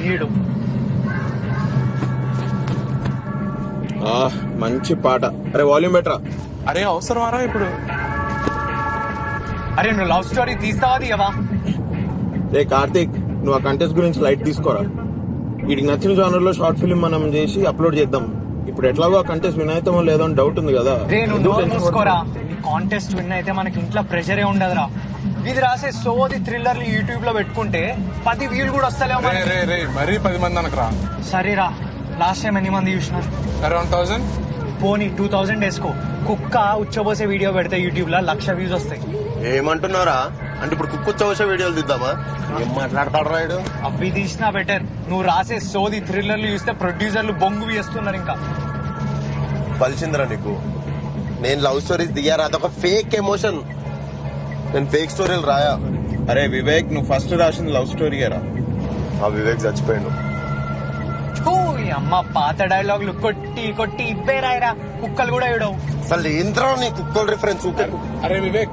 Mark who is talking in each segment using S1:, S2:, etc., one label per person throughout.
S1: హీడు.
S2: మంచి పాట. అరే వాల్యూమ్ బెటరా.
S1: అరే అవసరమారా ఇప్పుడు? అరే నువ్వు లవ్ స్టోరీ తీస్తావా తీయవా?
S2: రే కార్తీక్, నువ్వు ఆ కంటెస్ట్ గురించి లైట్ తీసుకోరా. వీడికి నచ్చిన జానర్ లో షార్ట్ ఫిల్మ్ మనం చేసి అప్లోడ్ చేద్దాం. ఇప్పుడు ఎట్లాగో ఆ కంటెస్ట్ విన్ అవుతామో లేదో అని డౌట్ ఉంది కదా.
S1: రే నువ్వు నోరు మూసుకోరా. ఈ కాంటెస్ట్ విన్ అయితే మనకి ఇంట్లో ప్రెషరే ఉండదురా. ఇది రాసే సోది థ్రిల్లర్లు యూట్యూబ్ లో పెట్టుకుంటే 10 వ్యూలు కూడా వస్తలేవు.
S3: మరీ 10 మంది అనకరా.
S1: సరేరా, లాస్ట్ టైం ఎన్ని మంది చూసినారు?
S3: అరౌండ్ 1000.
S1: పోనీ 2000 వేసుకో. కుక్క ఉచ్చబోసే వీడియో పెడితే యూట్యూబ్ లో 1,00,000 వ్యూస్ వస్తాయి.
S4: ఏమంటున్నారా? అంటే ఇప్పుడు కుక్కు చవస వీడియోలు తీద్దామా? ఏం మాట్లాడతాడు రాయుడు?
S1: అవి తీసినా బెటర్. నువ్వు రాసే సోది థ్రిల్లర్లు చూస్తే ప్రొడ్యూసర్లు బొంగు వేస్తున్నారు. ఇంకా
S4: పలిచిందిరా నీకు. నేను లవ్ స్టోరీస్ దిగారా, అదొక ఫేక్ ఎమోషన్. నేను ఫేక్ స్టోరీలు రాయా.
S2: అరే వివేక్, నువ్వు ఫస్ట్ రాసింది లవ్ స్టోరీయేరా.
S4: ఆ వివేక్ చచ్చిపోయాడు.
S1: అమ్మ పాత డైలాగులు కొట్టి కొట్టి ఇవ్వే రాయరా. కుక్కలు కూడా ఇవ్వడవు.
S4: అసలు ఏంద్రా నీ కుక్కల రిఫరెన్స్?
S3: అరే వివేక్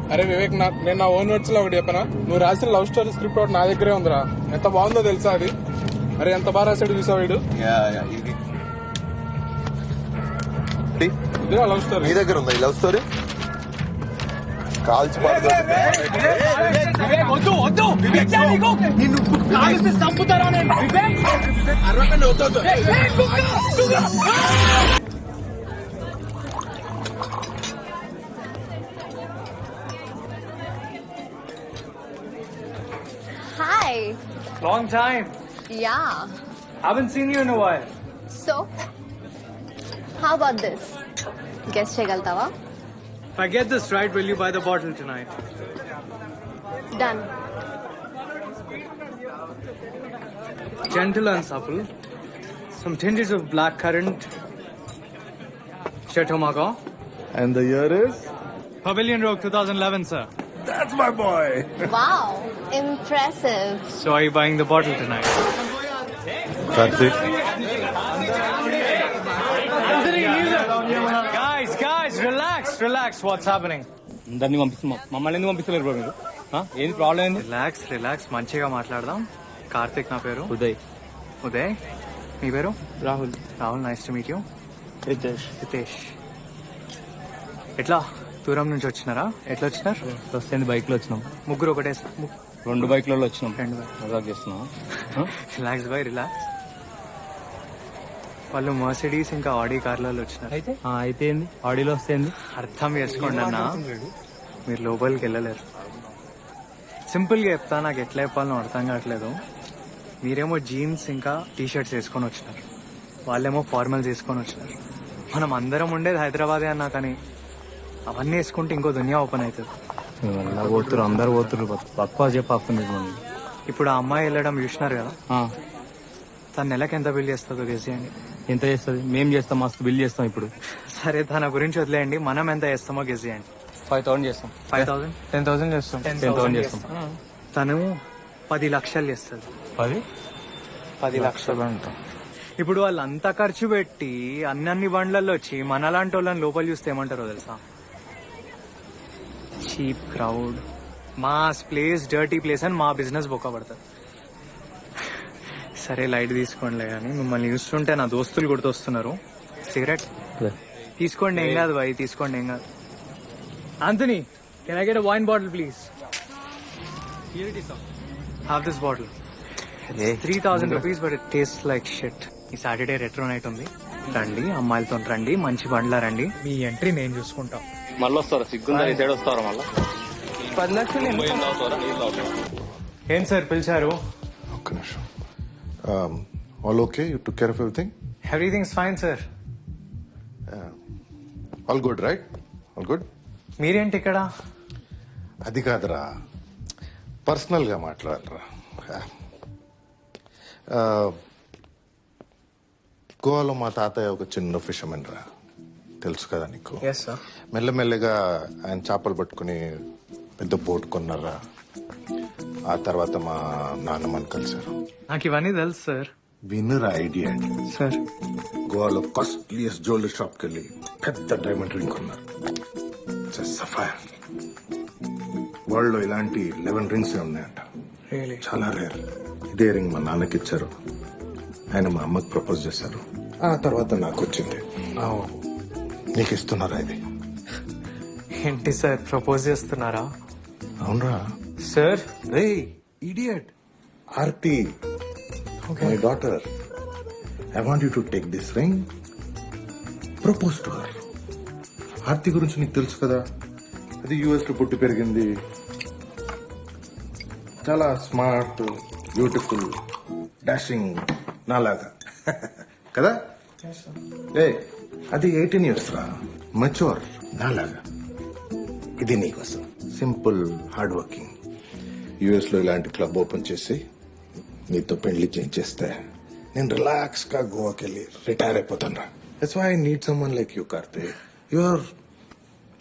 S3: నేను నా ఓన్ వర్డ్స్ లో ఒకటి చెప్పనా? నువ్వు రాసిన లవ్ స్టోరీ స్క్రిప్ట్ ఒకటి నా దగ్గరే ఉందిరా. ఎంత బాగుందో తెలుసా అది? అరే ఎంత బాగా రాశాడు చూసా వీడు. ఇదే లవ్ స్టోరీ.
S4: నీ దగ్గర ఉందా ఈ లవ్ స్టోరీ? కాల్చి
S1: వద్దు వద్దు నిన్ను కాల్చి చంపుతారా నేను?
S5: Hi.
S1: Long time.
S5: Yeah.
S1: Haven't seen you in a while.
S5: So, how about this? Guess chegaltava?
S1: If I get this right, will you buy the bottle tonight?
S5: Done.
S1: Gentle and supple. Some tinges of black currant. Chateau Margaux.
S4: And the year is?
S1: Pavilion Rogue 2011, sir.
S4: That's my boy.
S5: Wow. Impressive.
S1: So are you buying the bottle tonight?
S4: Karthik.
S1: Guys, relax. What's happening?
S6: అందరినీ పంపిస్తున్నాం. మమ్మల్ని ఎందుకు పంపిస్తలేరు bro మీరు? ఏంది problem ఏంది?
S1: Relax మంచిగా మాట్లాడదాం. కార్తిక్ నా పేరు. ఉదయ్ మీ పేరు?
S6: Rahul.
S1: Nice to meet you. Hitesh. ఎట్లా దూరం నుంచి వచ్చినారా? ఎట్లా వచ్చినారు?
S6: వస్తుంది బైక్ లో వచ్చినాం.
S1: ముగ్గురు ఒకటే?
S6: 2 బైక్లలో వచ్చినాం.
S1: 2
S6: మజాక్ చేస్తున్నాం.
S1: రిలాక్స్. వాళ్ళు మర్సిడీస్ ఇంకా ఆడీ కార్లలో వచ్చినారు.
S6: అయితే ఏంది? ఆడిలో వస్తేంది?
S1: అర్థం చేసుకోండి అన్న, మీరు లోపలికి వెళ్ళలేరు. సింపుల్ గా చెప్తా, నాకు ఎట్లా చెప్పాలో అర్థం కావట్లేదు. మీరేమో జీన్స్ ఇంకా టీ షర్ట్స్ వేసుకొని వచ్చినారు, వాళ్ళేమో ఫార్మల్స్ వేసుకొని వచ్చినారు. మనం అందరం ఉండేది హైదరాబాదే అన్నా, కానీ అవన్నీ వేసుకుంటే ఇంకో దునియా ఓపెన్ అవుతుంది.
S6: పోతురు అందరు పోతురు. పక్వా చెప్పి
S1: ఇప్పుడు ఆ అమ్మాయి వెళ్ళడం చూసినారు కదా, తన నెలకి ఎంత బిల్ చేస్తుందో గెస్ చేయండి.
S6: ఎంత చేస్తుంది? మేం చేస్తాం, మస్తు బిల్ చేస్తాం. ఇప్పుడు
S1: సరే తన గురించి వదిలేయండి, మనం ఎంత చేస్తామో గెస్ చేయండి.
S6: 5,000 చేస్తాం.
S1: 5,000?
S6: 10,000 చేస్తాం. 10,000 చేస్తాం.
S1: తను 10 లక్షలు చేస్తుంది. 10 లక్షలు అంటాం. ఇప్పుడు వాళ్ళంతా ఖర్చు పెట్టి అన్ని బండ్లలో వచ్చి మనలాంటి వాళ్ళని లోపల చూస్తే ఏమంటారో తెలుసా? Cheap crowd, mass place, dirty place అని మా బిజినెస్ బొక్క పడుతుంది. సరే లైట్ తీసుకోండిలే, కానీ మిమ్మల్ని చూస్తుంటే నా దోస్తులు గుర్తొస్తున్నారు. సిగరెట్ తీసుకోండి, ఏం కాదు బాయ్, తీసుకోండి, ఏం కాదు. Anthony, can I get a wine bottle please? Have this bottle. 3,000 rupees, but it tastes like shit. ఈ సాటర్డే రెట్రో నైట్ ఉంది, రండి, అమ్మాయిలతో రండి, మంచి బండ్లా రండి. మీ ఎంట్రీ నేను చూసుకుంటాం.
S6: మళ్ళీ వస్తారా? సిగ్గుందా? ఈ సైడ్ వస్తారా మళ్ళీ?
S1: 10 లక్షలు ఏం సార్ పిలిచారు?
S7: ఒక్క నిమిషం. All okay? You took care of everything?
S1: Everything's fine sir.
S7: All good right? All good.
S1: మీరేంటి ఇక్కడ?
S7: అది కాదురా, పర్సనల్ గా మాట్లాడరా. గోవాలో మా తాతయ్య ఒక చిన్న ఫిషర్మెన్ రా, తెలుసు కదా నీకు?
S1: Yes sir.
S7: మెల్లమెల్లగా ఆయన చేపలు పట్టుకుని పెద్ద బోట్ కొన్నారా. ఆ తర్వాత మా నాన్నమ్మని కలిశారు.
S1: నాకు ఇవన్నీ తెలుసు సార్.
S7: Winner idea
S1: sir.
S7: గోవాలో కాస్ట్లీయెస్ట్ జ్యువెలరీ షాప్ కి వెళ్ళి పెద్ద డైమండ్ రింగ్ కొన్నారు. సఫైర్. వరల్డ్ లో ఇలాంటి 11 రింగ్స్ ఉన్నాయంట. చాలా రేర్. ఇదే రింగ్ మా నాన్నకి ఇచ్చారు. ఆయన మా అమ్మకి ప్రపోజ్ చేశారు, ఆ తర్వాత నాకు వచ్చింది. నీకు ఇస్తున్నారా ఇది?
S1: ఏంటి సార్ ప్రపోజ్ చేస్తున్నారా?
S7: అవునరా?
S1: Sir
S7: ray idiot, Aarti my daughter, I want you to take this ring, propose to her. Aarti గురించి నీకు తెలుసు కదా, అది యుఎస్ లో పుట్టి పెరిగింది, చాలా స్మార్ట్, బ్యూటిఫుల్, డాషింగ్, నాలాగా కదా. ఏ అది 18 years రా, మెచ్యూర్, నాలాగా. ఇది నీకోసం, సింపుల్, హార్డ్ వర్కింగ్. యుఎస్ లో ఇలాంటి క్లబ్ ఓపెన్ చేసి నీతో పెళ్లి చేస్తే నేను రిలాక్స్ గా గోవాకి వెళ్ళి రిటైర్ అయిపోతాను రా. That's why I need someone like you Karthik. You are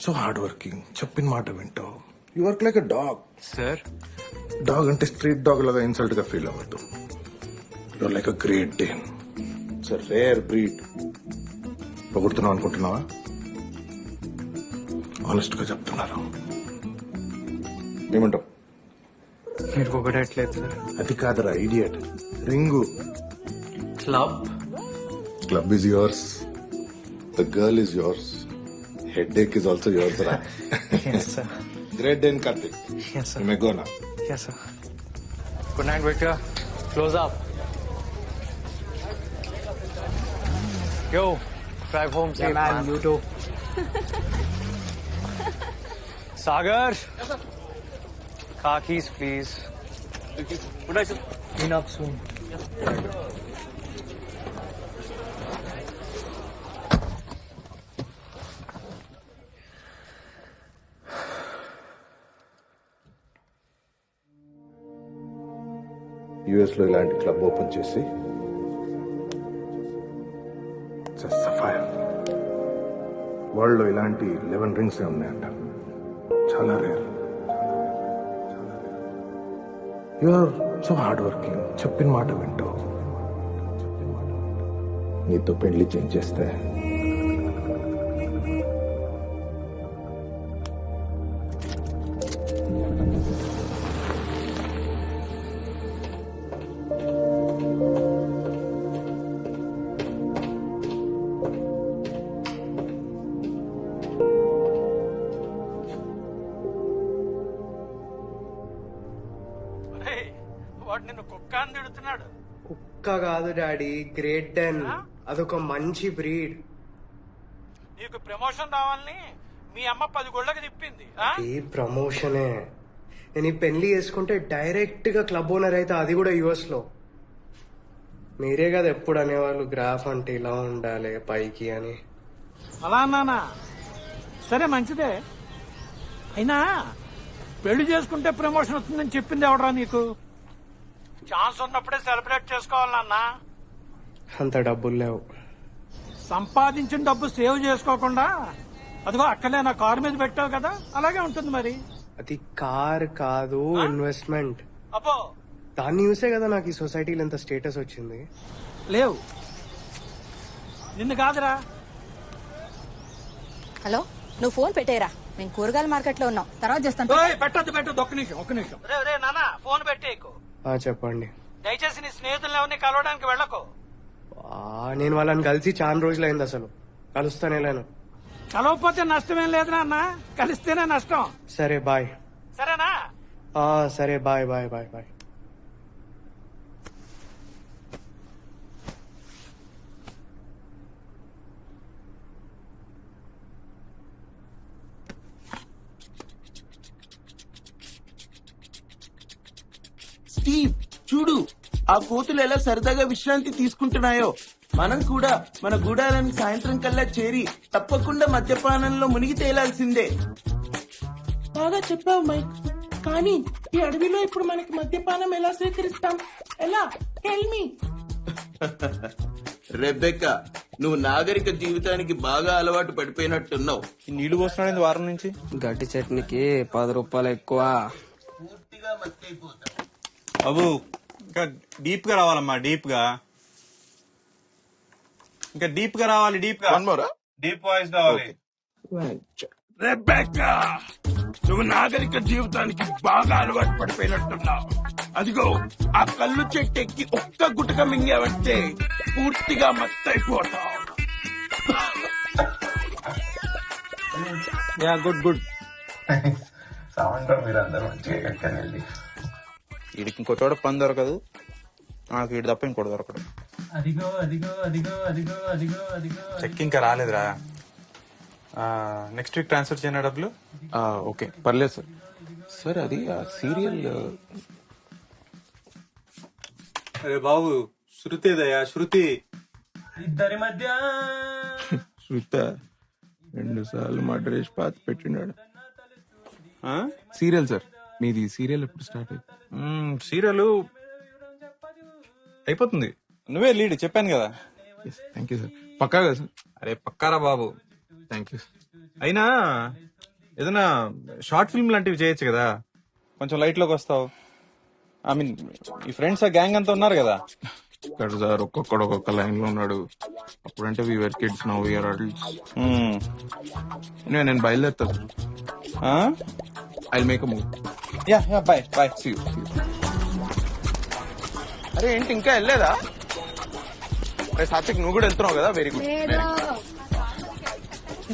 S7: so hard working, చెప్పిన మాట వింటావు. You work like a dog.
S1: Sir
S7: dog అంటే స్ట్రీట్ డాగ్ లాగా ఇన్సల్ట్ గా ఫీల్ అవ్వద్దు. You are like a great Dane. It's a rare breed. పొగుడుతున్నావు అనుకుంటున్నావా? Honest గా చెప్తున్నారు. ఏమంటావు?
S1: మీరు పొగడట్లేదు సార్.
S7: అది కాదురా idiot. Ring.
S1: Club
S7: club is yours, the girl is yours, headache is also yours రా.
S1: Yes sir.
S7: Great Dane Karthik.
S1: Yes sir.
S7: మెగోనా.
S1: Yes sir. Good night Victor. Close up. Yo, drive home safe, man. You too. Sagar. Car keys, please.
S6: Good night, sir.
S1: Clean up soon.
S7: US లో ఇలాంటి club open చేసి sapphire, world లో ఇలాంటి 11 rings ఉన్నాయంట. చాలా rare. You are so hard working, చెప్పిన మాట వింటావు. నీతో పెళ్లి చేస్తే
S8: వాడు నిన్ను కుక్క అని తిడుతున్నాడు.
S9: కుక్క కాదు డాడీ, గ్రేట్ డెన్. అదొక మంచి బ్రీడ్.
S8: నీకు ప్రమోషన్ రావాలని మీ అమ్మ 10 గొళ్ళకి తిప్పింది.
S9: ఈ ప్రమోషనే. నేను ఈ పెళ్లి చేసుకుంటే డైరెక్ట్ గా క్లబ్ ఓనర్ అయితే, అది కూడా యుఎస్ లో. మీరే కదా ఎప్పుడు అనేవాళ్ళు గ్రాఫ్ అంటే ఇలా ఉండాలి పైకి అని.
S8: అలా అన్నానా? సరే మంచిదే. అయినా పెళ్లి చేసుకుంటే ప్రమోషన్ వస్తుందని చెప్పింది ఎవడరా నీకు? ఛాన్స్ ఉన్నప్పుడే సెలబ్రేట్ చేసుకోవాలన్నా.
S9: అంత డబ్బులు లేవు.
S8: సంపాదించిన డబ్బు సేవ్ చేసుకోకుండా అదిగో అక్కడే నా కారు మీద పెట్టావు కదా, అలాగే ఉంటుంది మరి.
S9: అది కార్ కాదు, ఇన్వెస్ట్మెంట్.
S8: అబ్బో,
S9: దాన్ని చూసే కదా నాకు ఈ సొసైటీలో ఎంత స్టేటస్ వచ్చింది.
S8: లేవు నిన్ను కాదురా.
S10: హలో, నువ్వు ఫోన్ పెట్టేరా. మేము కూరగాయల మార్కెట్ లో ఉన్నాం, తర్వాత చేస్తాను.
S8: పెట్టద్దు ఒక్క నిమిషం. రే నాన్న, ఫోన్ పెట్టేకు.
S9: చెప్పండి.
S8: దయచేసి నీ స్నేహితులను ఎవరిని కలవడానికి వెళ్ళకు.
S9: నేను వాళ్ళని కలిసి చాలా రోజులైంది, అసలు కలుస్తానే లేను.
S8: కలవకపోతే నష్టమేం లేదు నాన్న, కలిస్తేనే నష్టం.
S9: సరే బాయ్.
S8: సరేనా?
S9: సరే bye bye bye bye.
S11: Steve, చూడు ఆ కోతులు ఎలా సరదాగా విశ్రాంతి తీసుకుంటున్నాయో. మనం కూడా మన గూడాలను సాయంత్రం కల్లా చేరి తప్పకుండా మద్యపానంలో మునిగి తేలాల్సిందే.
S12: బాగా చెప్పావు మైక్, కానీ ఈ అడవిలో ఇప్పుడు మనకి మద్యపానం ఎలా స్వీకరిస్తాం? ఎలా? Tell me.
S11: రెబెక్కా, నువ్వు నాగరిక జీవితానికి బాగా అలవాటు పడిపోయినట్టున్నావు.
S6: నీళ్లు పోస్తున్నాడు వారం నుంచి.
S9: గట్టి చట్నీకి 10 రూపాయలు ఎక్కువ.
S11: పూర్తిగా మత్తైపోతా.
S6: బాబు ఇంకా డీప్ గా రావాలమ్మా, డీప్ గా, ఇంకా డీప్ గా రావాలి. డీప్ గా, డీప్ వాయిస్ కావాలి.
S11: రెబెక్కా, నువ్వు నాగరిక జీవితానికి బాగా అలవాటు పడిపోయినట్టున్నావు. అదిగో ఆ కళ్ళు చెట్టు ఎక్కి ఒక్క గుటక మింగావంటే పూర్తిగా మత్తైపోతావు.
S6: Good good.
S2: వీడికి ఇంకో చోట పని దొరకదు, నాకు వీడి తప్ప ఇంకోటి దొరకదు.
S1: చెక్ ఇంకా రాలేదురా. నెక్స్ట్ వీక్ ట్రాన్స్ఫర్ చేయన డబ్బులు.
S2: ఓకే పర్లేదు సార్. సార్ అది ఆ సీరియల్
S1: అరే బాబు, శృతిదయా శృతి.
S8: ఇద్దరి మధ్య
S2: శృత 2 సార్లు మర్డర్ చేసి పాత పెట్టినాడు. సీరియల్ సార్, మీది సీరియల్ ఎప్పుడు స్టార్ట్ అయింది?
S1: సీరియల్ అయిపోతుంది. నువ్వే లీడ్ చెప్పాను కదా.
S2: Thank you sir. పక్కా కదా సార్?
S1: అరే పక్కారా బాబు.
S2: Thank you.
S1: అయినా ఏదైనా షార్ట్ ఫిల్మ్ లాంటివి చేయొచ్చు కదా, కొంచెం లైట్ లోకి వస్తావు. ఐ మీన్ ఈ ఫ్రెండ్స్ ఆ గ్యాంగ్ అంతా ఉన్నారు కదా.
S2: ఇక్కడ సార్ ఒక్కొక్కడు ఒక్కొక్క లైన్ లో ఉన్నాడు. అప్పుడంటే we were kids, now we are adults. నేను బయలుదేరుతా sir. I make a move.
S1: Yeah yeah, bye bye.
S2: See you. అరే ఏంటి ఇంకా వెళ్ళలేదా? అరే సాత్విక్, నువ్వు కూడా వెళ్తున్నావు కదా? Very good.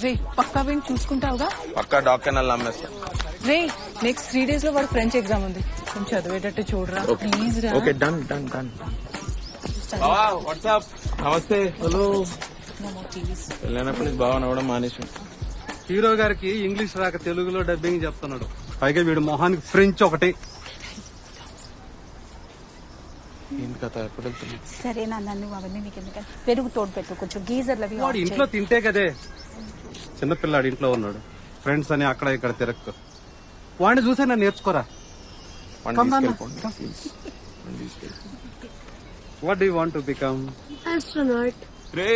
S10: రే పక్కా వీణ్ చూసుకుంటావుగా?
S2: పక్కా డాక్టర్ నల్లా అమ్మేస్తా.
S10: రే నెక్స్ట్ 3 days లో వాడు ఫ్రెంచ్ ఎగ్జామ్ ఉంది, కొంచెం చదివేటట్టు చూడరా ప్లీజ్ రా.
S2: Okay done done done.
S1: WhatsApp.
S2: నమస్తే. హలో. వెళ్ళినప్పుడు బాగా నవ్వడం మానేసాం.
S8: హీరో గారికి ఇంగ్లీష్ రాక తెలుగులో డబ్బింగ్ చెప్తున్నాడు, పైగా వీడు మొహానికి ఫ్రెంచ్ ఒకటి.
S2: ఏంటి కథ, ఎప్పుడు వెళ్తుంది?
S10: సరేనా నన్ను అవన్నీ నీకు ఎందుకంటే పెరుగు తోడు పెట్టు, కొంచెం గీజర్లు అవి
S8: వాడు ఇంట్లో తింటే కదే. చిన్నపిల్లాడు ఇంట్లో ఉన్నాడు, ఫ్రెండ్స్ అని అక్కడ ఇక్కడ తిరక్కు. వాడిని చూసే నన్ను నేర్చుకోరా. What do want to become?
S5: Astronaut.
S2: రే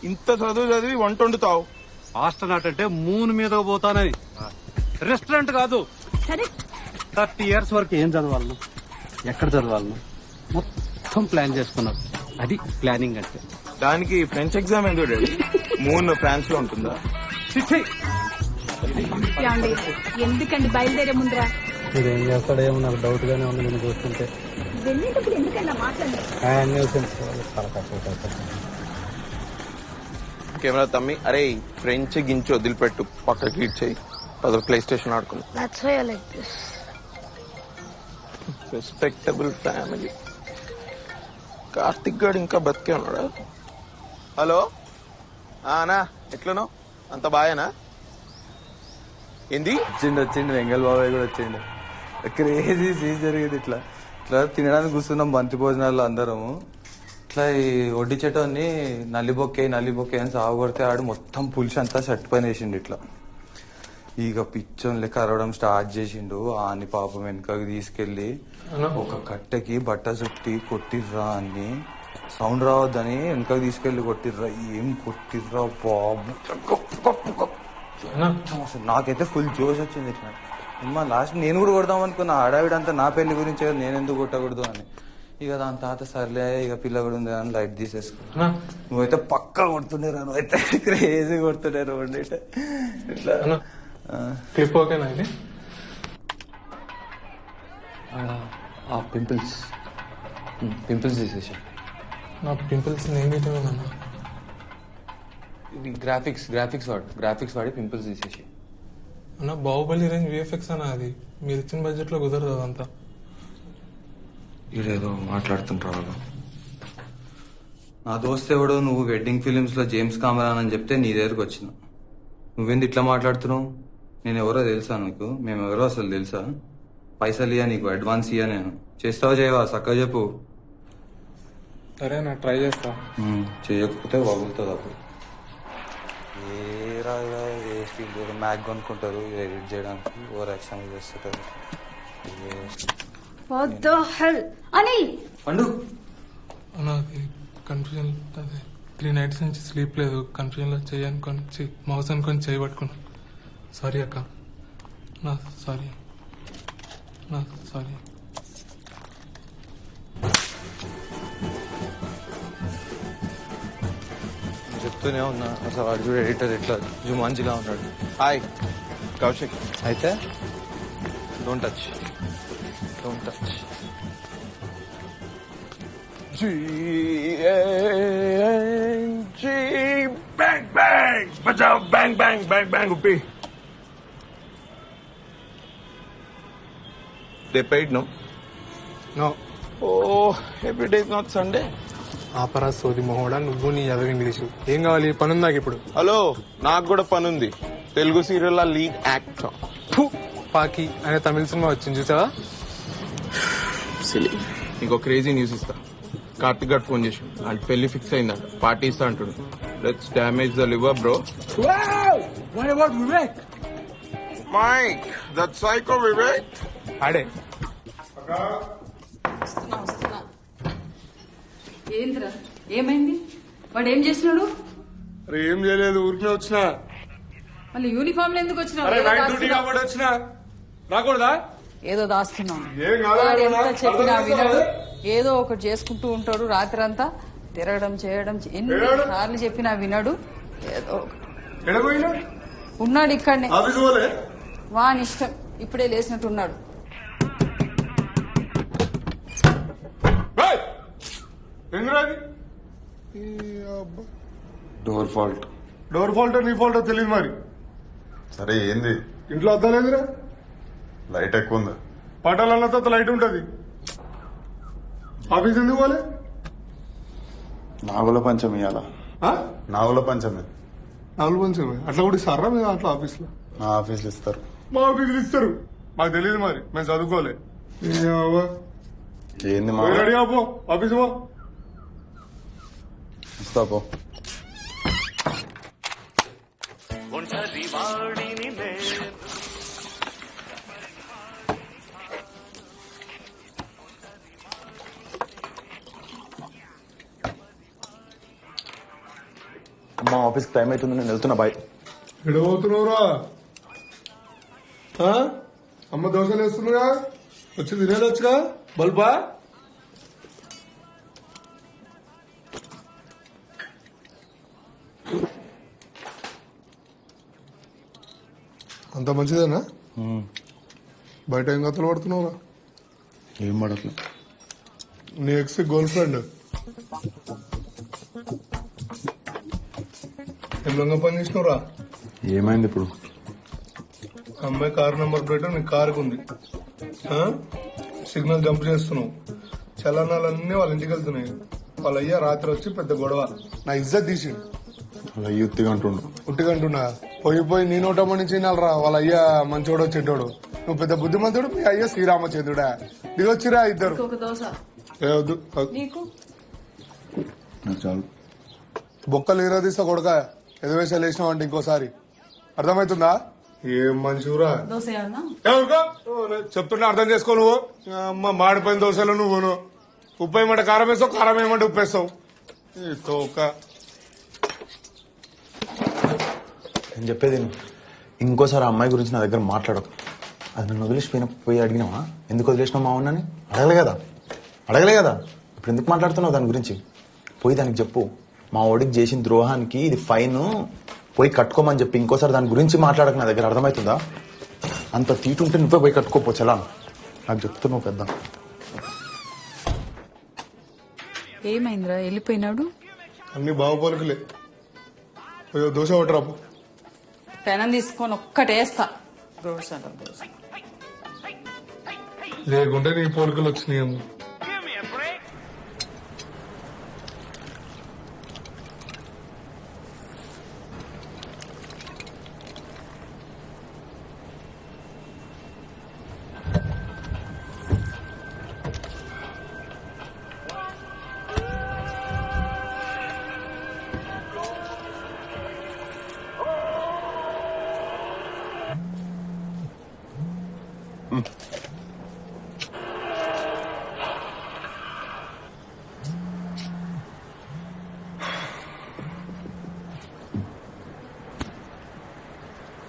S2: ఇంత చదువు చదివి వంట వండుతావు.
S8: ఆస్ట్రోనాట్ అంటే మూన్ మీద పోతానని, రెస్టారెంట్ కాదు.
S10: సరే
S8: 30 years వరకు ఏం చదవాలను, ఎక్కడ చదవాలను మొత్తం ప్లాన్ చేసుకున్నాడు. అది ప్లానింగ్ అంటే.
S2: దానికి ఫ్రెంచ్ ఎగ్జామ్ ఎందుకు డాడీ? మూన్ ఫ్రాన్స్ లో ఉంటుందా?
S10: ఎందుకండి బయలుదేరే ముందురా?
S8: మీరు ఏం చేస్తాడేమో నాకు డౌట్ గానే ఉంది నేను చూస్తుంటే.
S10: వెళ్ళేటప్పుడు ఎందుకన్నా మాట్లాడలేదు?
S2: కెమెరా తమ్మి. అరే ఫ్రెంచ్ గించి వదిలిపెట్టు, పక్కకి ఇచ్చేయి. అదొక ప్లే స్టేషన్ ఆడుకుందాం.
S5: That's why I like this.
S2: Respectable family. Karthik గారు ఇంకా బతికే ఉన్నాడా? హలో అన్నా, ఎట్లనో? అంత బాయేనా? ఏంది?
S1: వచ్చిండు వెంగల్ బాబాయ్ కూడా వచ్చిండు. క్రేజీ సీన్ జరిగింది. ఇట్లా ఇట్లా తినడానికి కూర్చున్నాం బంతి భోజనాల్లో అందరము. ఇట్లా ఈ వడ్డీ చెట్టుని నల్లిబొక్కే అని సాగు కొడితే ఆడు మొత్తం పులుసు అంతా షర్ట్ పైన వేసిండు. ఇట్లా ఇక పిచ్చోన్ లెక్క అరవడం స్టార్ట్ చేసిండు. ఆని పాపం వెనకకి తీసుకెళ్లి ఒక కట్టెకి బట్ట చుట్టి కొట్టిర్రా అని, సౌండ్ రావద్దని వెనకకి తీసుకెళ్లి కొట్టిర్రా. ఏం కొట్టిర్రా బాబు, నాకైతే ఫుల్ జోష్ వచ్చింది. ఇట్లా అమ్మా లాస్ట్ నేను కూడా కొడదాం అనుకున్నా. ఆడావిడంతా నా పెళ్లి గురించి నేను ఎందుకు కొట్టకూడదు అని. ఇక దాని తాత సర్లే ఇక పిల్ల కూడా ఉంది అని లైట్ తీసేసుకున్నా. నువ్వైతే పక్కా కొడుతుండేరా, నువ్వైతే క్రేజీ కొడుతుండేరు ఇట్లా.
S3: క్లిప్ ఓకేనా? ఇది
S1: పింపుల్స్ తీసేసా.
S3: నా పింపుల్స్ నేనేమన్నా
S1: గ్రాఫిక్స్ వాడి పింపుల్స్ తీసేసి.
S3: అన్న బాహుబలి రేంజ్ విఎఫ్ఎక్స్ అన్న, అది మీరు ఇచ్చిన బడ్జెట్ లో కుదరదు అదంతా.
S1: ఇదేదో మాట్లాడుతుంటారు. నా దోస్త్ ఎవడో నువ్వు వెడ్డింగ్ ఫిలిమ్స్ లో జేమ్స్ కామరాన్ అని చెప్తే నీ దగ్గరకు వచ్చిన. నువ్వెందుకు ఇట్లా మాట్లాడుతున్నావు? నేను ఎవరో తెలుసా నీకు? మేమెవరో అసలు తెలుసా? పైసలు ఇయ్యా నీకు, అడ్వాన్స్ ఇయ్యా. నేను చేస్తావా చేయవా చక్కగా చెప్పు.
S3: సరే నా ట్రై చేస్తా.
S1: చేయకపోతే వగులుతుంది అప్పుడు. ఏ రాగా వేస్ట్ మ్యాక్ కొనుక్కుంటారు ఎడిట్ చేయడానికి, ఓవర్ యాక్షన్ చేస్తుంటారు. పండు
S3: నాకు కన్ఫ్యూజన్, అదే 3 nights నుంచి స్లీప్ లేదు. కన్ఫ్యూజన్ లో చేయనుకొని మౌస్ అనుకొని చేయబట్టుకున్నా. సారీ అక్క, నా సారీ.
S1: చెప్తూనే ఉన్నా అసలు వాడు ఎడిటర్ ఎట్లా జుమాంజిలా ఉన్నాడు.
S2: హాయ్ కౌశిక్
S1: అయితే డోంట్ టచ్.
S11: బ్యాంగ్ బ్యాంగ్ బజావ్ bang bang bang bang Uppi.
S2: They paid no.
S9: No.
S2: Oh every day is not Sunday.
S9: ఆపరా సోది మొహోడా, నువ్వు నీ చదువు ఇంగ్లీషు. ఏం కావాలి? పని ఉందాక ఇప్పుడు.
S2: హలో, నాకు కూడా పని ఉంది. తెలుగు సీరియల్ లీడ్ యాక్టర్
S9: పాకి అనే తమిళ సినిమా వచ్చింది చూసావా?
S2: ఇంకో క్రేజీ న్యూస్ ఇస్తా. కార్తిక్ గారు ఫోన్ చేసి అంటే పెళ్లి ఫిక్స్ అయిందంట, పార్టీ ఇస్తా అంటుడు. Let's damage the liver bro.
S8: What about Vivek?
S2: Mike that psycho Vivek.
S9: ఆడే
S10: ఏంద్రా ఏమైంది? వాడు ఏం చేస్తున్నాడు?
S3: ఏం చేయలేదు, ఊరికే వచ్చిన.
S10: మళ్ళీ యూనిఫామ్ ఎందుకు వచ్చినావు?
S3: నైట్ డ్యూటీ కాబట్టి వచ్చిన. రాకూడదా?
S10: ఏదో దాస్తున్నావు.
S3: ఏం కాదు.
S10: వాడు ఎంత చెప్పినా వినడు, ఏదో ఒకటి చేసుకుంటూ ఉంటాడు. రాత్రి అంతా తిరగడం చేయడం, ఎన్ని సార్లు చెప్పినా వినడు. ఏదో
S3: ఎడపోయినా
S10: ఉన్నాడు ఇక్కడనే.
S3: ఆఫీస్ పోలే?
S10: వాని ఇష్టం, ఇప్పుడే లేచినట్టున్నాడు.
S7: Door fault.
S3: డోర్ ఫాల్ట్ నీ ఫాల్ట్ తెలియదు మరి.
S7: సరే ఏంది?
S3: ఇంట్లో అద్దాలేదురా?
S7: లైట్ ఎక్కువ ఉందా?
S3: పటాలన్నతో లైట్ ఉంటది. ఆఫీస్ ఎందుకు పోలే?
S7: నాగుల పంచమి ఇయ్యాలా? నాగుల పంచమి.
S3: నాలుగు పంచమే అట్లా కూడా ఇస్తారా మేము అట్లా ఆఫీస్ లో?
S7: మా ఆఫీస్లో ఇస్తారు.
S3: మా ఆఫీసులు ఇస్తారు, మాకు తెలియదు మరి, మేము చదువుకోలే.
S7: ఏంది మా
S3: రెడీ పో, ఆఫీస్ పో.
S7: ఇస్తా పో.
S2: మా ఆఫీస్కి టైం అవుతుంది, నేను వెళ్తున్నా. బాయ్.
S3: ఎడబోతున్నావురా? అమ్మ దోశలు వేస్తున్నాగా, వచ్చి తినేదొచ్చుగా. బల్బా అంత మంచిదేనా? బయట ఏం కథలు పడుతున్నావురా?
S7: ఏం పడట్లే.
S3: నీ ఎక్స్ గర్ల్ ఫ్రెండ్ ఏం పని చేసినవురా?
S7: ఏమైంది ఇప్పుడు?
S3: అమ్మాయి కారు నెంబర్ ప్లేట్ నీ కారుకు ఉంది. సిగ్నల్ జంప్ చేస్తున్నావు, చలనాలన్నీ వాళ్ళ ఇంటికి వెళ్తున్నాయి. వాళ్ళ అయ్యా రాత్రి వచ్చి పెద్ద గొడవ, నా ఇజ్జత్ తీసిండు.
S7: అలా యుత్తిగా అంటుండు.
S3: ఉట్టిగంటున్నా పోయి నీ నోటమ్మ నుంచి వినాలరా. వాళ్ళ అయ్యా మంచోడు చెడ్డోడు. నువ్వు పెద్ద బుద్ధిమంతుడు, మీ అయ్యా శ్రీరామచంద్రుడా. దిగొచ్చిరా ఇద్దరు. వద్దు,
S7: నాకు చాలు.
S3: బొక్కలు తీస్తా కొడక. ఎదువేషాలు వేసినావు అంటే ఇంకోసారి అర్థమవుతుందా? ఏం మంచిరా చెప్తున్నా, అర్థం చేసుకో. నువ్వు అమ్మ మాడిపోయిన దోశలు నువ్వును. ఉప్పు వేయమంటే కారం వేస్తావు, కారం వేయమంటే ఉప్పు వేస్తావు.
S2: నేను చెప్పేది ఇంకోసారి అమ్మాయి గురించి నా దగ్గర మాట్లాడకు. అది నన్ను పోయి అడిగినావా? ఎందుకు వదిలేసినావు మా ఉన్నని? అడగలే కదా. ఇప్పుడు ఎందుకు మాట్లాడుతున్నావు దాని గురించి? పోయి దానికి చెప్పు, మా ఓడికి చేసిన ద్రోహానికి ఇది ఫైన్, పోయి కట్టుకోమని చెప్పి. ఇంకోసారి దాని గురించి మాట్లాడక నా దగ్గర. అర్థమవుతుందా? అంత తీటుంటే నువ్వే పోయి కట్టుకోపో. చలా నాకు చెప్తున్నావు పెద్ద.
S10: ఏమైందిరా వెళ్ళిపోయినాడు?
S3: అన్ని బాగుపలుకులే. దోశ ఒకటి
S10: పెనం తీసుకొని ఒక్కటేస్తా.
S3: లేకుంటే నీ పోలికలు వచ్చినాయి.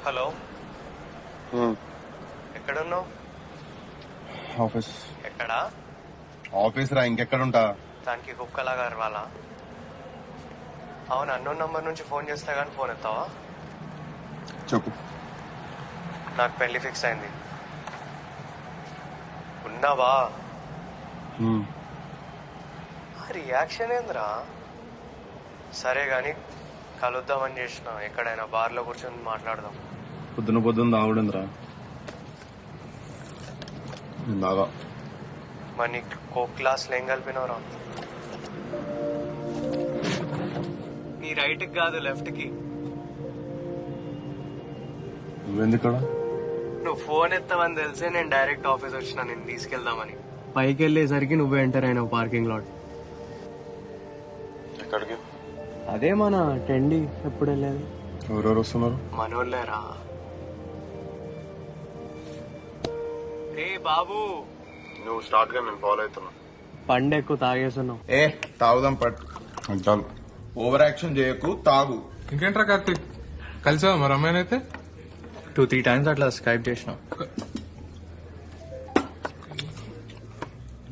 S1: హలో, ఎక్కడున్నావు?
S7: ఆఫీస్.
S1: ఎక్కడా?
S7: ఆఫీస్ రా, ఇంకెక్కడుంటా?
S1: దానికి కుక్కలాగా వాళ్ళ. అవును, అన్నోన్ నంబర్ నుంచి ఫోన్ చేస్తా కానీ ఫోన్ ఎత్తావా?
S7: చెప్పు.
S1: నాకు పెళ్లి ఫిక్స్ అయింది. ఉన్నావా? రియాక్షన్ ఏందిరా? సరే గాని కలుద్దామని చేసిన, ఎక్కడైనా బార్లో కూర్చొని మాట్లాడదాం.
S7: పొద్దున తాగుడిందిరా బాగా.
S1: మరి నీకు కోక్ క్లాస్లో ఏం కలిపినవరా? నీ రైట్కి కాదు లెఫ్ట్కి.
S7: నువ్వెందుకడా?
S1: నువ్వు ఫోన్ ఎత్తావని తెలిసే నేను డైరెక్ట్ ఆఫీస్ వచ్చిన నేను తీసుకెళ్దామని. పైకి వెళ్ళేసరికి నువ్వే ఎంటర్ అయినావు పార్కింగ్ లాట్.
S2: ఎక్కడికి?
S1: అదే మన టెండి. ఎప్పుడు వెళ్ళేది?
S7: ఎవరెవరు వస్తున్నారు?
S1: మనోళ్ళేరా. రే బాబు,
S2: నువ్వు స్టార్ట్ గా నేను ఫాలో అవుతున్నా.
S1: పండు ఎక్కువ తాగేస్తున్నావు.
S7: తాగుదాం పట్టు. చాలు, ఓవర్ యాక్షన్ చేయకు, తాగు.
S3: ఇంకేంట్రా కార్తీక్, కలిసావా మరి అమ్మాయినైతే?
S1: 2-3 times అట్లా స్కైప్ చేసినావు.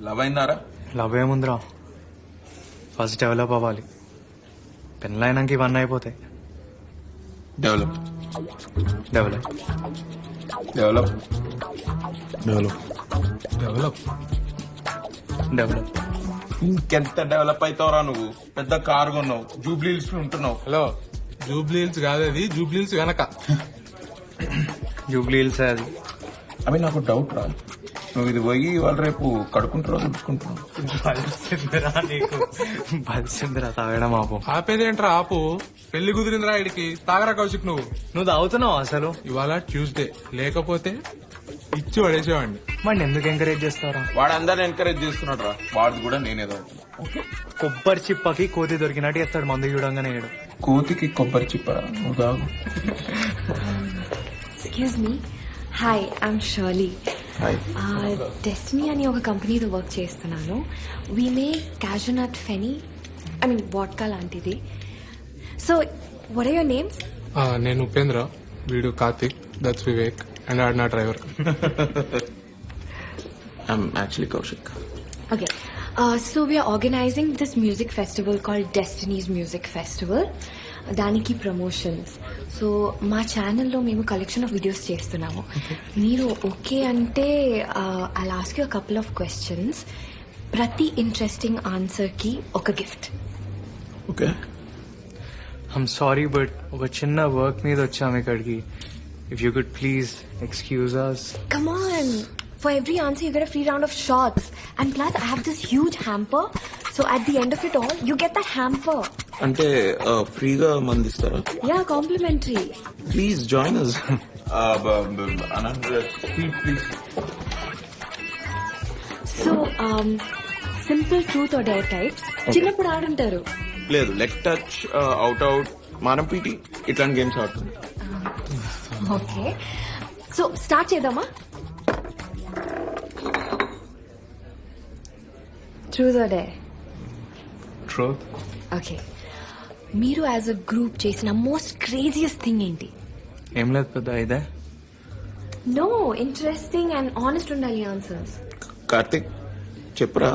S7: లవ్ అయిందారా?
S1: లవ్ ఏముందిరా, ఫస్ట్ డెవలప్ అవ్వాలి. పెళ్ళైనాక ఇవన్నీ అయిపోతాయి.
S7: Develop
S1: develop
S7: develop
S3: develop
S1: develop.
S7: ఇంకెంత డెవలప్ అవుతావురా నువ్వు? పెద్ద కారు కొన్నావు, జూబ్లీహిల్స్ లో ఉంటున్నావు.
S3: హలో, జూబ్లీహిల్స్ కాదు అది, జూబ్లీహిల్స్ వెనక.
S1: జూబ్లీహిల్స్ అది.
S7: అవి నాకు డౌట్ రా, నువ్వు ఇది పోయి వాళ్ళు రేపు కడుకుంటారో తుడుచుకుంటున్నావు.
S1: బలిసిందిరా నీకు, బలిసిందిరా తాగడం ఆపు.
S3: ఆపేదేంట్రా ఆపు, పెళ్లి కుదిరిందిరా ఇడికి. తాగరా కౌశిక్ నువ్వు
S1: తాగుతున్నావు అసలు?
S3: ఇవాళ ట్యూస్డే, లేకపోతే ఇచ్చి పడేసేవాడిని.
S1: వాడిని ఎందుకు ఎంకరేజ్ చేస్తారా?
S7: వాడు అందరిని ఎంకరేజ్ చేస్తున్నాడు రా, వాడు కూడా నేనేదో.
S1: కొబ్బరి చిప్పకి కోతి దొరికినట్టు చేస్తాడు మందు చూడంగానే.
S7: కోతికి కొబ్బరి చిప్పరా? నువ్వు తాగు.
S13: Excuse me, hi, I'm Shirley. Destiny అని ఒక కంపెనీతో వర్క్ చేస్తున్నాను. We make cashew nut feni, I mean vodka లాంటిది. So what are your names?
S3: నేను ఉపేంద్ర, వీడు కార్తీక్, దట్స్ వివేక్, అండ్ ఆడ్ నా driver.
S7: I'm actually Kaushik.
S13: Okay, so we are organizing this music festival called Destiny's Music Festival. దానికి ప్రమోషన్స్. సో మా ఛానల్లో మేము collection of videos చేస్తున్నాము. మీరు ఓకే అంటే I ask you couple of questions. ప్రతి ఇంట్రెస్టింగ్ ఆన్సర్కి ఒక gift.
S7: Okay.
S1: I'm sorry but ఒక చిన్న వర్క్ మీద వచ్చాము ఇక్కడికి. If you could please excuse us.
S13: Come on. For every answer, you get a free round of shots. And plus, I have this huge hamper. So at the end of it all, you get that hamper.
S7: అంటే ఫ్రీగా మందిస్తారా?
S13: Yeah, complimentary.
S7: Please join us. Please.
S13: So, simple truth or dare types. చిన్నప్పుడు ఆడుంటారు.
S7: లేదు, leg touch, out, మానం PT, ఇట్లాంటి games ఆడుతుంది.
S13: Okay, so start చేద్దామా? Truth or dare?
S1: Truth.
S13: Okay, మీరు as a group చేసిన మోస్ట్ క్రేజియస్ట్ థింగ్ ఏంటి?
S1: ఏం లేదు పెద్ద ఇదే.
S13: నో, ఇంట్రెస్టింగ్ అండ్ ఆనెస్ట్ ఉండాలి ఆన్సర్స్.
S7: కార్తిక్ చెప్పరా.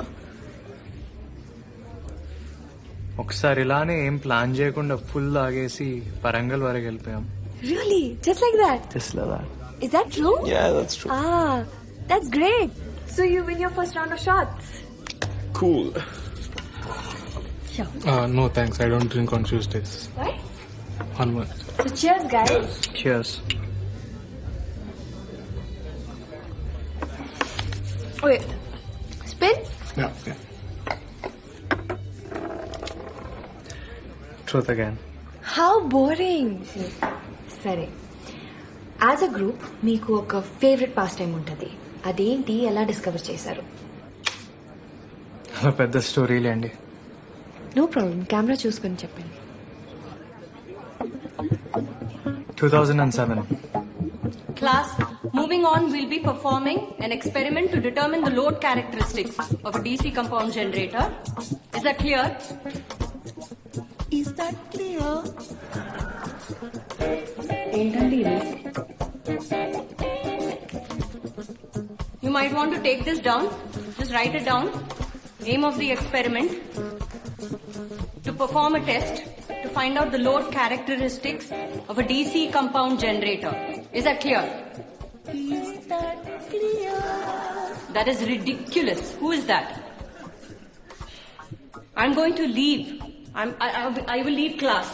S1: ఒకసారి ఇలానే ఏం ప్లాన్ చేయకుండా ఫుల్ తాగేసి వరంగల్ వరకు వెళ్ళిపోయాం.
S13: Really? Just like that?
S1: Just like that.
S13: Is that true?
S7: Yeah, that's true.
S13: Ah, that's great. So you win your first round of shots.
S7: Cool.
S13: Sure.
S3: No thanks, I don't drink on Tuesdays.
S13: Why?
S3: Onward.
S13: So cheers, guys.
S1: Cheers.
S13: Wait. Spin?
S7: Yeah.
S1: Truth again.
S13: How boring. సరే, as a group మీకు ఒక favourite pass time ఉంటుంది. అదేంటి, ఎలా discover చేశారు?
S1: అలా పెద్ద స్టోరీలే అండి.
S13: నో ప్రాబ్లం, కెమెరా చూసుకొని చెప్పండి.
S1: 2007.
S14: Class, moving on, we'll be performing an experiment to determine the load characteristics of a DC compound generator. Is that clear?
S12: Is that clear?
S13: ఏంటండి ఇది?
S14: You might want to take this down. Just write it down. Aim of the experiment: to perform a test to find out the load characteristics of a DC compound generator. Is that clear? That is ridiculous. Who is that? I'm going to leave. I will leave class.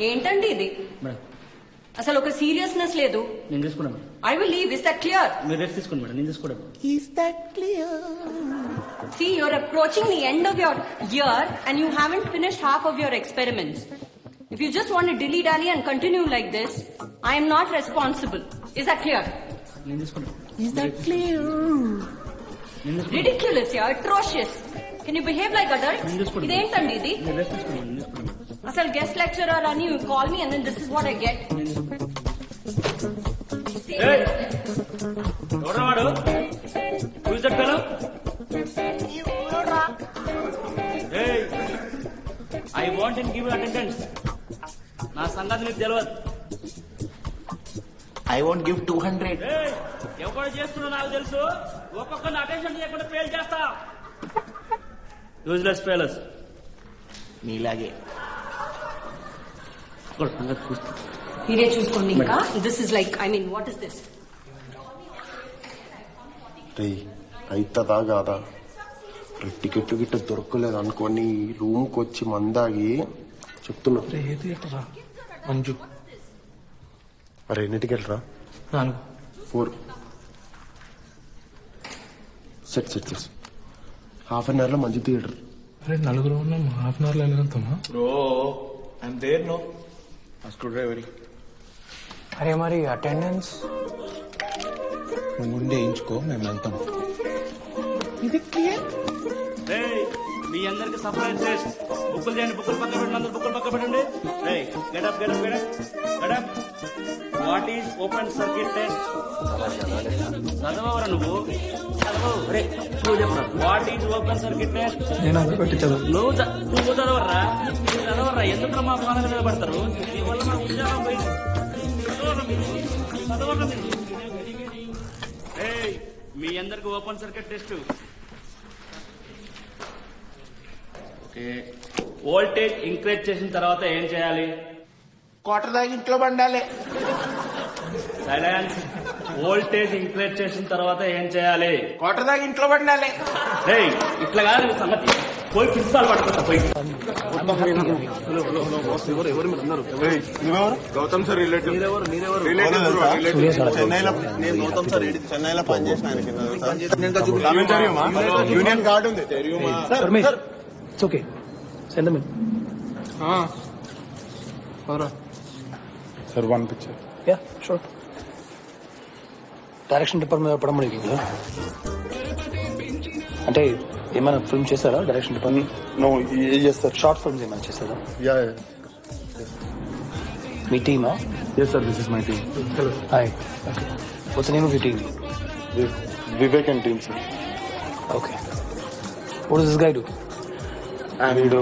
S14: ఏంటండి ఇది అసలు ఒక seriousness లేదు.
S6: నేను తీసుకున్నా madam.
S14: I will leave. Is that clear?
S6: మీరు rest తీసుకోండి madam, నేను తీసుకున్నా.
S12: Is that clear?
S14: See, you're approaching the end of your year and you haven't finished half of your experiments. If you just want to dilly-dally and continue like this, I am not responsible. Is that clear?
S6: నేను తీసుకున్నా.
S12: Is that clear?
S14: Ridiculous, yeah, atrocious. Can you behave like adults? ఇదేంటండి ఇది?
S6: మీరు rest తీసుకోండి, నేను తీసుకున్నా.
S14: అసలు guest lecturer అని you call me and then this is what I get.
S6: ఎవరా వాడు? Who is that fellow? Hey, I want and give attendance. నా సంగతి నీకు తెలియదు.
S12: I won't give 200.
S6: ఎవరు చేస్తున్నా నాకు తెలుసు. ఒక్కొక్కరిని అటెన్షన్ చేయకుండా ఫెయిల్ చేస్తా. యూజ్లెస్ ఫెయిలర్స్
S12: నీలాగే.
S14: మీరే చూసుకోండి ఇంకా. This is like, I mean, what is this?
S4: అయితదా కాదా? టికెట్ గిట్ట దొరకలేదు అనుకోని రూమ్కి వచ్చి మందాగి చెప్తున్నా.
S3: మంజు
S4: అరే ఎన్ని టికెట్ రా? 4. సెట్ హాఫ్ అన్ అవర్ లో మంచి థియేటర్.
S3: అరే నలుగురు ఉన్నాం, హాఫ్ అన్ అవర్ లో వెళ్తామా?
S2: Bro I'm there no. Screwdriver.
S1: అరే మరి అటెండెన్స్
S2: నువ్వు ముందే వేయించుకో, మేము వెళ్తాం.
S6: మీ అందరికి సర్ప్రైజ్ టెస్ట్. బుక్కులు చేయండి, బుక్కులు పక్క పెట్టండి, అందరు బుక్కులు పక్క పెట్టండి. Getup. What is open circuit test? చదవరా నువ్వు? నువ్వు చెప్పరా what is open circuit test? నువ్వు చదవరా? ఎందుకు మా ప్రాణాల మీద పడతారు? నీ వల్ల మా ఉద్యోగం పోయింది. చదవరా మీరు? మీ అందరికి open circuit test. Voltage increase చేసిన తర్వాత ఏం చేయాలి?
S12: క్వార్టర్ దాకా ఇంట్లో బండాలి.
S6: సైలెన్స్. వోల్టేజ్ ఇంక్రీజ్ చేసిన తర్వాత ఏం చేయాలి?
S12: క్వార్టర్ దాకా ఇంట్లో బండాలి.
S6: ఇట్లా కాదు సంగతి. పోయి ప్రిన్సిపాల్ పట్టుకుంటా పోయి.
S4: Gautam sir relative. చెన్నైలో పనిచేసిన యూనియన్ కార్డు ఉంది.
S1: Okay send
S2: sir 1 picture.
S1: Yeah sure. Direction department పడమని అంటే ఏమైనా ఫిల్మ్ చేశారా? డైరెక్షన్ డిపార్ట్మెంట్
S2: ఏం చేస్తారు?
S1: షార్ట్ ఫిల్మ్స్ ఏమైనా చేశారా?
S2: యా
S1: మీ టీమా?
S2: Yes sir, this is my team.
S1: Hi. What's the name of your team?
S2: Vivek and team sir.
S1: Okay. What does this guy do?
S2: వీడు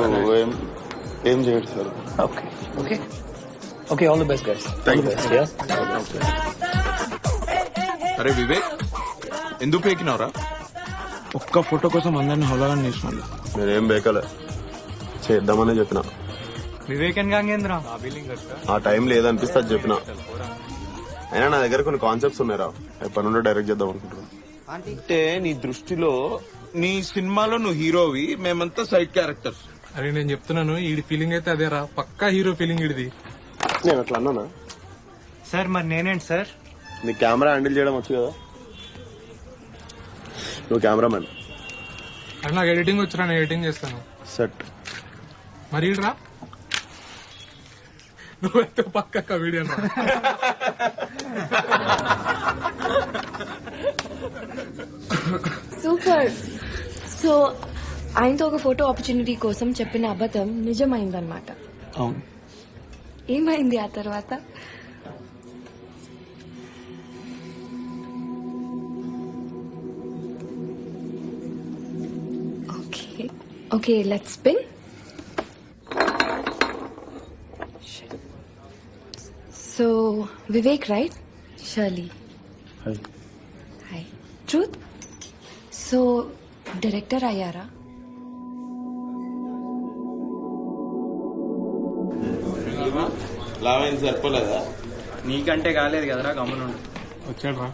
S2: ఏం చేయడు sir.
S1: Okay okay okay. All the best guys.
S11: అరే వివేక్, ఎందుకు పేకినావురా?
S3: ఒక్క photo కోసం అందరిని హోలాగా చేసిన.
S4: నేనేం బేకలే, చేద్దామనే చెప్పిన.
S1: వివేకన్ గాంగేంద్ర
S4: ఆ టైం లేదనిపిస్తే అది చెప్పిన. అయినా నా దగ్గర కొన్ని కాన్సెప్ట్స్ ఉన్నాయిరా, ఎప్పటి నుండో డైరెక్ట్ చేద్దాం అనుకుంటున్నాను.
S11: అంటే నీ దృష్టిలో నీ సినిమాలో నువ్వు హీరోవి, మేమంతా సైడ్ క్యారెక్టర్స్.
S3: అరే నేను చెప్తున్నాను, ఈడి ఫీలింగ్ అయితే అదేరా, పక్కా హీరో ఫీలింగ్ ఇడిది.
S4: నేను అట్లా అన్నానా
S1: సార్? మరి నేనేంటి సార్?
S4: నీ కెమెరా హ్యాండిల్ చేయడం వచ్చు కదా, నువ్వు కెమెరామెన్.
S3: అరే నాకు ఎడిటింగ్ వచ్చురా, నేను ఎడిటింగ్ చేస్తాను.
S4: సెట్.
S3: మరి రా, నువ్వైతే పక్క వీడియో.
S13: సూపర్. సో ఆయనతో ఒక ఫోటో ఆపర్చునిటీ కోసం చెప్పిన అబద్ధం నిజమైందన్నమాట.
S1: అవును.
S13: ఏమైంది ఆ తర్వాత? Okay okay, let's spin. So Vivek right? Shirley hi. Truth. So director అయ్యారా?
S11: లావైంది సరిపోలేదా?
S1: నీకంటే కాలేదు కదరా, గమనం
S3: వచ్చాడు రా.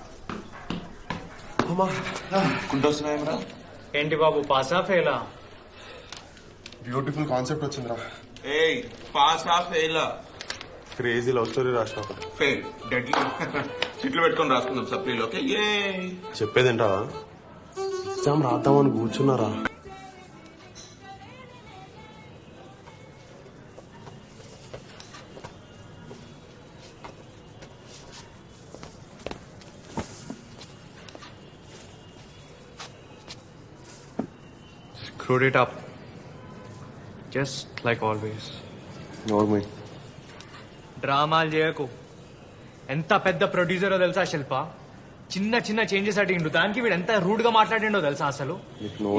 S2: కుంటొస్తున్నాయేమరా
S1: ఏంటి బాబు పాసా ఫెయిలా?
S2: బ్యూటిఫుల్ కాన్సెప్ట్ వచ్చిందిరా.
S11: ఏయ్ pass of fail
S2: crazy love story రాసిన ఒకటి.
S11: ఫెయిల్ డెడ్లీ చిట్లు పెట్టుకొని రాసుకుందాం సప్లీలు. ఓకే ఏ
S4: చెప్పేదేంటా ఎగ్జామ్ రాద్దామని కూర్చున్నారా?
S1: Screwed it up. Just like always.
S4: నోర్మై
S1: డ్రామాలు చేయకు. ఎంత పెద్ద ప్రొడ్యూసరో తెలుసా శిల్ప? చిన్న చిన్న చేంజెస్ అడిగిండు, దానికి వీడు ఎంత రూడ్ గా మాట్లాడిండో తెలుసా? అసలు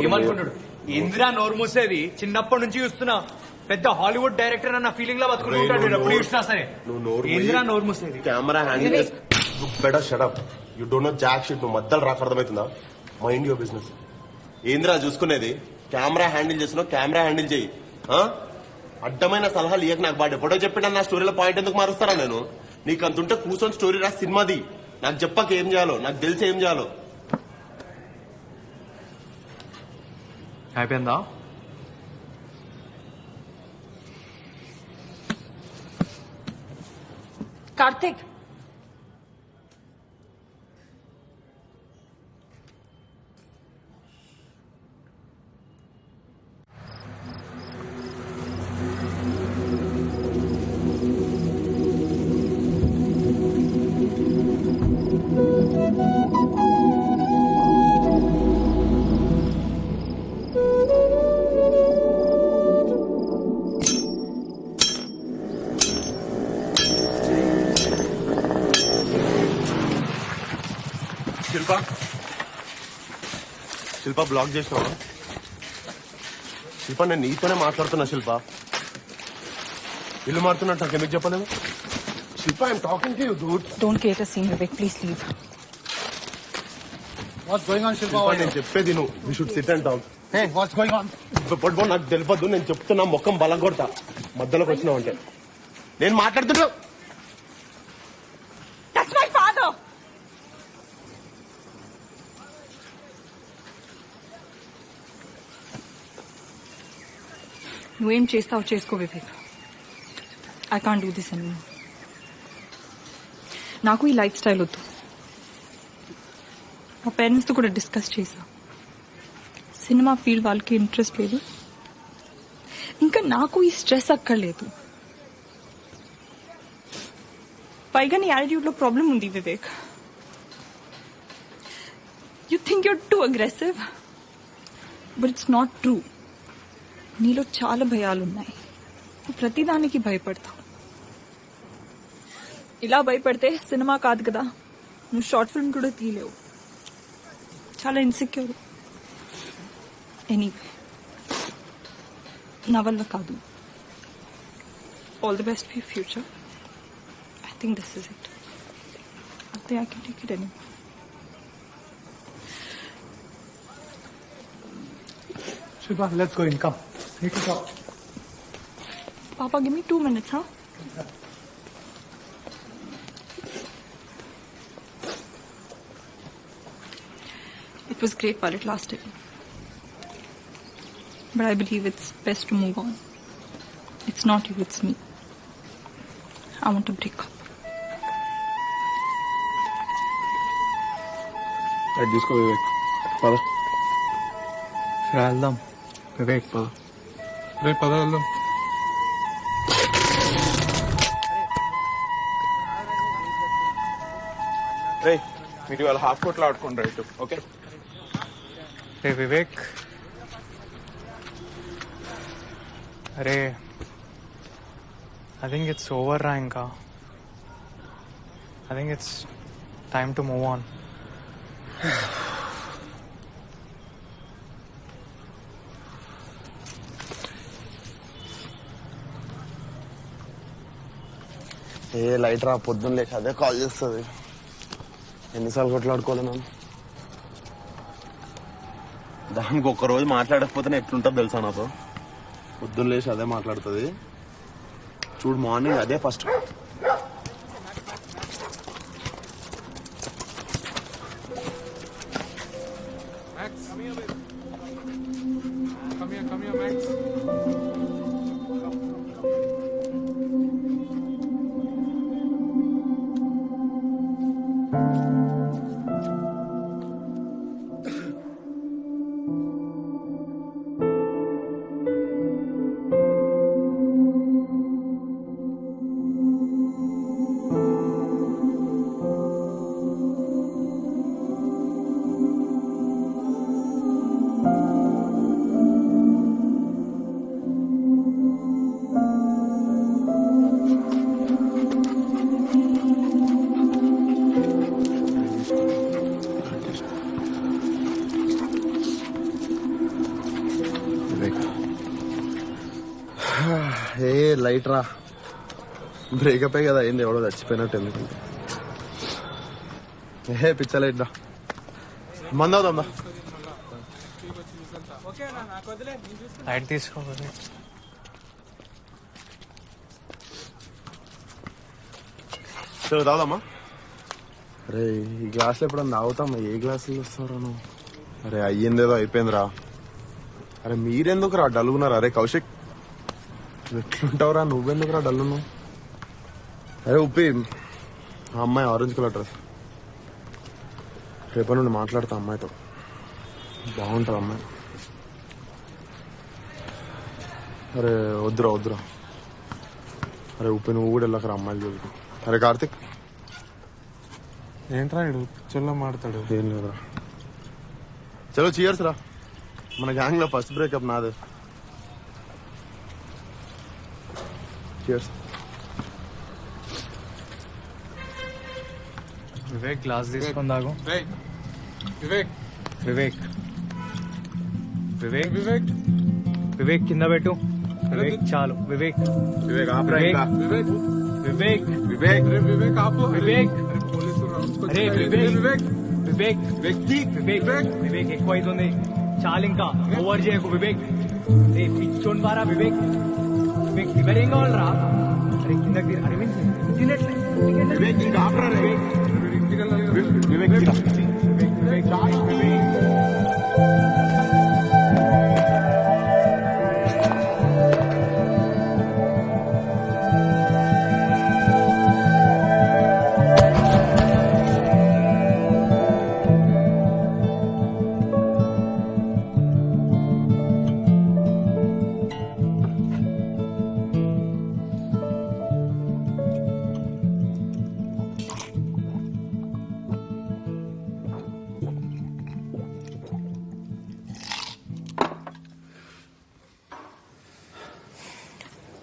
S1: ఏమనుకుంటాడు? ఇందిరా నోరు మూసేది చిన్నప్పటి నుంచి చూస్తున్నా. పెద్ద హాలీవుడ్ డైరెక్టర్ అన్న ఫీలింగ్ లో బతుకుంటూ ఉంటాడు ఎప్పుడు చూసినా సరే. ఇందిరా నోరు మూసేది.
S4: Camera handle better shut up. You don't know jack shit. నువ్వు మధ్యలో రాక అర్థమవుతుందా? Mind your business. ఏందిరా చూసుకునేది? కెమెరా హ్యాండిల్ చేస్తున్నావు, కెమెరా హ్యాండిల్ చేయి. అడ్డమైన సలహాలు ఇయ్యక. నాకు బాగా ఎప్పుడో చెప్పినా నా స్టోరీలో పాయింట్ ఎందుకు మారుస్తారా? నేను నీకు అంతుంటే కూర్చొని స్టోరీ రా, సినిమాది. నాకు చెప్పక ఏం చేయాలో, నాకు తెలిసి ఏం చేయాలో.
S1: అయిపోయిందా?
S10: కార్తిక్,
S4: శిల్ప బ్లాక్ చేసినావా? శిల్ప నేను నీతోనే మాట్లాడుతున్నా. శిల్ప ఇల్లు మారుతున్నట్టు నాకు ఎందుకు చెప్పలేదు? Shilpa I'm talking to you dude.
S10: Don't create a scene Vivek, please leave.
S1: What's going on Shilpa?
S4: నేను చెప్పేది నువ్వు. We should sit and talk.
S1: Hey what's going on?
S4: పట్టుకో, నాకు తెలియదు. నేను చెప్తున్నా, మొక్కం బలం కొడతా మధ్యలోకి వచ్చినావు అంటే. నేను మాట్లాడుతున్నా.
S10: That's my father. నువ్వేం చేస్తావు చేసుకో Vivek. I can't do this any. నాకు ఈ లైఫ్ స్టైల్ వద్దు. మా పేరెంట్స్తో కూడా డిస్కస్ చేశా. సినిమా ఫీల్డ్ వాళ్ళకి ఇంట్రెస్ట్ లేదు, ఇంకా నాకు ఈ స్ట్రెస్ అక్కర్లేదు. పైగా నీ యాటిట్యూడ్లో ప్రాబ్లం ఉంది Vivek. You think your two aggressive, but it's not true. నీలో చాలా భయాలున్నాయి. నువ్వు ప్రతిదానికి భయపడతావు. ఇలా భయపడితే సినిమా కాదు కదా, నువ్వు షార్ట్ ఫిల్మ్ కూడా తీయలేవు. చాలా ఇన్సెక్యూర్. ఎనీవే, నా వల్ల కాదు. All the best for your future. I think this is it. I think I can take it anyway.
S1: Shilpa, let's go in. Come. Need to talk.
S10: Papa, give me 2 minutes, huh? It was great while it lasted. But I believe it's best to move on. It's not you, it's me. I want to break up.
S3: అది తీసుకో వివేక్. పద
S1: వెళ్దాం వివేక్. పద.
S3: రేపు పద వెళ్దాం.
S11: రే మీరు వాళ్ళ హాఫ్ కోట్లో ఆడుకుంటారు ఇటు. ఓకే
S1: రే వివేక్, అరే ఐ థింక్ ఇట్స్ ఓవర్ రా. ఇంకా I think it's time to move on.
S4: A light రా, పొద్దున్న లేక అదే కాల్ చేస్తుంది. ఎన్నిసార్లు కొట్లాడుకోవాలి మనం? దానికి ఒక్కరోజు మాట్లాడకపోతే ఎట్లుంటుంది తెలుసా నాతో? పొద్దున్న లేచి అదే మాట్లాడుతుంది. చూడు మార్నింగ్ అదే first.
S3: Max come here, max.
S4: A light రా, బ్రేకప్ కదా అయింది, ఎవడో చచ్చిపోయినట్టు ఎందుకు? ఏ పిచ్చ లైట్ రా, మందవుదాం.
S1: లైట్ తీసుకోవాలి.
S4: సరే తాగుదామా? అరే ఈ గ్లాసులో ఎప్పుడన్నా తాగుతామా? ఏ గ్లాసులు వస్తారా నువ్వు? అరే అయ్యిందేదో అయిపోయిందిరా. అరే మీరెందుకు రా డల్గున్నారా? అరే కౌశిక్ ఎట్లుంటావురా? నువ్వెందుకురా డల్లు? అరే ఉప్పి, ఆ అమ్మాయి ఆరెంజ్ కలర్ డ్రెస్, రేపటి నుండి మాట్లాడతా అమ్మాయితో, బాగుంటుంది అమ్మాయి. అరే వద్దురా వద్దురా. అరే ఉప్పి నువ్వు కూడా వెళ్ళకరా అమ్మాయిలు జోలికి. అరే కార్తిక్
S3: ఏంట్రా ఇడు పిక్చర్లో మాడతాడు?
S4: ఏం లేదురా. చలో చీయర్స్ రా, మన గ్యాంగ్ లో ఫస్ట్ బ్రేకప్ నాదే. చీయర్స్.
S1: వివేక్ గ్లాస్ తీసుకొని తాగు.
S3: వివేక్
S1: వివేక్ వివేక్
S3: వివేక్
S1: వివేక్ కింద పెట్టు. వివేక్ చాలు. వివేక్
S4: వివేక్ ఆపరా ఇంకా.
S3: వివేక్
S1: వివేక్
S4: వివేక్
S3: వివేక్ ఆపు.
S1: వివేక్
S3: పోలీసులు
S1: అరే వివేక్ వివేక్ వివేక్ వివేక్ ఎక్కువ అవుతుంది, చాలు ఇంకా ఓవర్ చేయకు. వివేక్ రే పిచ్చోన్ బారా. వివేక్ వివేక్ ఫీవర్ ఏం కావాలరా? అరే కిందకి అరవింద్ తినట్లే.
S4: వివేక్ ఇంకా ఆపరా. వివేక్ వివేక్
S1: వివేక్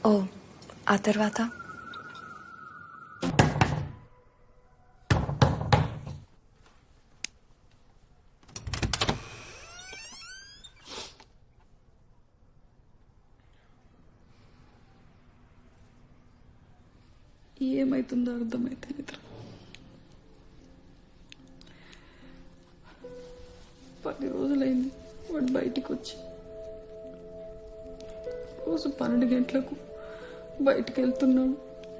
S13: ఓ ఆ తర్వాత
S10: ఏమైతుందో అర్థమైతే లేదు. 10 రోజులైంది వాడు బయటికి వచ్చి. రోజు 12 గంటలకు బయటికి వెళ్తున్నాడు,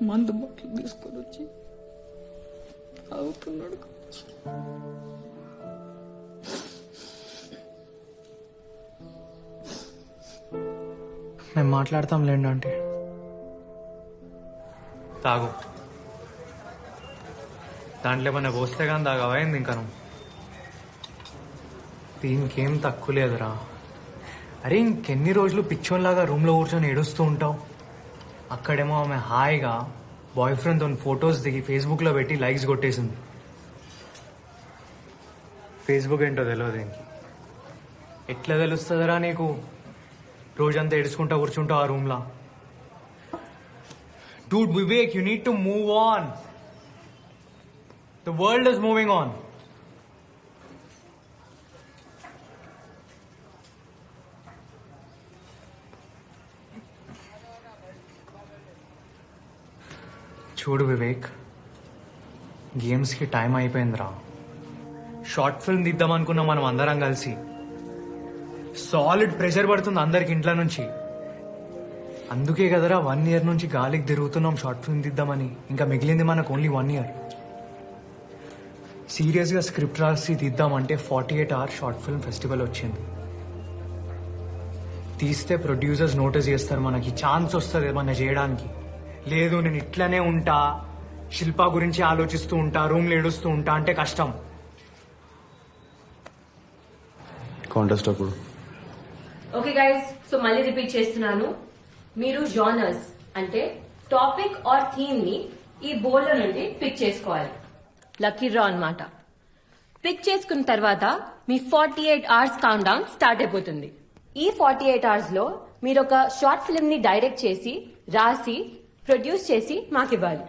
S10: మందు బాటిల్ తీసుకొని వచ్చి తాగుతున్నాడు.
S1: మేము మాట్లాడతాం లేండి అంటే. తాగు. దాంట్లో ఏమన్నా పోస్తే కానీ తాగవా ఏంది ఇంకా నువ్వు? దీనికేం తక్కువ లేదురా. అరే ఇంకెన్ని రోజులు పిచ్చోన్లాగా రూమ్లో కూర్చొని ఏడుస్తూ ఉంటావు? అక్కడేమో ఆమె హాయిగా బాయ్ ఫ్రెండ్తో ఫొటోస్ దిగి ఫేస్బుక్లో పెట్టి లైక్స్ కొట్టేసింది. ఫేస్బుక్ ఏంటో తెలియదు దీనికి. ఎట్లా తెలుస్తుందిరా నీకు? రోజంతా ఏడుచుకుంటా కూర్చుంటావు ఆ రూమ్లో. Dude, Vivek, you need to move on. The world is moving on. చూడు వివేక్, గేమ్స్కి టైం అయిపోయిందిరా. షార్ట్ ఫిల్మ్ తీద్దాం అనుకున్నాం మనం అందరం కలిసి. సాలిడ్ ప్రెషర్ పడుతుంది అందరికి ఇంట్లో నుంచి. అందుకే కదరా 1 year నుంచి గాలికి తిరుగుతున్నాం షార్ట్ ఫిల్మ్ తీద్దామని. ఇంకా మిగిలింది మనకు ఓన్లీ 1 year. సీరియస్గా స్క్రిప్ట్ రాసి తీద్దామంటే 48 hours షార్ట్ ఫిల్మ్ ఫెస్టివల్ వచ్చింది. తీస్తే ప్రొడ్యూసర్స్ నోటీస్ చేస్తారు, మనకి ఛాన్స్ వస్తుంది ఏమన్నా చేయడానికి. లేదు నేను ఇట్లనే ఉంటా, శిల్ప గురించి ఆలోచిస్తూ ఉంటా, రూమ్లో ఏడుస్తూ ఉంటా అంటే కష్టం.
S2: కాంటెస్ట్ అప్పుడు
S14: ఓకే గైస్, సో మళ్ళీ రిపీట్ చేస్తున్నాను. మీరు జానర్స్ అంటే టాపిక్ ఆర్ థీమ్ ని ఈ బోర్డ్ లో నుండి పిక్ చేసుకోవాలి. లక్కీ డ్రా అన్నమాట. పిక్ చేసుకున్న తర్వాత మీ 48 hours కౌంట్ డౌన్ స్టార్ట్ అయిపోతుంది. ఈ 48 hours లో మీరు ఒక షార్ట్ ఫిల్మ్ ని డైరెక్ట్ చేసి, రాసి, ప్రొడ్యూస్ చేసి మాకు ఇవ్వాలి.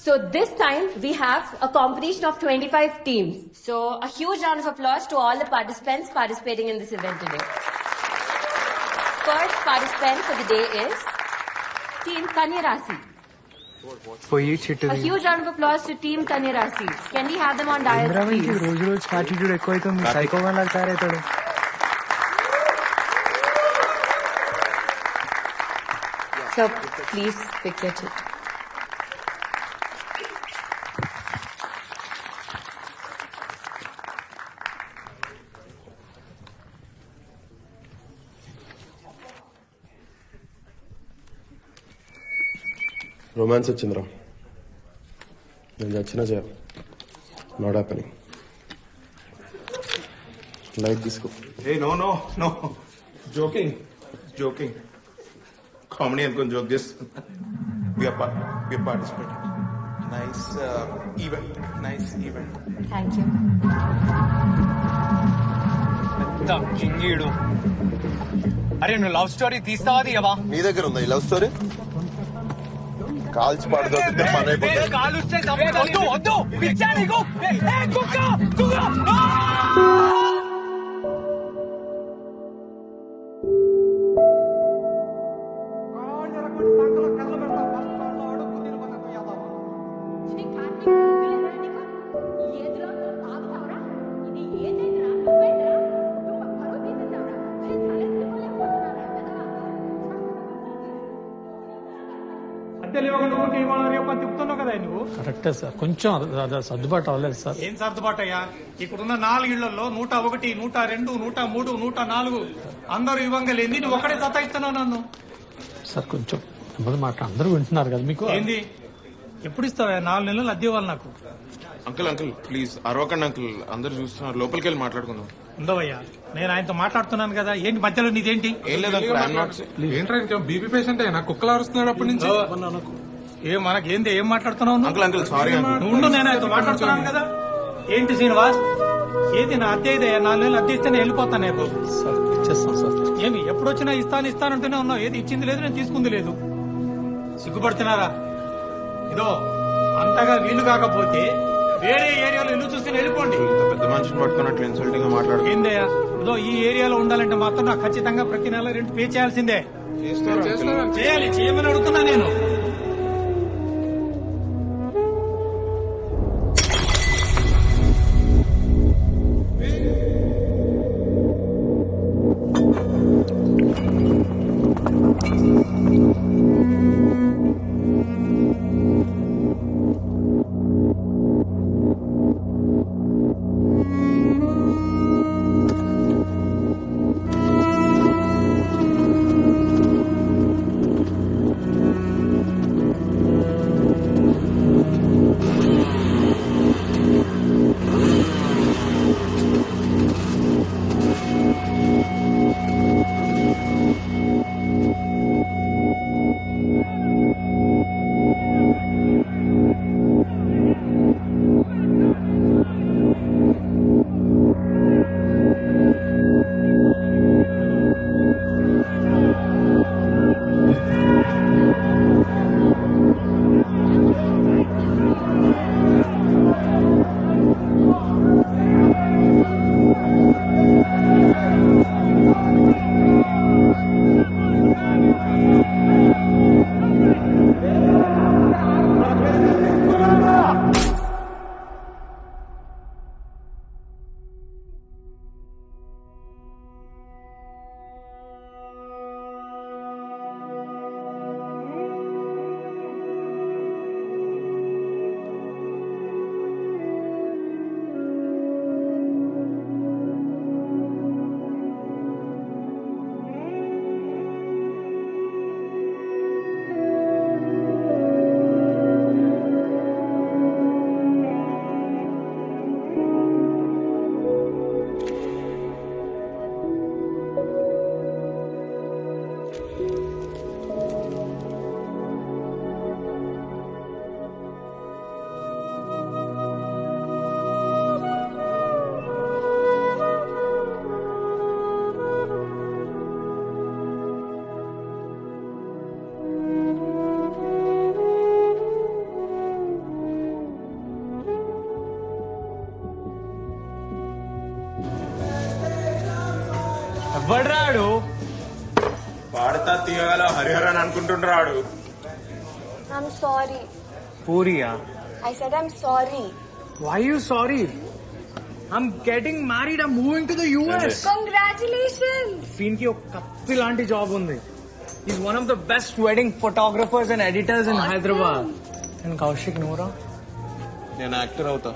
S14: So this time we have a competition of 25 teams. So a huge round of applause to all the participants participating in this event today. First participant for the day is Team Kanya Rasi.
S1: పోయి చిట్టు
S14: A huge round of applause to Team Kanya Rasi. Can we have them on dais, please?
S1: రోజు రోజు attitude ఎక్కువైతుంది, సైకోగా లాగా తయారవుతాడు.
S14: So please pick your chit.
S4: Romance వచ్చిందిరా, నేను చచ్చినా చేయ. Not happening. Light తీసుకో.
S7: Hey, no. Joking. Comedy అనుకుని joke చేస్తాను. We are participating. Nice event.
S14: Thank you.
S1: కింగీడు. అరే నువ్వు లవ్ స్టోరీ తీస్తావా తీయవా?
S4: నీ దగ్గర ఉందా ఈ లవ్ స్టోరీ? కాల్చి పాడుతుంటే పని అయిపోతుంది.
S1: కాలుస్తే వద్దు పిచ్చా నీకు. కుక్క
S8: తిప్పుతున్నావు కదా నువ్వు.
S3: కరెక్టే సార్, కొంచెం సర్దుబాటు అవ్వలేదు సార్.
S8: ఏం సర్దుబాటు అయ్యా? ఇక్కడున్న 4 ఇళ్లలో 101, 102, 103, 104 అందరూ ఇవ్వంగా లేని నువ్వు ఒక్కడే సతాయిస్తున్నావు నన్ను.
S3: సార్ కొంచెం మాట అందరూ వింటున్నారు కదా మీకు.
S8: ఏంది ఎప్పుడు ఇస్తావా? 4 నెలలు అద్దె ఇవ్వాలి నాకు.
S7: అంకుల్ ప్లీజ్ అరవకండి అంకుల్, అందరు చూస్తున్నారు, లోపలికి వెళ్ళి మాట్లాడుకుందాం.
S8: ఉండవయ్యా, నేను ఆయనతో మాట్లాడుతున్నాను కదా. ఏంటి మధ్యలో నీదేంటి?
S7: ఏం లేదు అంకుల్,
S3: ఏంట్రా ఇంకా బీపీ పేషెంట్ అయినా కుక్కలు అరుస్తున్నాడు అప్పటి నుంచి.
S8: మనకేంది? ఏం మాట్లాడుతున్నావు నువ్వు?
S7: Uncle sorry uncle.
S8: నువ్వు నేను ఆయనతో మాట్లాడుతున్నాను కదా. ఏంటి శ్రీనివాస్, ఏది నా అద్దె ఇదే? 4 నెలలు అద్దె ఇస్తే నేను వెళ్ళిపోతాను. రేపు
S3: సార్ ఇచ్చేస్తాం సార్.
S8: ఏమి ఎప్పుడు వచ్చినా ఇస్తానంటూనే ఉన్నావు. ఏది ఇచ్చింది లేదు, నేను తీసుకుంది లేదు. సిగ్గుపడుతున్నారా? ఇదో అంతగా వీలు కాకపోతే వేరే ఏరియాలో ఇల్లు చూస్తే వెళ్ళిపోండి.
S7: పెద్ద మనిషిని పట్టుకున్నట్లు ఇన్సల్టింగ్ గా మాట్లాడు.
S8: ఏందయ్యా, ఇదో ఈ ఏరియాలో ఉండాలంటే మాత్రం నాకు ఖచ్చితంగా ప్రతి నెల రెంట్ పే చేయాల్సిందే. చేయమని అడుగుతున్నా నేను.
S1: ఎవడ్రాడు?
S11: పాడతా తీయగల Hariharan అనుకుంటుండ్రాడు.
S13: I'm sorry.
S1: పూరియా?
S13: I said I'm sorry.
S1: Why you sorry? I'm getting married. I'm moving to the US.
S13: Congratulations.
S1: దీనికి ఒక కత్తి లాంటి జాబ్ ఉంది. He's one of the best wedding photographers and editors in Hyderabad. And Kaushik Noora?
S11: నేను actor అవుతా.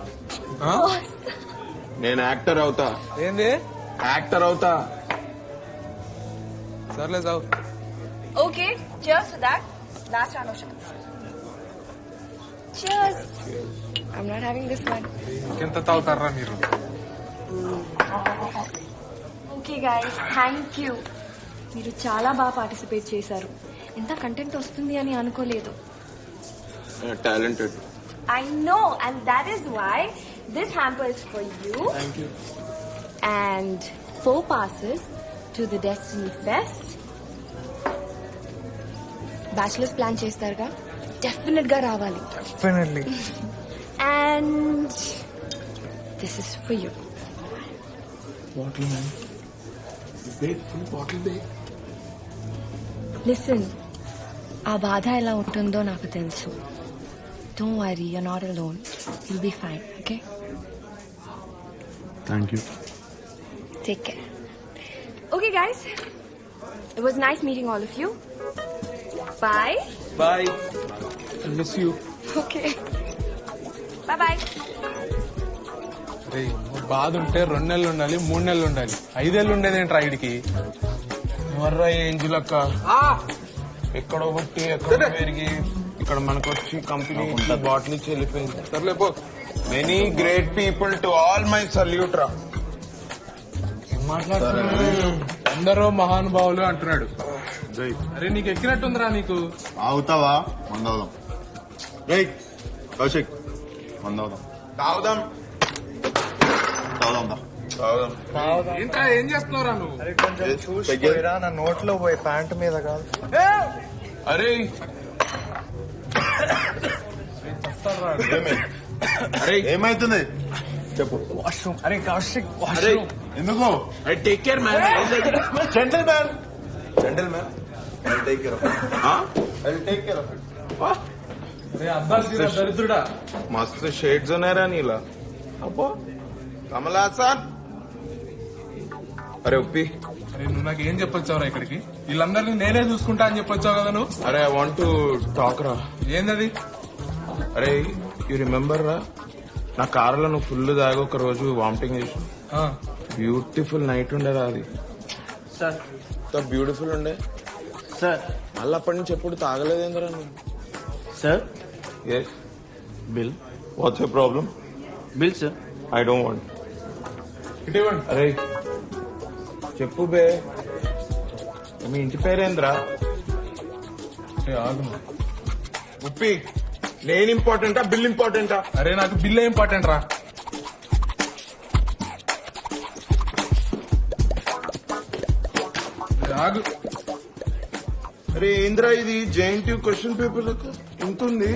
S11: నేను actor అవుతా.
S3: ఏంది
S11: యాక్టర్ అవుతా.
S3: సర్లే సావు.
S10: Okay, cheers to that. Last round of shots.
S13: Cheers. I'm not having this one.
S3: ఎంత తాగుతారా మీరు?
S13: Okay guys, thank you. మీరు చాలా బాగా పార్టిసిపేట్ చేశారు. ఎంత కంటెంట్ వస్తుంది అని అనుకోలేదు.
S11: Talented.
S13: I know, and that is why this hamper is for you.
S11: Thank you.
S13: And 4 passes to the Destiny Fest. Bachelors plan చేస్తారుగా, డెఫినెట్ గా రావాలి.
S1: Definitely.
S13: And this is for you.
S11: Bottle man. Big full bottle దే.
S13: Listen, ఆ బాధ ఎలా ఉంటుందో నాకు తెలుసు. Don't worry, you're not alone. You'll be fine, okay?
S2: Thank you.
S13: Take care. Okay, guys. It was nice meeting all of you. Bye.
S3: Bye. Miss you.
S13: Okay. Bye-bye.
S3: బాధ ఉంటే 2 నెలలు ఉండాలి, 3 నెలలు ఉండాలి, 5 ఏళ్ళు ఉండేదేంట్రా వీడికి?
S11: ఎవర్రా ఏంజిలక్క? ఎక్కడో పుట్టి ఎక్కడో పెరిగి ఇక్కడ మనకు వచ్చి కంపెనీ బాటిల్ ఇచ్చి వెళ్ళిపోయింది.
S3: సర్లే పో.
S11: Many great people to all my salute రా.
S3: ఏం మాట్లాడుతున్నాడు? అందరూ మహానుభావులు అంటున్నాడు. అరే నీకు ఎక్కినట్టుందిరా నీకు.
S2: అవుతావా? మందవుదాం. రైట్ కౌశిక్, మందవుదాం.
S11: తాగుదాం.
S2: తాగుదాం.
S3: ఏంట్రా ఏం చేస్తున్నావురా నువ్వు?
S1: అరే కొంచెం చూసిపోయిరా, నా నోట్లో పోయి ప్యాంట్ మీద కాదు.
S11: అరే
S2: అరే ఏమైతుంది చెప్పు.
S1: వాష్రూమ్. అరే కౌశిక్,
S11: అరే
S1: వాష్రూమ్.
S2: ఎందుకు?
S11: I take care man.
S2: Gentle man. Gentle man. I take care of it. I take care of it.
S3: అరే అబ్బాస్ దరిద్రుడా.
S11: మస్తు షేడ్స్ ఉన్నాయరా నీలా. అబ్బో కమలాసన్. అరే ఉప్పి.
S3: అరే నువ్వు నాకు ఏం చెప్పొచ్చావురా ఇక్కడికి? వీళ్ళందరినీ నేనే చూసుకుంటా అని చెప్పొచ్చావు కదా నువ్వు.
S11: అరే ఐ వాంట్ టు టాక్ రా.
S3: ఏందది?
S11: అరే యూ రిమెంబర్ రా, నా కారులో నువ్వు ఫుల్ దాగా ఒక రోజు వామిటింగ్ చేసి బ్యూటిఫుల్ నైట్ ఉండేరా అది.
S6: సార్
S11: బ్యూటిఫుల్ ఉండే
S6: సార్.
S11: మళ్ళీ అప్పటి నుంచి ఎప్పుడు తాగలేదేంద్రా నువ్వు?
S6: Sir
S11: yes bill. What's you problem?
S6: Bill sir.
S11: I don't want.
S3: ఇటువంటి
S11: అరే చెప్పు బే, మీ ఇంటి పేరేంద్రా?
S3: ఆగు.
S11: ఉప్పి, నేను ఇంపార్టెంటా బిల్ ఇంపార్టెంటా?
S3: అరే నాకు బిల్ ఇంపార్టెంట్ రా. ఆగు.
S11: అరే ఏంద్రా ఇది JNTU క్వశ్చన్ పేపర్ ఇంత ఉంది.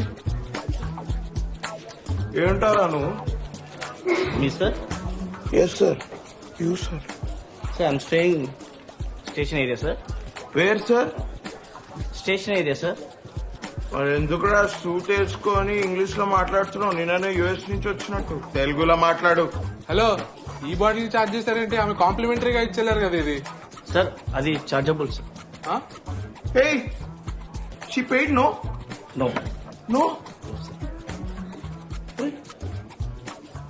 S11: ఏంటారా నువ్వు?
S6: Me sir.
S11: Yes sir. You sir.
S6: Sir I'm staying station area sir.
S11: Where sir?
S6: Station area sir.
S11: మరి ఎందుకురా సూట్ వేసుకొని ఇంగ్లీష్ లో మాట్లాడుతున్నావు? నేనే US నుంచి వచ్చినట్టు తెలుగులో మాట్లాడు.
S3: హలో, ఈ బాటిల్ చార్జ్ చేశారేంటి? ఆమె కాంప్లిమెంటరీగా ఇచ్చేలేరు కదా ఇది.
S6: సార్ అది chargeable sir.
S11: Hey she paid. No
S6: no
S11: no.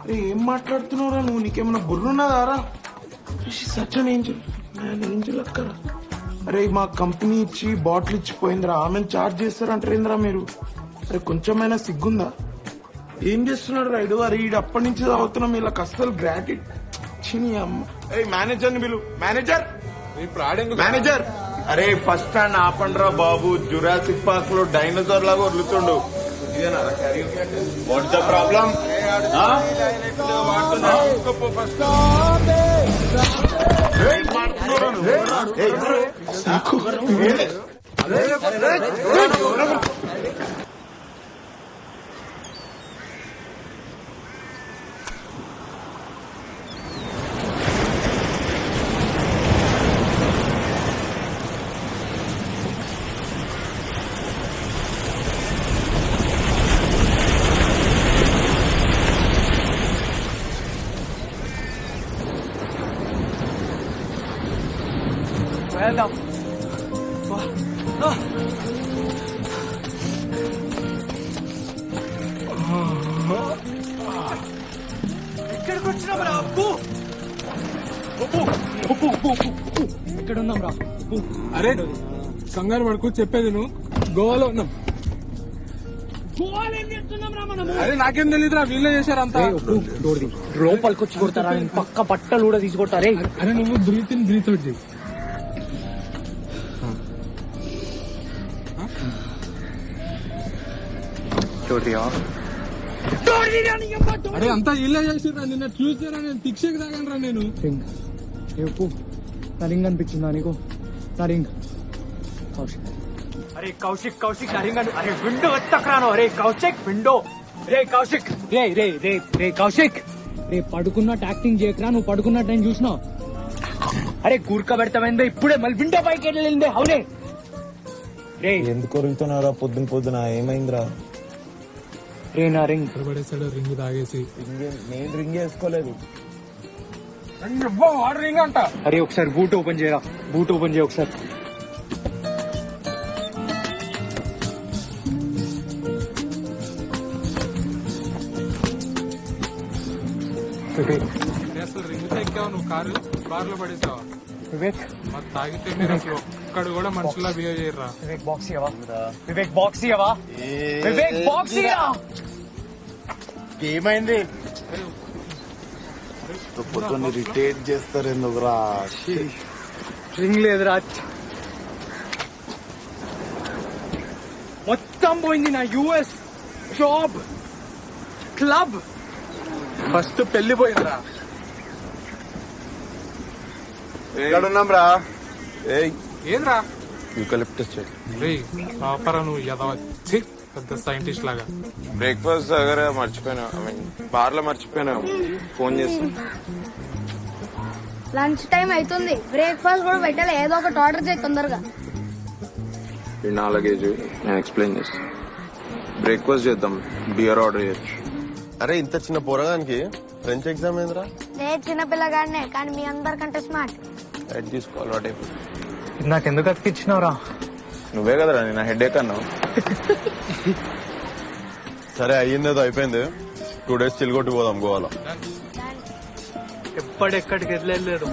S11: అరే ఏం మాట్లాడుతున్నావురా నువ్వు? నీకేమన్నా బుర్రున్నదారా? Such an angel. ఏంజల్ అక్కరా. అరే మా కంపెనీ ఇచ్చి బాటిల్ ఇచ్చిపోయిందిరా, ఆమెను చార్జ్ చేస్తారంటారేంద్రా మీరు? అరే కొంచెమైనా సిగ్గుందా? ఏం చేస్తున్నాడు రైడు? అరే ఈడు అప్పటి నుంచి తాగుతున్నాం, ఇలా అస్సలు గ్రాటిడ్. చిని అమ్మ. ఏ మేనేజర్ ని పిలు. Manager, manager. అరే ఫస్ట్ స్టాండ్ ఆపండ్రా బాబు, జురాసిక్ పార్క్ లో డైనోసార్ లాగా వదులుతుండు. ఇదేనా వాట్స్ ద ప్రాబ్లం?
S1: వెళ్దాం. ఎక్కడికి వచ్చినాం రా అప్పు? ఎక్కడున్నాం రా?
S3: అరే కంగారు పడుకు, చెప్పేది నువ్వు గోవాలో ఉన్నాం. అరే నాకేం తెలియదురా, వీళ్ళే చేశారంతా.
S8: లోపలికి వచ్చి కొడతారా? పక్క బట్టలు కూడా తీసుకొట్టారే.
S3: అరే నువ్వు బ్రీత్ ఇన్ బ్రీత్ అవుట్ చేయి. అరే అంతా వీళ్ళే చేసిర్రా. నిన్న ట్యూస్డే నేను శిక్షకు తాగనరా నేను.
S1: నా రింగ్ అనిపించిందా నీకు? నా రింగ్. అరే కౌశిక్ నా రింగ్ అరే విండో ఎత్తకరాను. అరే కౌశిక్ విండో. రే కౌశిక్, రే రే రే రే కౌశిక్, రే పడుకున్నట్టు యాక్టింగ్ చేయకరా. నువ్వు పడుకున్నట్టు నేను చూసినా. అరే కూర్క పెడతామైందే ఇప్పుడే, మళ్ళీ విండో పైకి వెళ్ళిందే. అవునే రే.
S2: ఎందుకు కొరుగుతున్నారా పొద్దున ఏమైందిరా?
S1: రే నా రింగ్.
S3: పడేసాడు రింగ్ తాగేసి.
S2: నేను రింగ్ వేసుకోలేదు.
S3: వాడు రింగ్ అంట.
S1: అరే ఒకసారి బూట్ ఓపెన్ చేయరా. బూట్ ఓపెన్ చేయ ఒకసారి.
S3: అసలు రింగ్ ఎక్కావు నువ్వు, కారు బార్లో పడేసావా?
S1: వివేక్
S3: మరి తాగితే మీరు అసలు ఒక్కడు కూడా మనుషులా బిహేవ్ చేయరా?
S1: వివేక్ బాక్స్ ఇవ్వవా? వివేక్ బాక్స్ ఇవ్వవా? వివేక్ బాక్స్ ఇవ్వరా?
S7: ఏమైంది? పొద్దున్న రిటైర్ చేస్తారు ఎందుకురా?
S1: రింగ్ లేదురా. మొత్తం పోయింది నా యూఎస్ జాబ్, క్లబ్.
S3: ఫస్ట్ పెళ్లి పోయిందిరా.
S2: ఎక్కడున్నాం రా?
S3: ఏంద్రా
S2: యూకలిప్టస్ చెట్టు.
S3: పాపరా నువ్వు ఎదవ. ఛీ, పెద్ద సైంటిస్ట్ లాగా.
S2: బ్రేక్ఫాస్ట్ దగ్గర మర్చిపోయినా, ఐ మీన్ బార్ లో మర్చిపోయినా. ఫోన్ చేసి
S5: లంచ్ టైం అవుతుంది, బ్రేక్ఫాస్ట్ కూడా పెట్టాలి. ఏదో ఒకటి ఆర్డర్ చేయి తొందరగా.
S2: నా లగేజ్ నేను ఎక్స్ప్లెయిన్ చేస్తాను. బ్రేక్ఫాస్ట్ చేద్దాం, బియర్ ఆర్డర్ చేయొచ్చు.
S4: అరే ఇంత చిన్న పోరగానికి ఫ్రెంచ్ ఎగ్జామ్ ఏంద్రా?
S5: నేను చిన్నపిల్లగాడినే, కానీ మీ అందరికంటే స్మార్ట్.
S2: హెడ్ తీసుకోవాలి. వాటే
S1: నాకెందుకు అతికిచ్చినావురా?
S2: నువ్వే కదరా నేను హెడ్ ఏక్ అన్నావు.
S4: సరే అయ్యిందేదో అయిపోయింది. 2 days చిల్గొట్టి పోదాం గోవాలో.
S1: ఎక్కడికి వెళ్ళలేదు.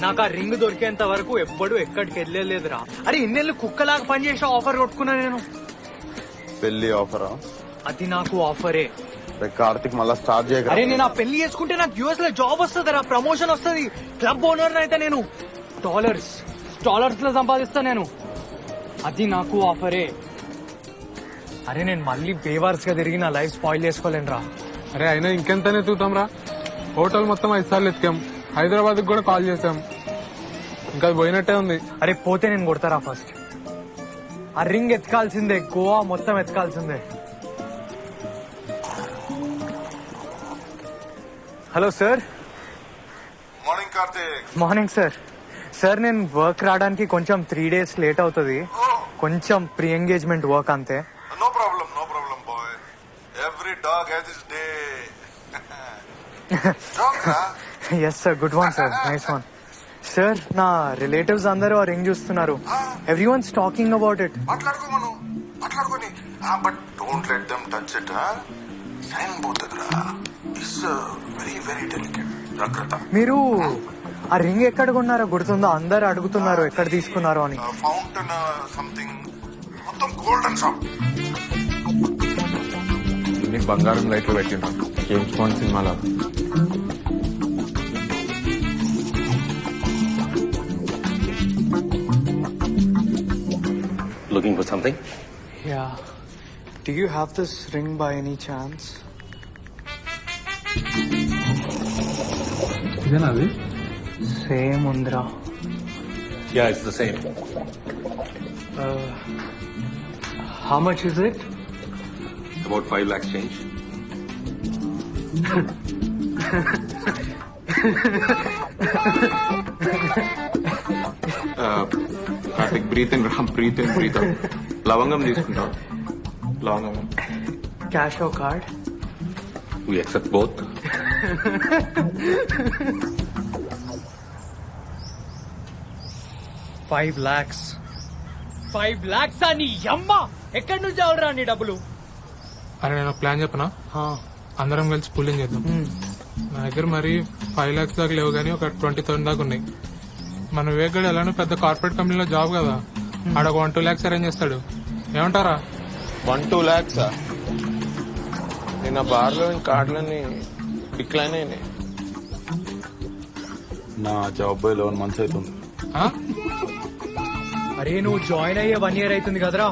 S1: నాకు ఆ రింగ్ దొరికేంత వరకు ఎప్పుడు ఎక్కడికి వెళ్ళలేదురా. అరే ఇన్నెళ్ళు కుక్కలాగా పనిచేసే ఆఫర్ కొట్టుకున్నా నేను.
S4: పెళ్లి ఆఫరా?
S1: అది నాకు ఆఫరే.
S4: కార్తిక్ మళ్ళా స్టార్ట్ చేయగల.
S1: అరే నేను ఆ పెళ్లి చేసుకుంటే నాకు యూఎస్ లో జాబ్ వస్తుంది, ప్రమోషన్ వస్తుంది, క్లబ్ ఓనర్ అయితే నేను డాలర్స్ లో సంపాదిస్తా నేను. అది నాకు ఆఫరే. అరే నేను మళ్ళీ బేవార్స్ గా తిరిగి నా లైఫ్ స్పాయిల్ చేసుకోలేనురా.
S3: అరే అయినా ఇంకెంతనే ఎత్తుతాం రా. హోటల్ మొత్తం 5 సార్లు ఎత్తికాం, హైదరాబాద్ కూడా కాల్ చేసాం, ఇంకా పోయినట్టే ఉంది.
S1: అరే పోతే నేను కొడతారా? ఫస్ట్ ఆ రింగ్ ఎత్తుకాల్సిందే, గోవా మొత్తం ఎత్తుకాల్సిందే. Hello sir.
S7: Morning Karthik.
S1: Morning sir. Sir నేను వర్క్ రావడానికి కొంచెం 3 days లేట్ అవుతుంది. కొంచెం ప్రీ ఎంగేజ్మెంట్ వర్క్ అంతే.
S7: No problem boy. Every dog has his day.
S1: Yes sir, good one sir, nice one. Sir నా రిలేటివ్స్ అందరూ ఆ రింగ్ చూస్తున్నారు. Everyone's talking about it.
S7: మాట్లాడుకోని but don't let them touch it. Shine పోతుందిరా. It's very very delicate. జాగ్రత్త.
S1: మీరు ఆ ring ఎక్కడ కొన్నారో గుర్తుందా? అందరు అడుగుతున్నారు ఎక్కడ తీసుకున్నారో అని.
S7: ఫౌంటైన్ సంథింగ్, మొత్తం గోల్డెన్ షాప్.
S2: నీకు బంగారం లైట్లు పెట్టినా జేమ్స్ బాండ్ సినిమాలో.
S6: Looking for something?
S1: Yeah. Do you have this ring by any chance?
S3: ఇదేనా అది?
S1: Same undra.
S6: Yeah, it's the same.
S1: How much is it?
S6: About 5 lakhs change.
S2: Karthik breathe in రా, breathe in breathe out. లవంగం తీసుకుంటావు? లవంగం.
S1: Cash or card?
S6: We accept both.
S1: 5 lakhs. 5 lakhs అని అమ్మ ఎక్కడి నుంచి అవడరా నీ డబ్బులు?
S3: అరే నేను ప్లాన్ చెప్పనా? అందరం కలిసి పూలింగ్ చేద్దాం. నా దగ్గర మరి 5 lakhs దాకా లేవు కానీ ఒక 20,000 దాకా ఉన్నాయి. మన వివేక్ గడు ఎలానో పెద్ద కార్పొరేట్ కంపెనీలో జాబ్ కదా, ఆడ 1-2 lakhs అరేంజ్ చేస్తాడు. ఏమంటారా?
S2: 1-2 lakhs నిన్న బార్లో కార్డులన్నీ డిక్లైన్ అయినాయి. నా జాబ్ 11 months అవుతుంది.
S1: అరే నువ్వు జాయిన్ అయ్యే 1 year అవుతుంది కదరా.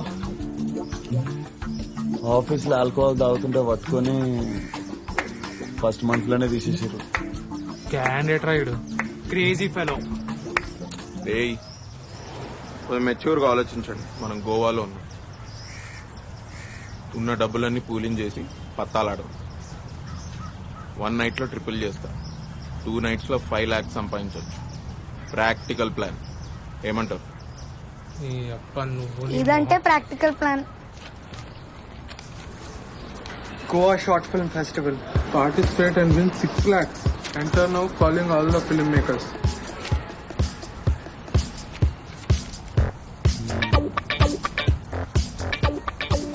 S6: ఆఫీస్ లో ఆల్కహాల్ తాగుతుంటే పట్టుకొని ఫస్ట్ మంత్ లోనే తీసేసారు.
S3: Candidate Rayudu
S1: crazy fellow.
S2: ఏయ్ కొంచెం మెచ్యూర్గా ఆలోచించండి. మనం గోవాలో ఉన్నాం. ఉన్న డబ్బులన్నీ పూలింగ్ చేసి పత్తాలాడడం. 1 night లో ట్రిపుల్ చేస్తా. 2 nights లో 5 lakhs సంపాదించవచ్చు. Practical plan. ఏమంటారు?
S5: ఇదంటే practical plan.
S1: Goa short film festival.
S3: Participate and win 6 lakhs. Enter now, calling all the filmmakers.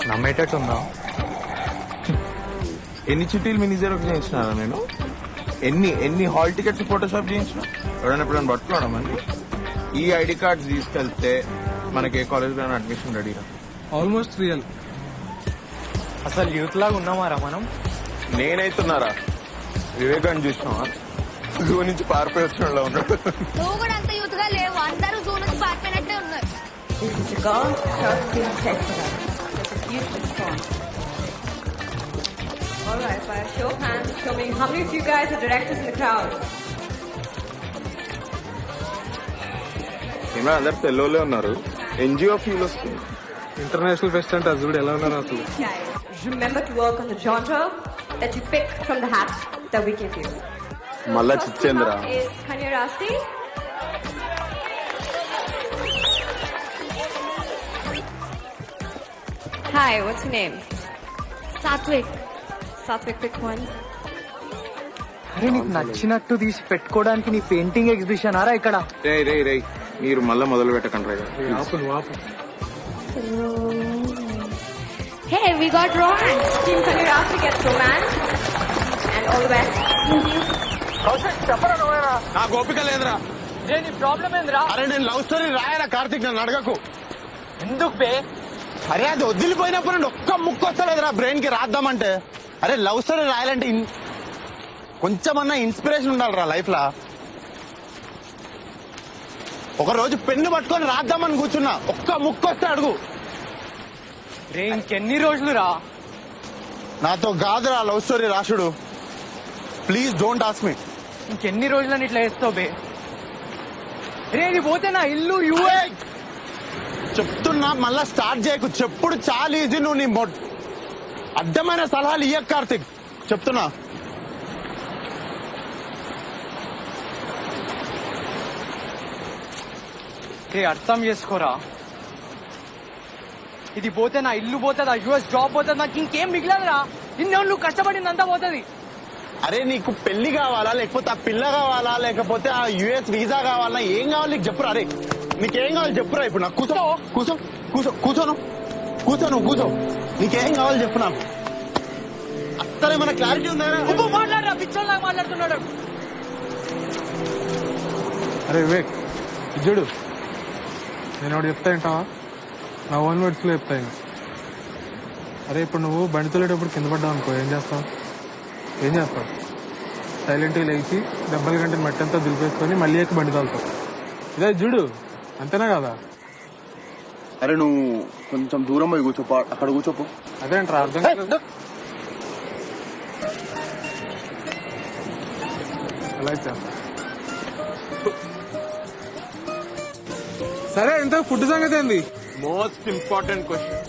S1: నమ్మేటట్టుందా?
S2: ఎన్ని చిట్టీలు మినీ జెరాక్స్ చేయించినారా నేను? ఎన్ని హాల్ టికెట్స్ ఫోటోషాప్ చేయించిన? ఎప్పుడైనా పట్టుకోవడం అండి. ఈ ఐడి కార్డ్స్ తీసుకెళ్తే మనకి ఏ కాలేజ్ లో అడ్మిషన్ రెడీరా.
S3: Almost real.
S1: అసలు యూత్ లాగా ఉన్నామారా మనం?
S2: నేనైతున్నారా? వివేకాన్ని చూసినావా? జూ నుంచి పారిపోయి వచ్చిన వాళ్ళ ఉన్నాడు.
S5: నువ్వు కూడా అంత యూత్ గా లేవు. అందరూ జూ నుంచి పారిపోయినట్టే ఉన్నారు.
S14: Alright, by a show of hands, show me how many of you guys are directors in the crowd?
S2: ఏమో అందరు తెల్లోలే ఉన్నారు. ఎన్జిఓ ఫీల్ వస్తుంది.
S3: ఇంటర్నేషనల్ ఫెస్ట్ అంటే అసలు ఎలా ఉన్నారు అసలు?
S14: Guys, remember to work on the genre that you pick from the hat that we give you.
S2: మళ్ళా చిచ్చేంద్ర.
S14: Is Kanya Rasti? Hi, what's your name?
S5: Satvik.
S14: Satvik, pick one.
S1: అరే నీకు నచ్చినట్టు తీసి పెట్టుకోవడానికి నీ పెయింటింగ్ ఎగ్జిబిషన్ ఆరా ఇక్కడ?
S2: రే మీరు మళ్ళా మొదలు పెట్టకండి రా.
S5: Hey, we got romance.
S14: Team Kanya Rasti gets romance. And all the best.
S1: చెప్పరా నువ్వేరా?
S2: నా గోపిక లేదురా.
S1: నీ ప్రాబ్లం ఏందిరా?
S2: అరే నేను లవ్ స్టోరీ రాయరా కార్తీక్, నన్ను అడగకు.
S1: ఎందుకు బే?
S2: అరే అది వదిలిపోయినప్పుడు నుండి ఒక్క ముక్కు వస్తలేదురా బ్రెయిన్ కి రాద్దామంటే. అరే లవ్ స్టోరీ రాయాలంటే కొంచెమన్నా ఇన్స్పిరేషన్ ఉండాలిరా లైఫ్ లా. ఒక రోజు పెన్ను పట్టుకొని రాద్దామని కూర్చున్నా, ఒక్క ముక్కు వస్తే అడుగు.
S1: రే ఇంకెన్ని రోజులు రా?
S2: నాతో కాదురా లవ్ స్టోరీ రాసుడు. Please don't ask me.
S1: ఇంకెన్ని రోజులని ఇట్లా వేస్తావు బే? రే ఇది పోతే నా ఇల్లు
S2: చెప్తున్నా మళ్ళా స్టార్ట్ చేయకు. చెప్పుడు చాలా ఈజీ. నువ్వు నీ అడ్డమైన సలహాలు ఇయ్యకు కార్తిక్, చెప్తున్నా.
S1: అర్థం చేసుకోరా. ఇది పోతే నా ఇల్లు పోతుంది, ఆ యుఎస్ జాబ్ పోతుంది, నాకు ఇంకేం మిగిలదురా. నువ్వు కష్టపడింది అంతా పోతుంది.
S2: అరే నీకు పెళ్లి కావాలా, లేకపోతే ఆ పిల్ల కావాలా, లేకపోతే ఆ యుఎస్ వీసా కావాలా, ఏం కావాలి నీకు చెప్పురా. అరే నీకేం కావాలి చెప్పురా. ఇప్పుడు నాకు కూర్చో కూర్చో కూర్చో కూర్చోను కూర్చో నువ్వు కూర్చో. నీకేం కావాలి చెప్పు నాకు. అసలు మన క్లారిటీ ఉందా?
S1: మాట్లాడరా, పిచ్చోళ్ళగా మాట్లాడుతున్నాడు.
S3: అరే వివేక్ చూడు, నేను ఒకటి చెప్తా ఏంటావా? నా ఓన్ వర్డ్స్ లో చెప్తా. అరే ఇప్పుడు నువ్వు బండి తోలేటప్పుడు కింద పడ్డావు అనుకో, ఏం చేస్తావు? సైలెంట్గా లేచి దెబ్బల గంట మట్టి అంతా దులిపేసుకొని మళ్ళీ ఎక్కి బండి తోలుతావు. ఇదే చూడు, అంతేనా కదా?
S4: అరే నువ్వు కొంచెం దూరం పోయి కూర్చోపో, అక్కడ కూర్చోపో.
S3: అదేంట్రా అర్థం కాదు. అలా అయితే సరే, ఇంత ఫుడ్ సంగతి ఏంది?
S2: Most important question,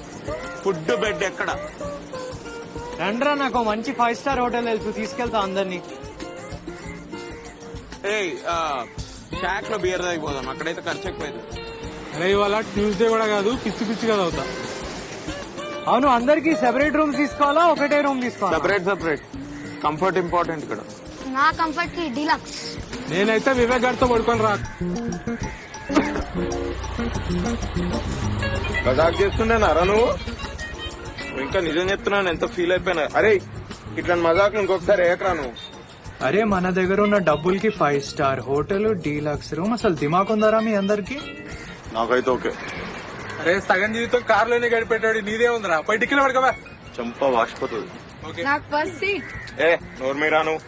S2: food bed ఎక్కడ?
S1: రండ్రా, నాకు మంచి 5 star హోటల్ తెలుసు, తీసుకెళ్తా అందరినీ.
S2: షాక్ లో బియర్ తాగిపోదాం, అక్కడైతే ఖర్చు ఎక్కువైంది.
S3: అరే ఇవాళ ట్యూస్డే కూడా కాదు, పిచ్చి కదా అవుతా.
S1: అవును, అందరికి సెపరేట్ రూమ్స్ తీసుకోవాలా, ఒకటే రూమ్ తీసుకోవాలా?
S2: సెపరేట్. కంఫర్ట్ ఇంపార్టెంట్ ఇక్కడ.
S5: నా కంఫర్ట్ కి డీలక్స్.
S3: నేనైతే వివేక్ గారితో పడుకొని రా.
S7: మజాక్ చేస్తుండేనారా నువ్వు ఇంకా నిజం చెప్తున్నాను ఎంత ఫీల్ అయిపోయినా. అరే ఇట్లా మజాక్ ఇంకొకసారి ఏకరా నువ్వు.
S1: అరే మన దగ్గర ఉన్న డబ్బులకి 5 స్టార్ హోటల్, డీలక్స్ రూమ్, అసలు దిమాక్ ఉందారా మీ అందరికి?
S7: నాకైతే ఓకే.
S3: అరే సగం జీవితం కారులోనే గడిపెట్టాడు, నీదే ఉందిరా. పై టిక్కిలు పడకవా.
S7: చంప వాసిపోతుంది.
S5: నాకు ఫస్ట్ సీట్.
S7: ఏ నోరు మీరా నువ్వు.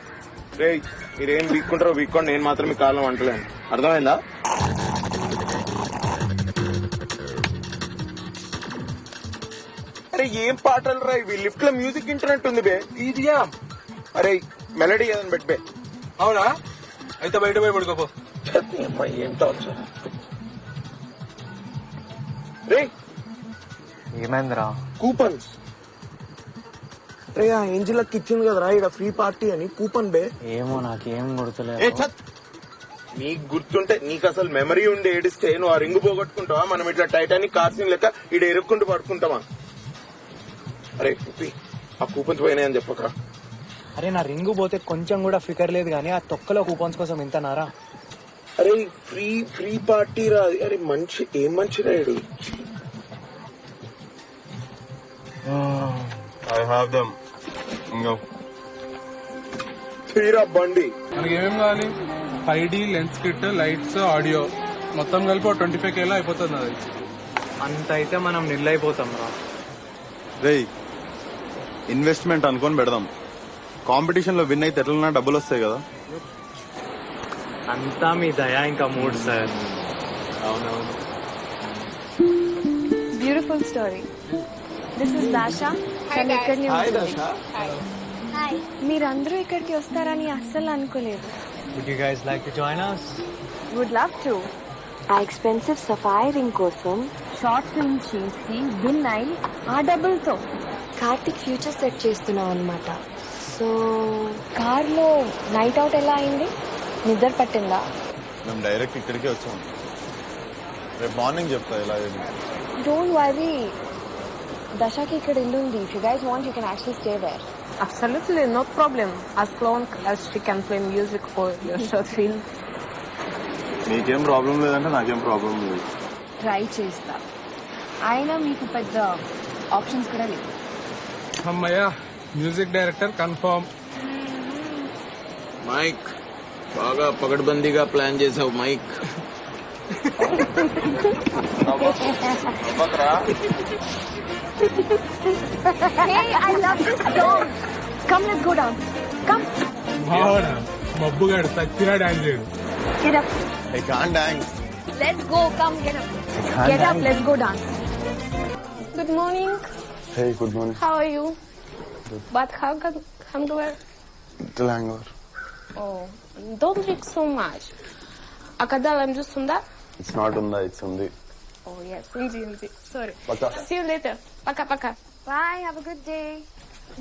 S7: రే మీరేం వీక్కుంటారో వీక్కోండి, నేను మాత్రం మీ కాలం అంటలేను. అర్థమైందా? అరే ఏం పాటలు రా ఇవి, లిఫ్ట్ లో మ్యూజిక్ ఇంటర్నెట్ ఉంది బే. ఇదియా అరే మెలడీ ఏదని పెట్టి బే.
S3: అవునా, అయితే బయట పోయి పడుకోపో.
S7: ఏం టార్చర్ రే.
S1: ఏమైందిరా?
S7: కూపన్స్ రే ఆ ఏంజిల్ ఇచ్చింది కదరా ఇక్కడ ఫ్రీ పార్టీ అని కూపన్ బే.
S1: ఏమో నాకేం గుర్తులేదు.
S7: ఏ చత్ నీకు గుర్తుంటే నీకు అసలు మెమరీ ఉండి ఏడిస్తే నువ్వు ఆ రింగు పోగొట్టుకుంటావా? మనం ఇట్లా టైటానిక్ కార్ సీన్ లెక్క ఇడ ఎరుక్కుంటూ పడుకుంటావా? అరే కుప్పి ఆ కూపన్స్ పోయినాయని చెప్పకరా.
S1: అరే నా రింగు పోతే కొంచెం కూడా ఫికర్ లేదు కానీ ఆ తొక్కలో కూపన్స్ కోసం ఇంతనారా?
S7: అరే ఫ్రీ పార్టీ రా. అరే మంచి ఏం మంచి రాయుడు. I have dum. తీరా బండి.
S3: మనకి ఏమేం కావాలి? 5D lens kit, lights, audio మొత్తం కలిపి 25K అయిపోతుంది. అది
S1: అంత అయితే మనం నిల్లైపోతాం రా.
S2: రేయ్ ఇన్వెస్ట్మెంట్ అనుకొని పెడదాం. కాంపిటీషన్ లో విన్ అయితే ఎట్లన్నా డబ్బులు వస్తాయి కదా.
S1: అంతా మీ దయా ఇంకా మూడ్ సార్.
S2: అవునవును.
S10: Beautiful story. This is Dasha. మీరందరూ ఇక్కడికి వస్తారని అస్సలు అనుకోలేదు.
S1: Would you guys like to join us?
S10: Would love to. ఆ ఎక్స్పెన్సివ్ సఫాయి రింగ్ కోసం షార్ట్ ఫిల్మ్ చేసి విన్ అయి ఆ డబ్బులతో కార్తిక్ ఫ్యూచర్ సెట్ చేస్తున్నాం అనమాట. సో కార్లో నైట్ అవుట్ ఎలా అయింది? నిద్ర పట్టిందా?
S2: మేము డైరెక్ట్ ఇక్కడికే వచ్చాం. రేపు మార్నింగ్ చెప్తా ఇలా.
S10: డోంట్ వరీ, దశాకి ఇక్కడ ఇల్లు ఉంది. If you guys want you can actually stay there.
S14: Absolutely, no problem. As long as she can play music for your short film.
S2: నీకేం ప్రాబ్లం లేదంటే నాకేం ప్రాబ్లం లేదు.
S10: ట్రై చేస్తా. అయినా మీకు పెద్ద ఆప్షన్స్ కూడా లేవు.
S3: అమ్మయ్యా, మ్యూజిక్ డైరెక్టర్ కన్ఫర్మ్.
S11: మైక్ బాగా పగడ్బందీగా ప్లాన్ చేసావు mic.
S10: Hey, I love this song. Come, let's go down. Come.
S3: బావనా మబ్బుగాడు సచ్చినా డాన్స్ చేయడు.
S10: Get up.
S2: I can't dance.
S10: Let's go. Come, get up. Get up. Let's go dance.
S5: Good morning.
S2: Hey, good morning.
S5: How are you? But how come to where?
S2: Little hangover.
S5: Oh, don't drink so much. Akadalam jusunda?
S2: It's not unda, it's undi.
S5: Oh yes, undi. Sorry.
S2: Paka.
S5: See you later. Paka.
S10: Bye. Have a good day.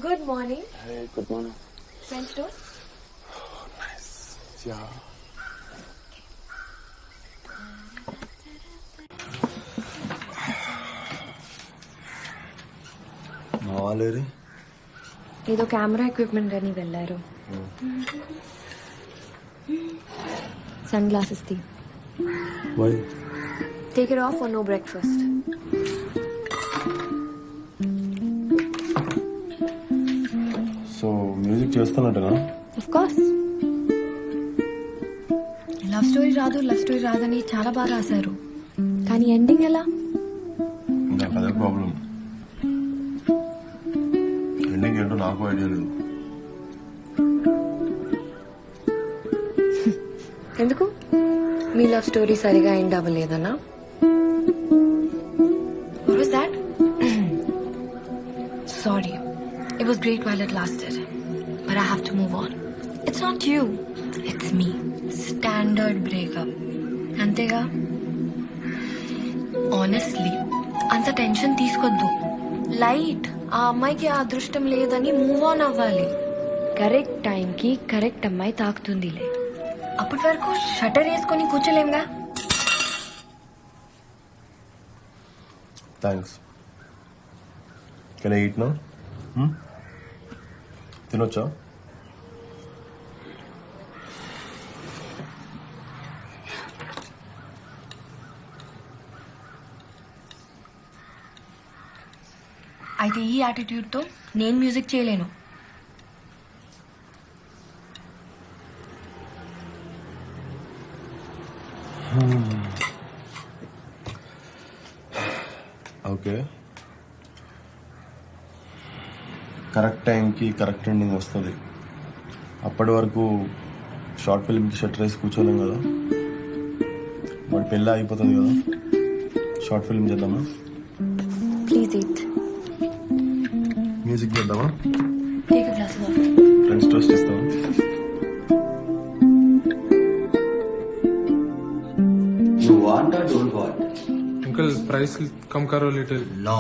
S10: Good morning.
S2: Hey, good morning.
S10: French toast.
S2: Nice. Yeah. మా వాళ్ళేరి
S13: ఏదో camera equipment అని వెళ్ళారు. Sunglasses తీ.
S2: Why?
S13: Take it off for no breakfast.
S2: So music చేస్తున్నట్టునా?
S13: Of course. Love story రాదని చాలా బాగా రాశారు, కానీ ఎండింగ్ ఎలా?
S2: నాకు అదే ప్రాబ్లం. ఎండింగ్ ఏంటో నాకు ఐడియా లేదు.
S13: ఎందుకు? మీ లవ్ స్టోరీ సరిగా end అవ్వలేదనా? What was that? Sorry. It was great while it lasted. But I have to move on. It's not you. It's me. Standard breakup. అంతేగా? Honestly, అంత టెన్షన్ తీసుకొద్దు. Light. ఆ అమ్మాయికి ఆ అదృష్టం లేదని మూవ్ ఆన్ అవ్వాలి. కరెక్ట్ టైంకి కరెక్ట్ అమ్మాయి తాకుతుందిలే. అప్పటి వరకు షటర్ వేసుకొని కూర్చోలేంగా.
S4: Thanks. Can I eat now? తినొచ్చా?
S13: అయితే ఈ యాటిట్యూడ్తో నేను మ్యూజిక్ చేయలేను.
S4: ఓకే, కరెక్ట్ టైంకి కరెక్ట్ ఎండింగ్ వస్తుంది. అప్పటి వరకు షార్ట్ ఫిల్మ్కి షట్టర్ వేసి కూర్చోలేం కదా. వాడి పెళ్ళి అయిపోతుంది కదా, షార్ట్ ఫిల్మ్ చేద్దామా?
S13: Please eat.
S4: మ్యూజిక్ చేద్దామా?
S13: Take a glass of water.
S4: Friends toast ఇస్తావా?
S15: You want or don't want?
S3: Uncle, price come karo little.
S15: No.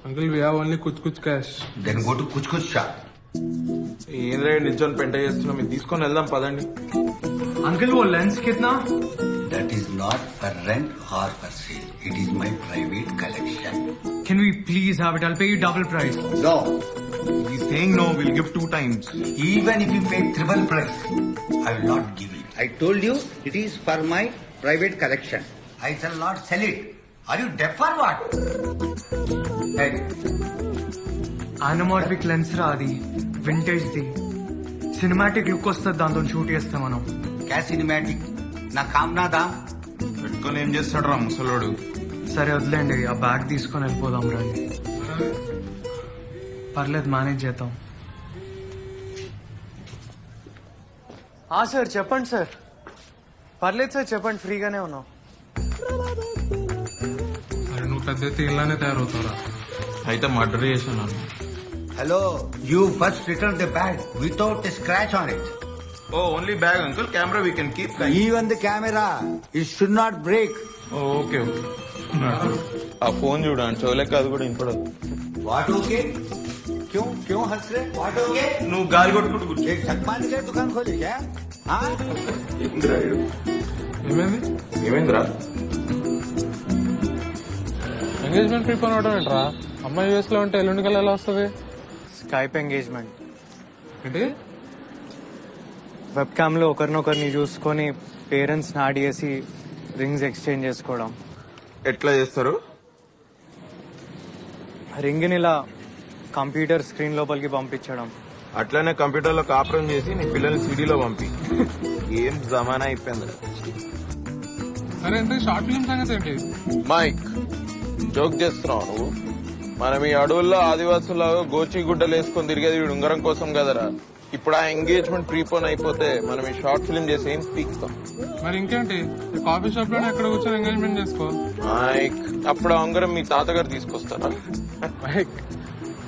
S3: Uncle, we have only kuch cash.
S15: Then go to kuch shop.
S7: ఏంద్రా నిల్చొని పెంట చేస్తున్నాం, ఇది తీసుకొని వెళ్దాం పదండి.
S1: అంకుల్ ఓ లెన్స్ కిतना?
S15: That is not for rent or for sale. It is my private collection.
S1: Can we please have it? I'll pay you double price.
S15: No.
S2: He's saying no, we'll give 2 times.
S15: Even if you pay triple price, I will not give it. I told you it is for my private collection. I shall not sell it. Are you deaf or what? Hey.
S1: Anamorphic lens రా అది, vintage the. Cinematic look వస్తుంది దాంతో shoot చేస్తాం మనం.
S15: क्या cinematic ना काम ना दाम.
S2: పెట్టుకొని ఏం చేస్తాడు రా ముసలోడు?
S1: సరే వదిలేండి, ఆ బ్యాగ్ తీసుకొని వెళ్ళిపోదాం రండి. పర్లేదు, మేనేజ్ చేద్దాం. సార్ చెప్పండి సార్. పర్లేదు సార్ చెప్పండి, ఫ్రీగానే ఉన్నాం.
S3: అరే నువ్వు పెద్ద అయితే ఇలానే తయారవుతారా?
S7: అయితే మర్డర్ చేశాను.
S15: Hello, you first return the bag without a scratch on it.
S7: ఓ only bag uncle, camera we can keep.
S15: Even the camera, it should not break.
S7: Okay okay. ఆ ఫోన్ చూడండి, చోలేక అది కూడా ఇంపడదు.
S15: What okay? क्यों क्यों हंस रहे? What okay?
S7: నువ్వు గాలి కొట్టుకుంటూ కూర్చో.
S15: एक झक मार के दुकान खोली क्या? हाँ?
S3: ఏమైంది?
S7: ఏమైందిరా?
S3: ఎంగేజ్మెంట్ ప్రిపేర్ అవడం ఏంట్రా? అమ్మాయి యూఎస్ లో ఉంటే ఎల్లుండికి ఎలా వస్తుంది?
S1: స్కైప్ ఎంగేజ్మెంట్
S3: ఏంటి?
S1: వెబ్ క్యామ్ లో ఒకరినొకరిని చూసుకొని పేరెంట్స్ యాడ్ చేసి రింగ్స్ ఎక్స్చేంజ్ చేసుకోవడం.
S7: ఎట్లా చేస్తారు?
S1: రింగ్ ని ఇలా కంప్యూటర్ స్క్రీన్ లోపలికి పంపించడం.
S7: అట్లనే కంప్యూటర్ లో కాపురం చేసి నీ పిల్లల్ని సిడీలో పంపి. ఏం జమానా అయిపోయింది.
S3: సరే ఎంత షార్ట్ ఫిల్మ్ సంగతి ఏంటి?
S7: మైక్, జోక్ చేస్తున్నావు నువ్వు? మనం ఈ అడవుల్లో ఆదివాసులాగా గోచి గుడ్డలు వేసుకొని తిరిగేది వీడు ఉంగరం కోసం కదరా. ఇప్పుడు ఆ ఎంగేజ్మెంట్ ప్రీపోన్ అయిపోతే మనం ఈ షార్ట్ ఫిల్మ్ చేసి ఏం పీక్తాం?
S3: మరి ఇంకేంటి, కాఫీ షాప్ లోనే ఎక్కడ కూర్చొని ఎంగేజ్మెంట్ చేసుకో.
S7: మైక్, అప్పుడు ఆ ఉంగరం మీ తాతగారు తీసుకొస్తారా?
S3: మైక్,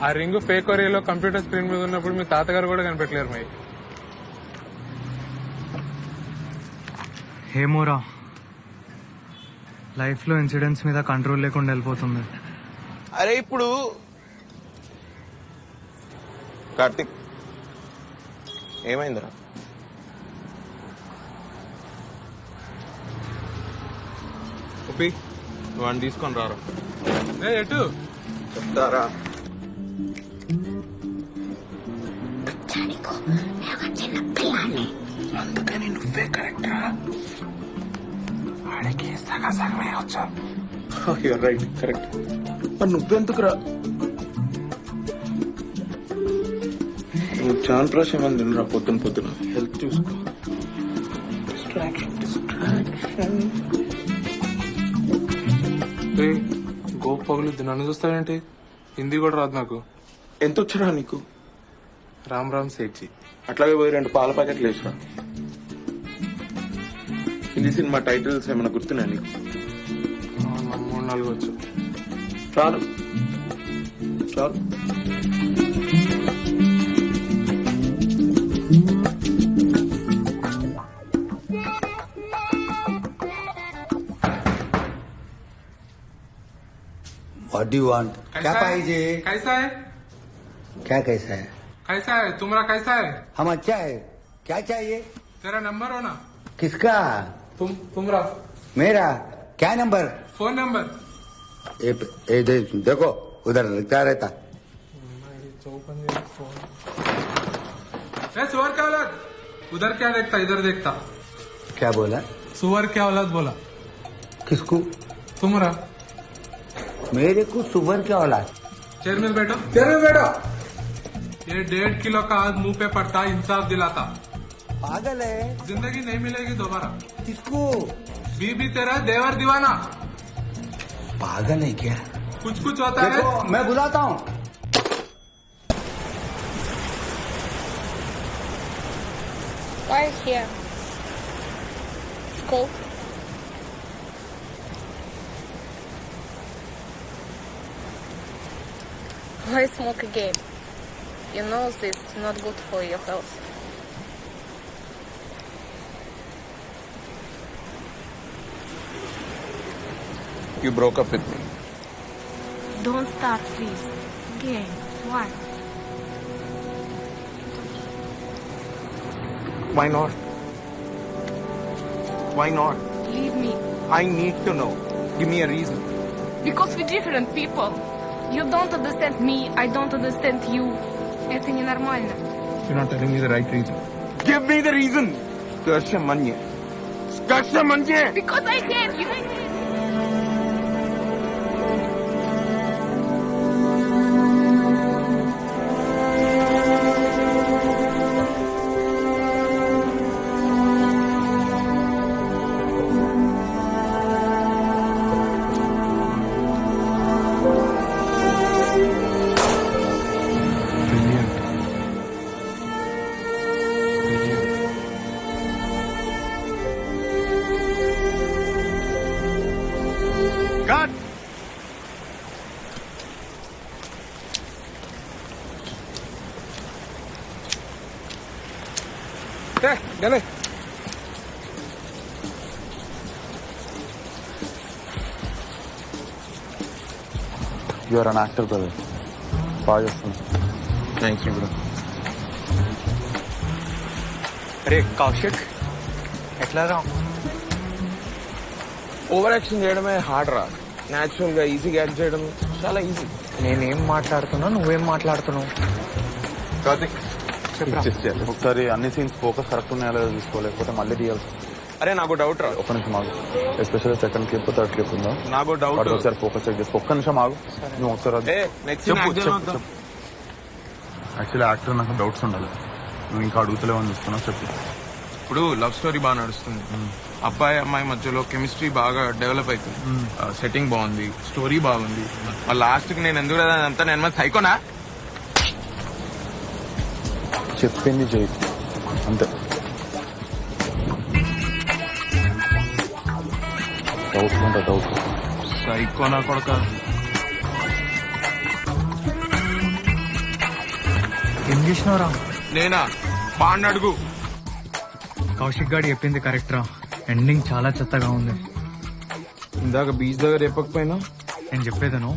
S3: ఆ రింగ్ ఫేక్ ఒరియాలో కంప్యూటర్ స్క్రీన్ మీద ఉన్నప్పుడు మీ తాతగారు కూడా కనిపెట్టలేరు మైక్.
S1: ఏమోరా, లైఫ్ లో ఇన్సిడెంట్స్ మీద కంట్రోల్ లేకుండా వెళ్ళిపోతుంది.
S7: అరే ఇప్పుడు కార్తిక్ ఏమైందిరా? ఒప్పి, నువ్వు అని తీసుకొని రారా.
S3: ఎటు
S7: చెప్తారా?
S11: అందుకని నువ్వే కరెక్ట్ రా. వాడికి సగమే వచ్చు.
S7: Right, correct. మరి నువ్వెందుకురా? నువ్వు చాలా ప్రాశం మంది తినరా పొద్దున హెల్త్ చూసుకో.
S3: గోపు పగులుద్ది, నన్ను చూస్తావేంటి? హిందీ కూడా రాదు నాకు.
S7: ఎంత వచ్చరా నీకు?
S3: రామ్ రామ్ సేఠ్జీ.
S7: అట్లాగే పోయి 2 పాల ప్యాకెట్లు వేసిరా. హిందీ సినిమా టైటిల్స్ ఏమైనా గుర్తున్నాయి నీకు?
S3: 3-4 వచ్చు.
S7: చాలు చాలు.
S15: What do you want? क्या पाहिजे?
S3: कैसा है?
S15: क्या कैसा है?
S3: कैसा है तुम्हारा? कैसा है?
S15: हम अच्छा है. क्या चाहिए?
S3: तेरा नंबर हो ना?
S15: किसका?
S3: तुम्हारा
S15: मेरा. क्या नंबर?
S3: Phone number.
S15: देखो उधर लिखता रहता.
S3: सुअर क्या औलाद, उधर क्या देखता इधर देखता.
S15: क्या बोला?
S3: सुअर क्या औलाद बोला.
S15: किसको?
S3: तुम्हारा.
S15: मेरे को सुअर क्या औलाद?
S3: चेयर में बैठो। ये 1.5 किलो का आज मुंह पे पड़ता इंसाफ दिलाता।
S15: पागल है।
S3: जिंदगी नहीं मिलेगी दोबारा।
S15: किसको?
S3: बीबी तेरा देवर दीवाना।
S15: पागल है क्या?
S3: कुछ कुछ होता है।
S15: मैं बुलाता हूँ।
S5: Why is here? School. Why smoke again? You know this is not good for your health.
S11: You broke up with me.
S5: Don't start, please. Again. Why?
S11: Why not? Why not?
S5: Leave me.
S11: I need to know. Give me a reason.
S5: Because we're different people. You don't understand me, I don't understand you. Это ненормально.
S11: You're not telling me the right reason. Give me the reason. Skarsha manye.
S5: Because I hate you.
S11: God! Hey, Gale.
S2: You are an actor brother. బాగా చేస్తున్నావు.
S11: Thanks bro.
S1: అరే కౌశిక్ ఎట్లా రా?
S11: Over action చేయడమే hard రా. Natural గా ఈజీగా act చేయడం చాలా ఈజీ.
S1: నేనేం మాట్లాడుతున్నా నువ్వేం మాట్లాడుతున్నావు?
S2: కార్తిక్ ఒకసారి అన్ని సీన్స్ ఫోకస్ కరెక్ట్ ఉన్నాయో లేదో చూసుకోలేకపోతే మళ్ళీ తీయాల్సి.
S11: అరే నాకు డౌట్ రా.
S2: ఒక్క నిమిషం ఆగు. Especially second clip third clip ఉందా?
S11: నాకు డౌట్.
S2: ఒకసారి ఫోకస్ చెక్ చేసుకో. ఒక్క నిమిషం ఆగు. నువ్వు ఒకసారి యాక్చువల్లీ యాక్టర్ నాకు డౌట్స్ ఉండాలి. నువ్వు ఇంకా అడుగుతలేవని చూస్తున్నావు. చెప్పు.
S11: ఇప్పుడు లవ్ స్టోరీ బాగా నడుస్తుంది. అబ్బాయి అమ్మాయి మధ్యలో కెమిస్ట్రీ బాగా డెవలప్ అవుతుంది. సెట్టింగ్ బాగుంది, స్టోరీ బాగుంది. మరి లాస్ట్ కి నేను ఎందుకు అంతా నేను సైకోనా?
S2: చెప్పింది చేయి అంతే. డౌట్ ఉంటా డౌట్.
S11: సైకోనా కొడక.
S1: ఏం చేసినావురా?
S11: నేనా? బాగా అడుగు.
S1: కౌశిక్ గారు చెప్పింది కరెక్ట్ రా. ఎండింగ్ చాలా చెత్తగా ఉంది.
S11: ఇందాక బీచ్ దగ్గర చెప్పకపోయినా?
S1: నేను చెప్పేదను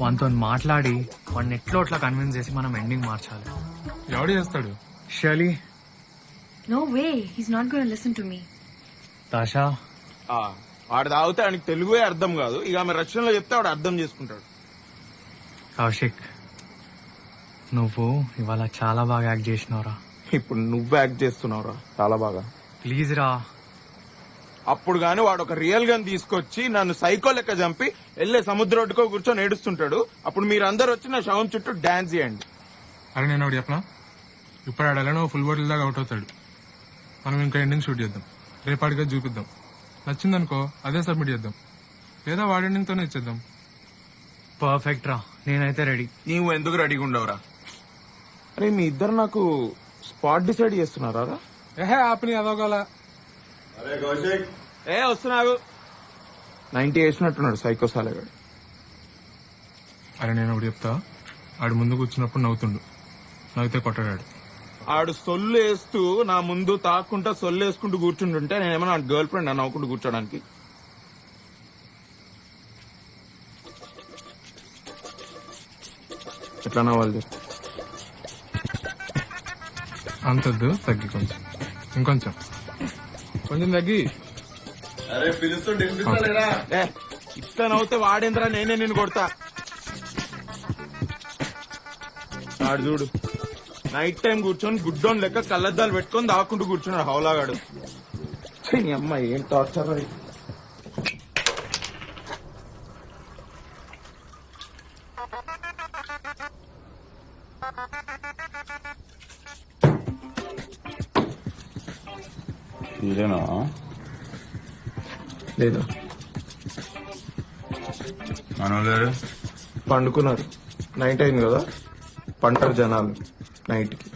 S1: వానితో మాట్లాడి వాడిని ఎట్లో అట్లా కన్విన్స్ చేసి మనం ఎండింగ్ మార్చాలి.
S3: ఎవడు చేస్తాడు?
S1: Shirley.
S13: No way, he's not going to listen to me.
S1: తాషా.
S11: వాడు తాగితే ఆయనకి తెలుగే అర్థం కాదు. ఇక ఆమె రష్యన్లో చెప్తే వాడు అర్థం చేసుకుంటాడు.
S1: కౌశిక్ నువ్వు ఇవాళ చాలా బాగా యాక్ట్ చేసినావురా.
S11: ఇప్పుడు నువ్వు యాక్ట్ చేస్తున్నావురా చాలా బాగా.
S1: ప్లీజ్ రా.
S11: అప్పుడు గాని వాడు ఒక రియల్ గన్ తీసుకొచ్చి నన్ను సైకో లెక్క చంపి వెళ్ళే సముద్ర ఒడ్డుకో కూర్చొని ఏడుస్తుంటాడు. అప్పుడు మీరందరూ వచ్చి నా శవం చుట్టూ డాన్స్ చేయండి.
S3: అరే నేను ఒకటి చెప్పనా? ఇప్పుడు ఆడాలని ఫుల్ బాటిల్ దాకా అవుట్ అవుతాడు. మనం ఇంకా ఎండింగ్ షూట్ చేద్దాం. రేపాటిగా చూపిద్దాం. నచ్చిందనుకో అదే సబ్మిట్ చేద్దాం. లేదా వాడి ఎండింగ్ తోనే ఇచ్చేద్దాం.
S1: పర్ఫెక్ట్ రా. నేనైతే రెడీ.
S11: నీవు ఎందుకు రెడీగా ఉండవురా? అరే మీ ఇద్దరు నాకు స్పాట్ డిసైడ్ చేస్తున్నారా?
S3: ఏహే ఆపని అదోగల.
S11: ఏ వస్తున్నావు. 90 వేసినట్టున్నాడు సైకో సాలేగాడు.
S3: అరే నేను ఒకటి చెప్తా. ఆడు ముందు కూర్చున్నప్పుడు నవ్వుతుండు, నవ్వుతే కొట్టాడు.
S11: ఆడు సొల్లు వేస్తూ నా ముందు తాక్కుంటా సొల్లు వేసుకుంటూ కూర్చుంటుంటే నేనేమన్నా గర్ల్ ఫ్రెండ్ అని నవ్వుకుంటూ కూర్చోడానికి? ఎట్లా నవ్వాలి?
S3: అంతద్దు, తగ్గి కొంచెం, ఇంకొంచెం, కొంచెం తగ్గి.
S4: అరే పిలుస్తుంటే
S11: ఇట్లా నవ్వుతే వాడేంద్రా నేనే నిన్ను కొడతా. ఆడు చూడు నైట్ టైం కూర్చొని గుడ్డోన్ లెక్క కళ్ళద్దాలు పెట్టుకొని దాక్కుంటూ కూర్చున్నాడు హౌలాగాడు. అమ్మాయి ఏం టార్చర్.
S2: ఇదేనా
S7: లేదా
S2: మనోళ్ళు
S7: పండుకున్నారు. నైట్ అయింది కదా, పంటారు జనాలు నైట్కి.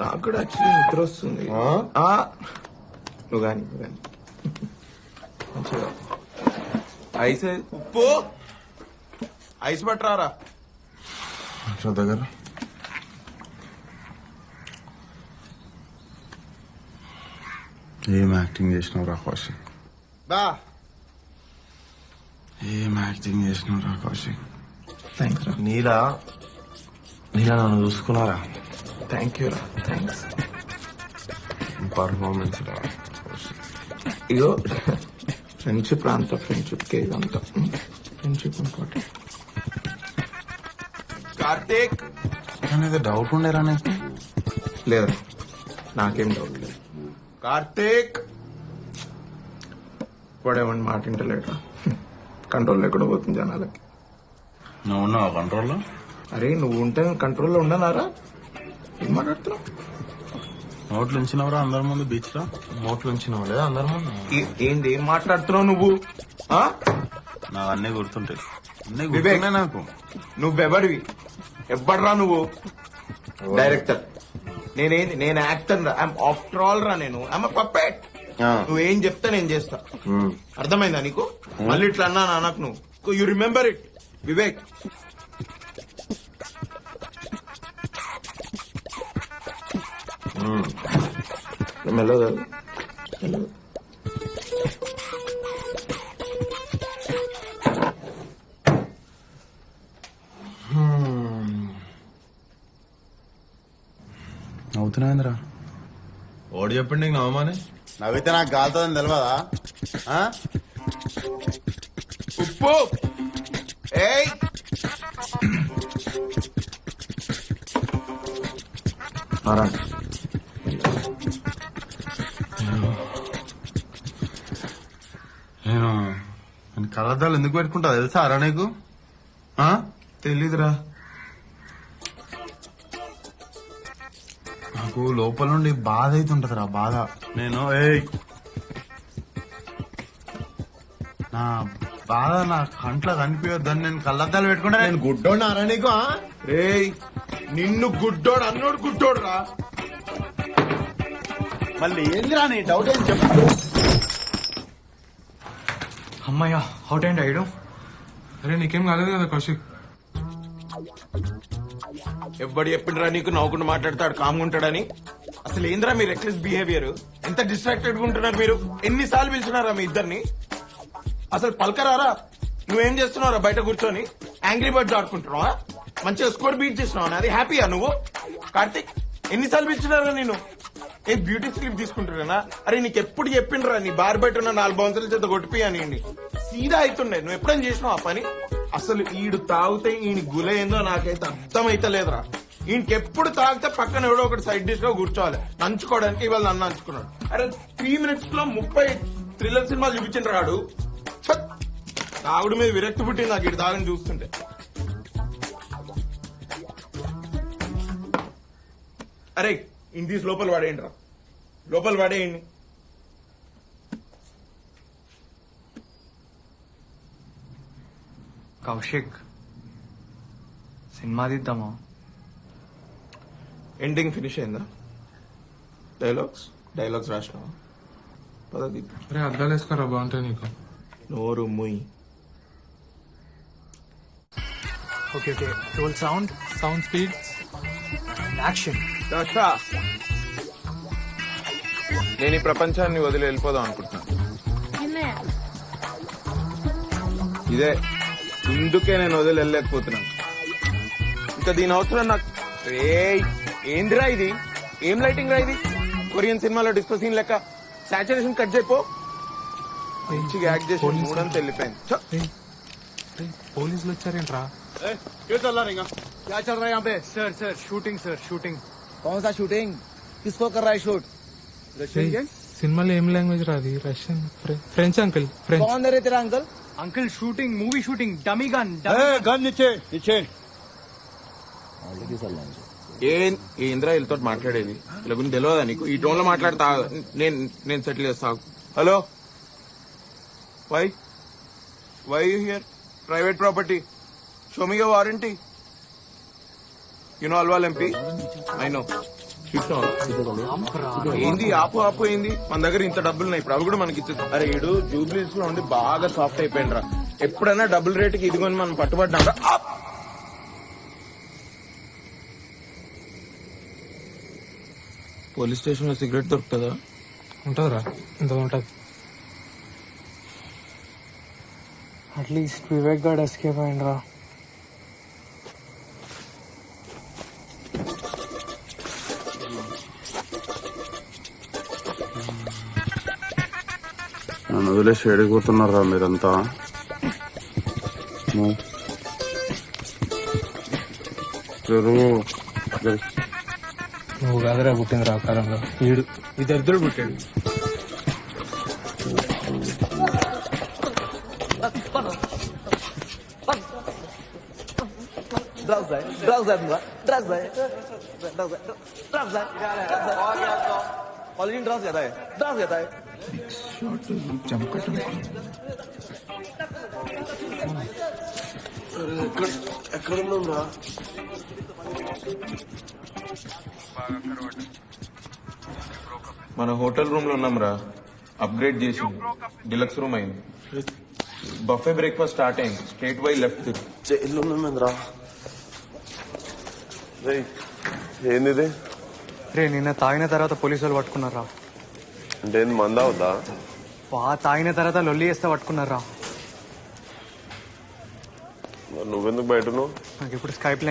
S7: నాకు కూడా యాక్చువల్లీ నిద్ర వస్తుంది. నువ్వు కానీ మంచిగా ఐస్
S4: ఉప్పు ఐస్ పట్టరారా.
S2: దగ్గర ఏం యాక్టింగ్ చేసినావు రా కౌశిక్,
S4: బా
S2: ఏం యాక్టింగ్ చేసినావు రా కౌశిక్.
S7: థ్యాంక్స్ రా.
S4: నీలా నన్ను చూసుకున్నారా.
S7: థ్యాంక్ యూ రా. థ్యాంక్స్.
S4: పర్ఫార్మెన్స్ రా.
S7: ఇగో ఫ్రెండ్షిప్ అంతా ఫ్రెండ్షిప్ కే ఇదంతా. Friendship important.
S4: కార్తీక్
S2: అనేది డౌట్ ఉండేరా నీకు?
S7: లేదు, నాకేం డౌట్ లేదు.
S4: కార్తీక్
S7: వాడేమన్నా మాట వింటలేట. కంట్రోల్ లేకుండా పోతుంది జనాలకి.
S2: నువ్వు ఉన్నావా కంట్రోల్లో?
S7: అరే నువ్వు ఉంటే కంట్రోల్లో ఉండనారా? ఏం మాట్లాడుతున్నావు?
S2: నోట్లు ఉంచినవరా అందరి ముందు బీచ్ లో?
S4: నోట్లు ఉంచినావు లేదా అందరి ముందు?
S7: ఏంది ఏం మాట్లాడుతున్నావు నువ్వు?
S2: నాకు అన్నీ గుర్తుంటాయి. అన్నీ
S7: వివేక్,
S2: గుర్తున్నాయి నాకు.
S7: నువ్వెవడివి? ఎవ్వడ్రా నువ్వు? డైరెక్టర్. నేనేంది? నేను యాక్టర్ రా. ఆఫ్టర్ ఆల్ రా. నేను పప్పెట్. నువ్వేం చెప్తే నేను చేస్తా. అర్థమైందా నీకు? మళ్ళీ ఇట్లా అన్నా నాకు నువ్వు. You remember it Vivek. మెల్లగా
S2: నవ్వుతున్నాయిందిరా.
S4: ఓడి చెప్పండి నీకు నవమాని.
S2: నవ్వితే నాకు కాలుతుందని తెలియదా?
S7: ఉప్పు. ఏయ్
S2: నేను కళ్ళద్దాలు ఎందుకు పెట్టుకుంటా తెలుసా రా నీకు?
S7: తెలీదురా.
S2: నాకు లోపల నుండి బాధ అవుతుంటది రా, బాధ. నేను నా బాధ నా కంట్లో కనిపించొద్దని నేను కళ్ళద్దాలు పెట్టుకుంటా.
S7: నేను గుడ్డోడు నీకు? రేయ్ నిన్ను గుడ్డోడు అన్నోడు గుడ్డోడు రా.
S2: మళ్ళీ ఏందిరా నీ డౌట్ ఏం చెప్పు.
S1: అమ్మయ్యా, అవుట్ అండ్ ఐడు.
S3: అరే నీకేం కాలేదు కదా కౌశిక్?
S7: ఎవ్వడు చెప్పిండ్రా నీకు నవ్వుకుంటూ మాట్లాడతాడు కామ్గా ఉంటాడని? అసలు ఏంద్రా మీ రెక్లెస్ బిహేవియర్? ఎంత డిస్ట్రాక్టెడ్ గా ఉంటున్నారు మీరు? ఎన్నిసార్లు పిలిచినారా మీ ఇద్దరిని? అసలు పలకరారా? నువ్వేం చేస్తున్నావురా బయట కూర్చొని? యాంగ్రీ బర్డ్స్ ఆడుకుంటున్నావా? మంచిగా స్కోర్ బీట్ చేసినావా? అది హ్యాపీయా నువ్వు? కార్తిక్ ఎన్నిసార్లు పిలిచినారా నేను? ఏ బ్యూటీ స్లిప్ తీసుకుంటున్నా? అరే నీకు ఎప్పుడు చెప్పిండ్రా నీ బార్ బయట ఉన్న 4 బౌన్సర్ల చేత కొట్టిపోయాని? సీదా అవుతుండే. నువ్వు ఎప్పుడైనా చేసినావు ఆ పని? అసలు ఈడు తాగితే ఈయన గుల ఏందో నాకైతే అర్థమైతలేదురా. ఈయనకెప్పుడు తాగితే పక్కన ఎవడో ఒకటి సైడ్ డిష్ గా కూర్చోవాలి నంచుకోవడానికి. ఇవాళ నన్ను నంచుకున్నాడు. అరే 3 minutes లో 30 థ్రిల్లర్ సినిమాలు చూపించిన రాడు. తాగుడు మీద విరక్తి పుట్టింది నాకు ఇటు తాగని చూస్తుంటే. అరే ఇంటి లోపల పడేయండి రా, లోపల పడేయండి.
S1: కౌశిక్, సినిమా తీద్దామా?
S7: ఎండింగ్ ఫినిష్ అయిందా? డైలాగ్స్ రాసినావా? పదవి
S3: అరే అద్దాలు వేసుకోరా, బాగుంటాయి నీకు.
S7: నోరు ముయ్.
S1: Okay okay, roll sound,
S3: sound speed,
S1: action.
S7: నేను ఈ ప్రపంచాన్ని వదిలి వెళ్ళిపోదాం అనుకుంటున్నాను. ఇదే ఇందుకే నేను వదిలి వెళ్ళలేకపోతున్నాను. ఇంకా దీని అవసరం నాకు. ఏందిరా ఇది? ఏం లైటింగ్ రా ఇది? కొరియన్ సినిమాలో డిస్కో సీన్ లెక్క సాచురేషన్ కట్ చేయపో. మంచిగా యాక్ట్ చేసి మూడంతా వెళ్ళిపోయింది.
S3: పోలీసులు వచ్చారేంట్రా?
S1: क्या चल रहा है यहाँ पे? Sir shooting sir, shooting.
S8: कौन सा शूटिंग? किसको कर रहा है शूट?
S3: సినిమాలో ఏం లాంగ్వేజ్ రాది? Russian, French uncle, French.
S8: कौन दे रहे तेरा uncle?
S1: Uncle shooting, movie shooting, dummy gun.
S8: Gun नीचे नीचे.
S11: ఏంద్రా వీళ్ళతో మాట్లాడేది ఇలా గురించి తెలియదా నీకు? ఈ టోన్ లో మాట్లాడతా నేను సెటిల్ చేస్తా. Hello, why here? Private property, show me your warranty. Alwal MP, I know. ఏంది ఆపు ఏంది? మన దగ్గర ఇంత డబ్బులున్నాయి, ఇప్పుడు అవి కూడా మనకి ఇచ్చేది. అరే ఈడు జూబ్లీస్ లో ఉండి బాగా సాఫ్ట్ అయిపోయింది రా. ఎప్పుడైనా డబుల్ రేటుకి ఇదిగోని మనం పట్టుబడ్డాం రా. పోలీస్ స్టేషన్ లో సిగరెట్ దొరుకుతుందా?
S3: ఉంటుందిరా, ఇంత ఉంటుంది.
S1: అట్లీస్ట్ వివేక్ గార్డ్ ఎస్కేప్ అయిండ్రా.
S2: నన్ను వదిలేసి ఏడిపోతున్నారా మీరంతా?
S3: నువ్వు కాదురా పుట్టింది రాకారంలో, వీడు ఇద్దరు పుట్టాడు.
S4: ఎక్కడున్నా?
S11: మన హోటల్ రూమ్ లో ఉన్నాం రా. అప్గ్రేడ్ చేసి డిలక్స్ రూమ్ అయింది. బఫే బ్రేక్ఫాస్ట్ స్టార్ట్ అయింది. Straight by left.
S4: జైల్లో ఉన్నారా? ఏంది
S1: రే, నిన్న తాగిన తర్వాత పోలీసు వాళ్ళు పట్టుకున్నారా?
S4: అంటే ఏంది, మందా అవుతా?
S1: తాగిన తర్వాత లొల్లి చేస్తే పట్టుకున్నారా?
S4: నువ్వెందుకు బయట?
S1: నాకు ఇప్పుడు స్కైప్ లో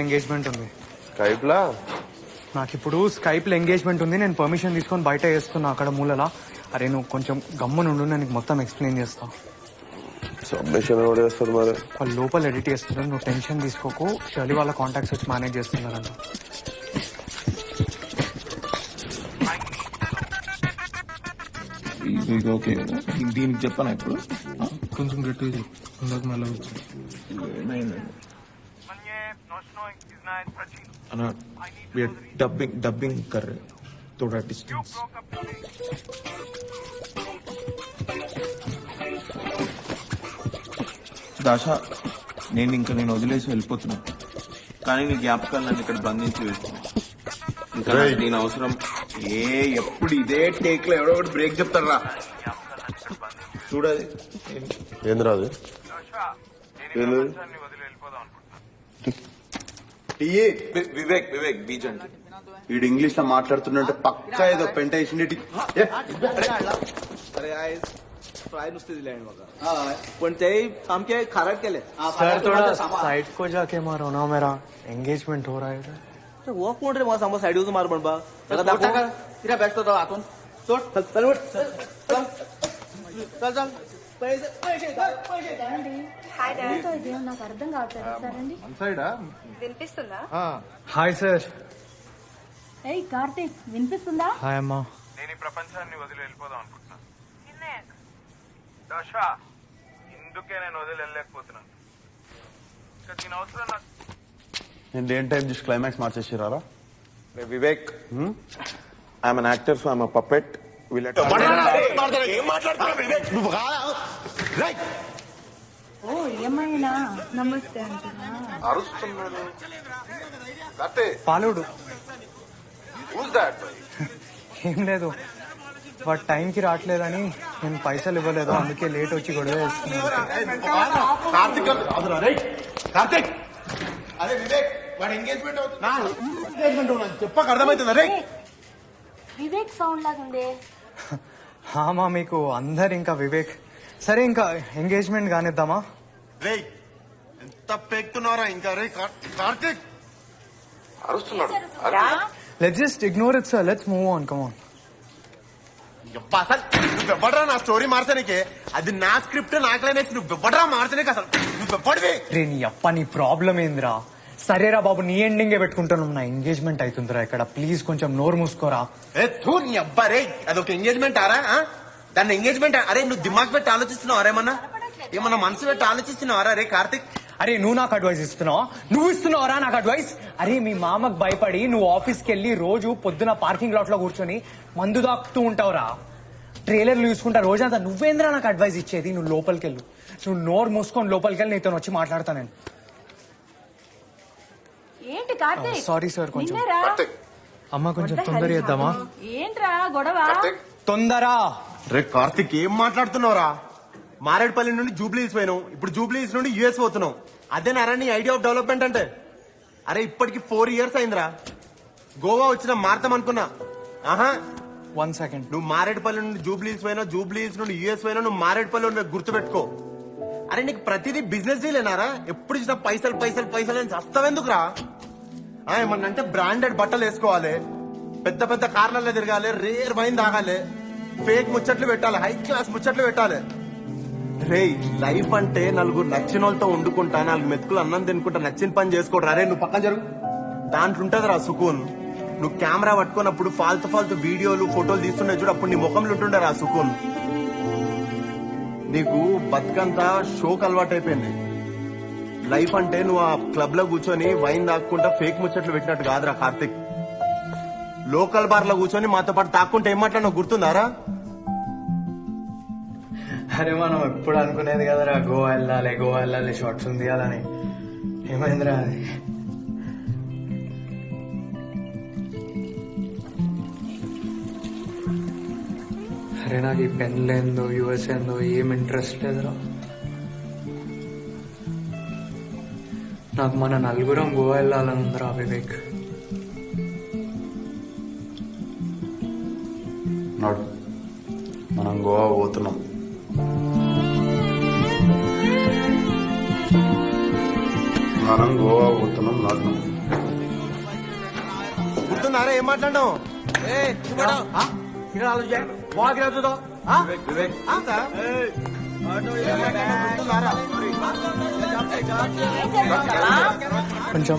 S1: ఎంగేజ్మెంట్ ఉంది. నేను పర్మిషన్ తీసుకొని బయట చేస్తున్నా అక్కడ మూలలా. అరే నువ్వు కొంచెం గమ్మునుండు, నేను నీకు మొత్తం ఎక్స్ప్లెయిన్ చేస్తా.
S4: సబ్మిషన్ కూడా చేస్తారు మరి.
S1: వాళ్ళు లోపల ఎడిట్ చేస్తున్నారు, నువ్వు టెన్షన్ తీసుకోకు. షర్లీ వాళ్ళ కాంటాక్ట్స్ వచ్చి మేనేజ్ చేస్తున్నారంట.
S11: ఓకే, దీనికి చెప్పాను ఇప్పుడు.
S3: కొంచెం గట్టిగా ఉండదు మళ్ళీ
S11: డబ్బింగ్ కర్ थोड़ा डिस्टेंस. దాషా, నేను వదిలేసి వెళ్ళిపోతున్నా, కానీ నీ జ్ఞాపకాలు నన్ను ఇక్కడ బంధించి వేస్తున్నా. ఇంకా నేను అవసరం. ఎప్పుడు ఇదే టేక్ లో ఎవడో ఒకటి బ్రేక్ చెప్తారా? చూడది
S4: ఏంద్రా అది?
S11: వివేక్ బీజ్ అంటే
S2: వీడు ఇంగ్లీష్ లో మాట్లాడుతుంటే పక్కా ఏదో పెంట వేసింది.
S1: सर थोड़ा साइड को जाके मारो ना, मेरा एंगेजमेंट हो रहा है.
S6: वो कोण रे? मला समोर साईड यूज मार पण बा. तिला बॅस्ट होता आतून. सोड चल चल
S10: నాకు అర్థం కావట్లేదు. సరండి, వినిపిస్తుందా?
S1: Hi sir.
S10: ఏయ్ కార్తీక్, వినిపిస్తుందా?
S1: హాయ్ అమ్మా.
S11: నేను ఈ ప్రపంచాన్ని వదిలి వెళ్ళిపోదాం అనుకుంటున్నాను. దశ, ఇందుకే నేను వదిలి వెళ్ళలేకపోతున్నాను. ఇంకా దీని అవసరం నాకు.
S2: నేను దేని టైం చూసి క్లైమాక్స్ మార్చేసిరారా?
S4: Vivek, I'm an actor, so I'm a puppet.
S10: ఓ ఏమైనా నమస్తే అంటున్నా.
S1: పాలుడు ఏం లేదు, వాడు టైంకి రావట్లేదని నేను పైసలు ఇవ్వలేదు, అందుకే లేట్ వచ్చి గొడవ చేస్తున్నాను.
S4: కార్తిక్, అరే వివేక్, వాడు ఎంగేజ్మెంట్ అవుతుంది. చెప్పక అర్థమవుతుంది. అరే
S10: వివేక్ సౌండ్ లాగా ఉందే.
S1: హామా, మీకు అందరు ఇంకా వివేక్. సరే, ఇంకా ఎంగేజ్మెంట్ కానిద్దామా?
S4: రే, ఎంత పెక్తున్నారా ఇంకా? రే కార్తిక్ అరుస్తున్నాడు.
S1: Let's just ignore it sir, let's move on, come on.
S4: అసలు నువ్వెవ్వడరా నా స్టోరీ మార్చడానికి? అది నా స్క్రిప్ట్, నాకులేనేసి నువ్వెవ్వడరా మార్చడానికి? అసలు నువ్వెవ్వడివి?
S1: రే నీ అప్ప, నీ ప్రాబ్లం ఏందిరా? సరేరా బాబు, నీ ఎండింగే పెట్టుకుంటాను. నా ఎంగేజ్మెంట్ అవుతుందిరా ఇక్కడ, ప్లీజ్ కొంచెం నోరు మూసుకోరా.
S4: నీ అబ్బా రే, అదొక ఎంగేజ్మెంట్ ఆరా? దాన్ని ఎంగేజ్మెంట్? అరే నువ్వు దిమాగ్ పెట్టి ఆలోచిస్తున్నావు? ఏమన్నా మనసు పెట్టి ఆలోచిస్తున్నావారా? రే కార్తిక్,
S1: అరే నువ్వు నాకు అడ్వైస్ ఇస్తున్నావా? నువ్వు ఇస్తున్నావారా నాకు అడ్వైస్? అరే మీ మామకు భయపడి నువ్వు ఆఫీస్కి వెళ్ళి రోజు పొద్దున పార్కింగ్ లాట్ లో కూర్చొని మందు దాక్కుతూ ఉంటావురా. ట్రైలర్లు చూసుకుంటా రోజంతా. నువ్వేంద్రా నాకు అడ్వైస్ ఇచ్చేది? నువ్వు లోపలికి వెళ్ళు, నువ్వు నోరు మూసుకొని లోపలికి వెళ్ళి నీతో వచ్చి మాట్లాడతా నేను.
S14: ఏంటి కార్తీక్?
S1: సారీ సార్, కొంచెం
S14: నిన్నేరా?
S1: అమ్మ కొంచెం తొందర చేద్దామా?
S14: ఏంట్రా గొడవ?
S1: తొందర.
S4: రే కార్తిక్ ఏం మాట్లాడుతున్నావురా? మారేడుపల్లి నుండి జూబ్లీ హిల్స్ పోయినావు, ఇప్పుడు జూబ్లీ హిల్స్ నుండి యూఎస్ పోతున్నావు. అదేనారా నీ ఐడియా ఆఫ్ డెవలప్మెంట్ అంటే? అరే ఇప్పటికి 4 years అయిందిరా. గోవా వచ్చినా మారతాం అనుకున్నా. ఆహా
S1: 1 second.
S4: నువ్వు మారేడుపల్లి నుండి జూబ్లీ హిల్స్ పోయినా, జూబ్లీ హిల్స్ నుండి యూఎస్ పోయినా, నువ్వు మారేడుపల్లి నుండి గుర్తుపెట్టుకో. అరే నీకు ప్రతిదీ బిజినెస్ డీలేనారా? ఎప్పుడు ఇచ్చిన పైసలు పైసలు పైసలు అని చస్తావెందుకురా? ఏమన్నంటే బ్రాండెడ్ బట్టలు వేసుకోవాలి, పెద్ద పెద్ద కార్లలో తిరగాలి, రేర్ వైన్ తాగాలి, ఫేక్ ముచ్చట్లు పెట్టాలి, హై క్లాస్ ముచ్చట్లు పెట్టాలి. రే లైఫ్ అంటే నలుగురు నచ్చిన వాళ్ళతో వండుకుంటా, 4 మెతుకులు అన్నం తినుకుంటా, నచ్చిన పని చేసుకోవడం. అరే నువ్వు పక్కన జరుగు. దాంట్లో ఉంటదిరా సుకూన్. నువ్వు కెమెరా పట్టుకున్నప్పుడు ఫాల్తు వీడియోలు ఫోటోలు తీస్తుండే చూడు, అప్పుడు నీ ముఖంలో ఉంటుండేరా సుకూన్. నీకు బతుకంతా షోక్ అలవాటు అయిపోయింది. లైఫ్ అంటే నువ్వు ఆ క్లబ్ లో కూర్చొని వైన్ తాక్కుంటా ఫేక్ ముచ్చట్లు పెట్టినట్టు కాదురా కార్తిక్. లోకల్ బార్ లో కూర్చొని మాతో పాటు తాక్కుంటే ఏం మాట్లాడినా గుర్తుందారా?
S1: అరే మనం ఎప్పుడు అనుకునేది కదరా గోవా వెళ్ళాలి షార్ట్స్ ఉంది తీయాలని. ఏమైందిరా అది? అరే నాకు ఈ పెన్లేందో యుఎస్ ఏందో ఏం ఇంట్రెస్ట్ లేదురా. నాకు మన నలుగురం గోవా వెళ్ళాలని ఉందిరా వివేక్.
S2: నాడు మనం గోవా పోతున్నాం. నాడు
S4: గుర్తుందారా ఏం మాట్లాడినావు?
S1: కొంచెం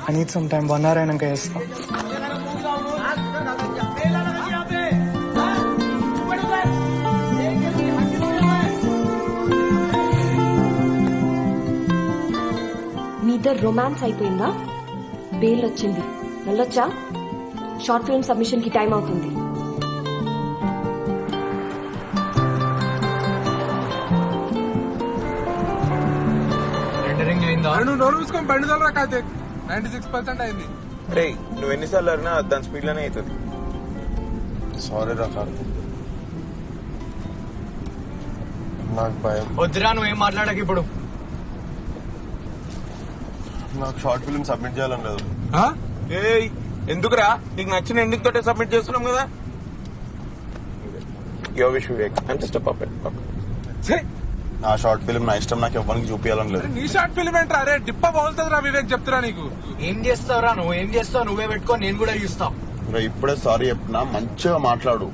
S1: I need some time. 1 hour అయినాక చేస్తా.
S10: మీ ఇద్దరు రొమాన్స్ అయిపోయిందా? బెయిల్ వచ్చింది, వెళ్ళొచ్చా? షార్ట్ ఫిల్మ్ సబ్మిషన్ కి టైం అవుతుంది.
S3: నువ్వు నోరు చూసుకొని బండి తోలరా కార్తీక్. 96% అయింది.
S2: రే నువ్వు ఎన్నిసార్లు అడినా దాని స్పీడ్ లోనే అవుతుంది. సారీ రా కార్తీక్, నాకు భయం.
S1: వద్దురా నువ్వేం మాట్లాడక ఇప్పుడు.
S4: నాకు షార్ట్ ఫిల్మ్ సబ్మిట్ చేయాలని లేదు.
S11: ఏయ్ ఎందుకురా? నీకు నచ్చిన ఎండింగ్ తోటే సబ్మిట్ చేస్తున్నాం కదా.
S2: Your wish Vivek, I'm just a puppet. నా షార్ట్ ఫిల్మ్ నా ఇష్టం, నాకు ఎవరికి చూపించాలని లేదు.
S3: నీ షార్ట్ ఫిల్మ్ ఏంట్రా? రే డిప్ప బాగుంటుంది రా వివేక్, చెప్తురా. నీకు
S1: ఏం చేస్తావురా? నువ్వు ఏం చేస్తావు? నువ్వే పెట్టుకో, నేను కూడా చూస్తావు.
S2: ఇప్పుడే సారీ చెప్పినా, మంచిగా మాట్లాడు.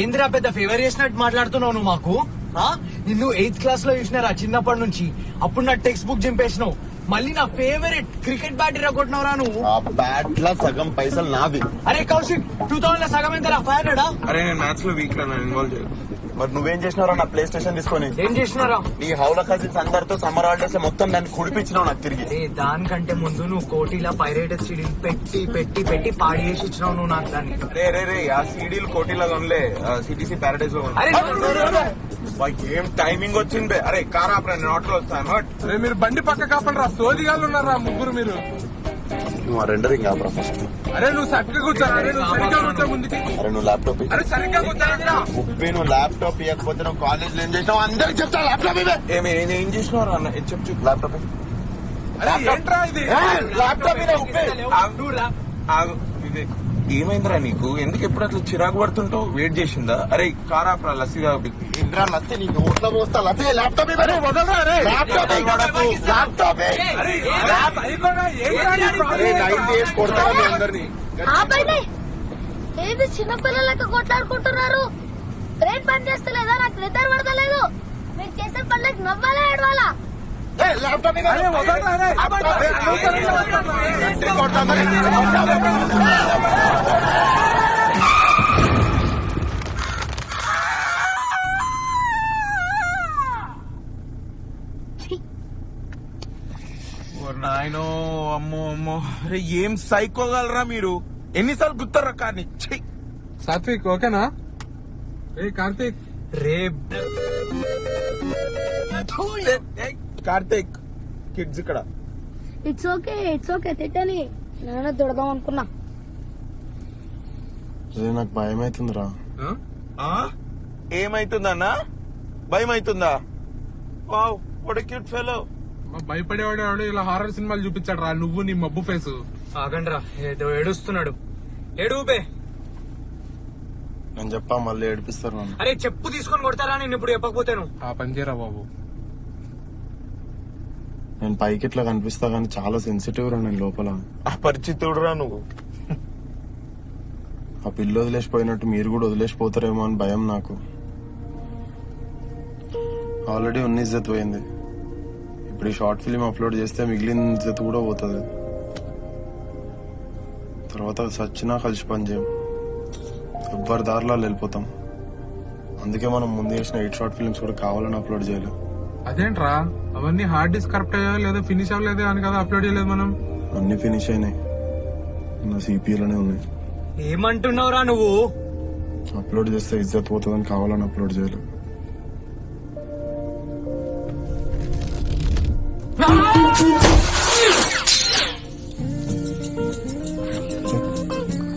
S1: ఏందిరా పెద్ద ఫేవర్ చేసినట్టు మాట్లాడుతున్నావు నువ్వు మాకు? నిన్ను 8th class లో చూసినారా చిన్నప్పటి నుంచి. అప్పుడు నా టెక్స్ట్ బుక్ చింపేసినావు. మళ్ళీ నా ఫేవరెట్ క్రికెట్ బ్యాట్ ఇరగొట్టినవరా నువ్వు.
S2: ఆ బ్యాట్ లో సగం పైసలు నావి.
S1: అరే కౌశిక్ 2000 లో సగం ఎంతరా? 500.
S11: అరే నేను మ్యాథ్స్ లో వీక్ రా, ఇన్వాల్వ్ చేయదు.
S2: మరి నువ్వేం చేసినారా నా ప్లే స్టేషన్ తీసుకొని?
S1: ఏం చేసినారా?
S2: నీ హౌల కజిన్స్ అందరితో సమ్మర్ హాలిడేస్ మొత్తం దాన్ని కుడిపించినావు నాకు తిరిగి.
S1: దానికంటే ముందు నువ్వు కోటిలా పైరేటెడ్ సీడీలు పెట్టి పెట్టి పెట్టి పాడి చేసి ఇచ్చినావు నువ్వు నాకు దాన్ని.
S11: రే ఆ సీడీలు కోటిలా కొనలే, సిటీసీ ప్యారడైజ్ లో.
S1: అరే
S11: ఏం టైమింగ్ వచ్చింది. అరే కార్ ఆపరా, నేను ఆటోలో వస్తాను.
S3: అరే మీరు బండి పక్క కాపండి రా, సోదిగాళ్ళు ఉన్నారా ముగ్గురు మీరు.
S2: నువ్వు ఆ రెండరింగ్ ఆపరా ఫస్ట్.
S3: అరే నువ్వు సరిగ్గా కూర్చోరా. అరే నువ్వు సరిగ్గా కూర్చో ముందుకి.
S2: అరే నువ్వు ల్యాప్టాప్.
S3: అరే సరిగ్గా కూర్చోరా.
S2: నువ్వు ల్యాప్టాప్ ఇవ్వకపోతే నువ్వు కాలేజ్ లో ఏం చేసినావు అందరికి చెప్తా. ల్యాప్టాప్ ఇవే.
S11: ఏం చేసినావు అన్న చెప్పు.
S2: ల్యాప్టాప్
S3: ఏంట్రా ఇది?
S2: ల్యాప్టాప్
S11: వివేక్ ఏమైందిరా నీకు? ఎందుకు ఎప్పుడు అట్లా చిరాకు పడుతుంటావు? వెయిట్ చేసిందా? అరే కార్ ఆపరా, లస్సీ తాగు.
S2: ఇంద్రా లస్సీ నీ నోట్లో పోస్తా. లస్సీ ల్యాప్టాప్ ఇవ్వరు. ల్యాప్టాప్ ల్యాప్టాప్ కొడతారా మీ అందరినీ?
S16: ఏది చిన్నపిల్లల లెక్క కొట్లాడుకుంటున్నారు? బ్రెయిన్ పని చేస్తలేదా? నాకు నిద్ర పడతలేదు. మీరు చేసే పనులకు నవ్వాలా ఏడవాలా?
S2: ల్యాప్టాప్
S11: నాయనో అమ్మో అమ్మో అరే ఏం సైకోగలరా మీరు ఎన్నిసార్లు గుర్తారా కానీ
S3: సాత్విక్ ఓకేనా? రే కార్తీక్,
S1: రే
S11: కార్తీక్ కిడ్స్ ఇక్కడ.
S16: ఇట్స్ ఓకే తిట్టని నేను తిడదాం అనుకున్నా.
S2: నాకు భయం అవుతుందిరా.
S11: ఏమైతుందన్నా? భయం అవుతుందా? Wow what a cute fellow.
S3: భయపడేవాడు ఇలా హారర్ సినిమాలు చూపించాడు రా నువ్వు నీ మబ్బు ఫేసు.
S1: ఆగండి రా, ఏదో ఏడుస్తున్నాడు. ఏడుపే.
S2: నేను చెప్పా మళ్ళీ ఏడిపిస్తారు నన్ను.
S1: అరే చెప్పు తీసుకొని కొడతారా నేను ఇప్పుడు చెప్పకపోతేను.
S3: ఆ పని చేయరా బాబు.
S2: నేను పైకి ఇట్లా కనిపిస్తా కానీ చాలా సెన్సిటివ్ రా నేను లోపల.
S11: అపరిచితుడు రా నువ్వు.
S2: ఆ పిల్ల వదిలేసిపోయినట్టు మీరు కూడా వదిలేసిపోతారేమో అని భయం నాకు. ఆల్రెడీ ఉన్న ఇజ్జత్ పోయింది, ఇప్పుడు ఈ షార్ట్ ఫిలిం అప్లోడ్ చేస్తే మిగిలిన ఇజ్జత్ కూడా పోతుంది. తర్వాత సచ్చినా కలిసి పని చేయం, ఎవ్వరి దారిలో వెళ్ళిపోతాం. అందుకే మనం ముందు చేసిన 8 షార్ట్ ఫిల్మ్స్ కూడా కావాలని అప్లోడ్ చేయలేదు.
S3: అదేంట్రా అవన్నీ హార్డ్ డిస్క్ కరెక్ట్ అయ్యా లేదా ఫినిష్ అవ్వలేదు అని కదా అప్లోడ్ చేయలేదు మనం.
S2: అన్ని ఫినిష్ అయినాయి, నా సిపిలోనే ఉన్నాయి.
S1: ఏమంటున్నావురా నువ్వు?
S2: అప్లోడ్ చేస్తే ఇజ్జత్ పోతుందని కావాలని అప్లోడ్ చేయలేదు.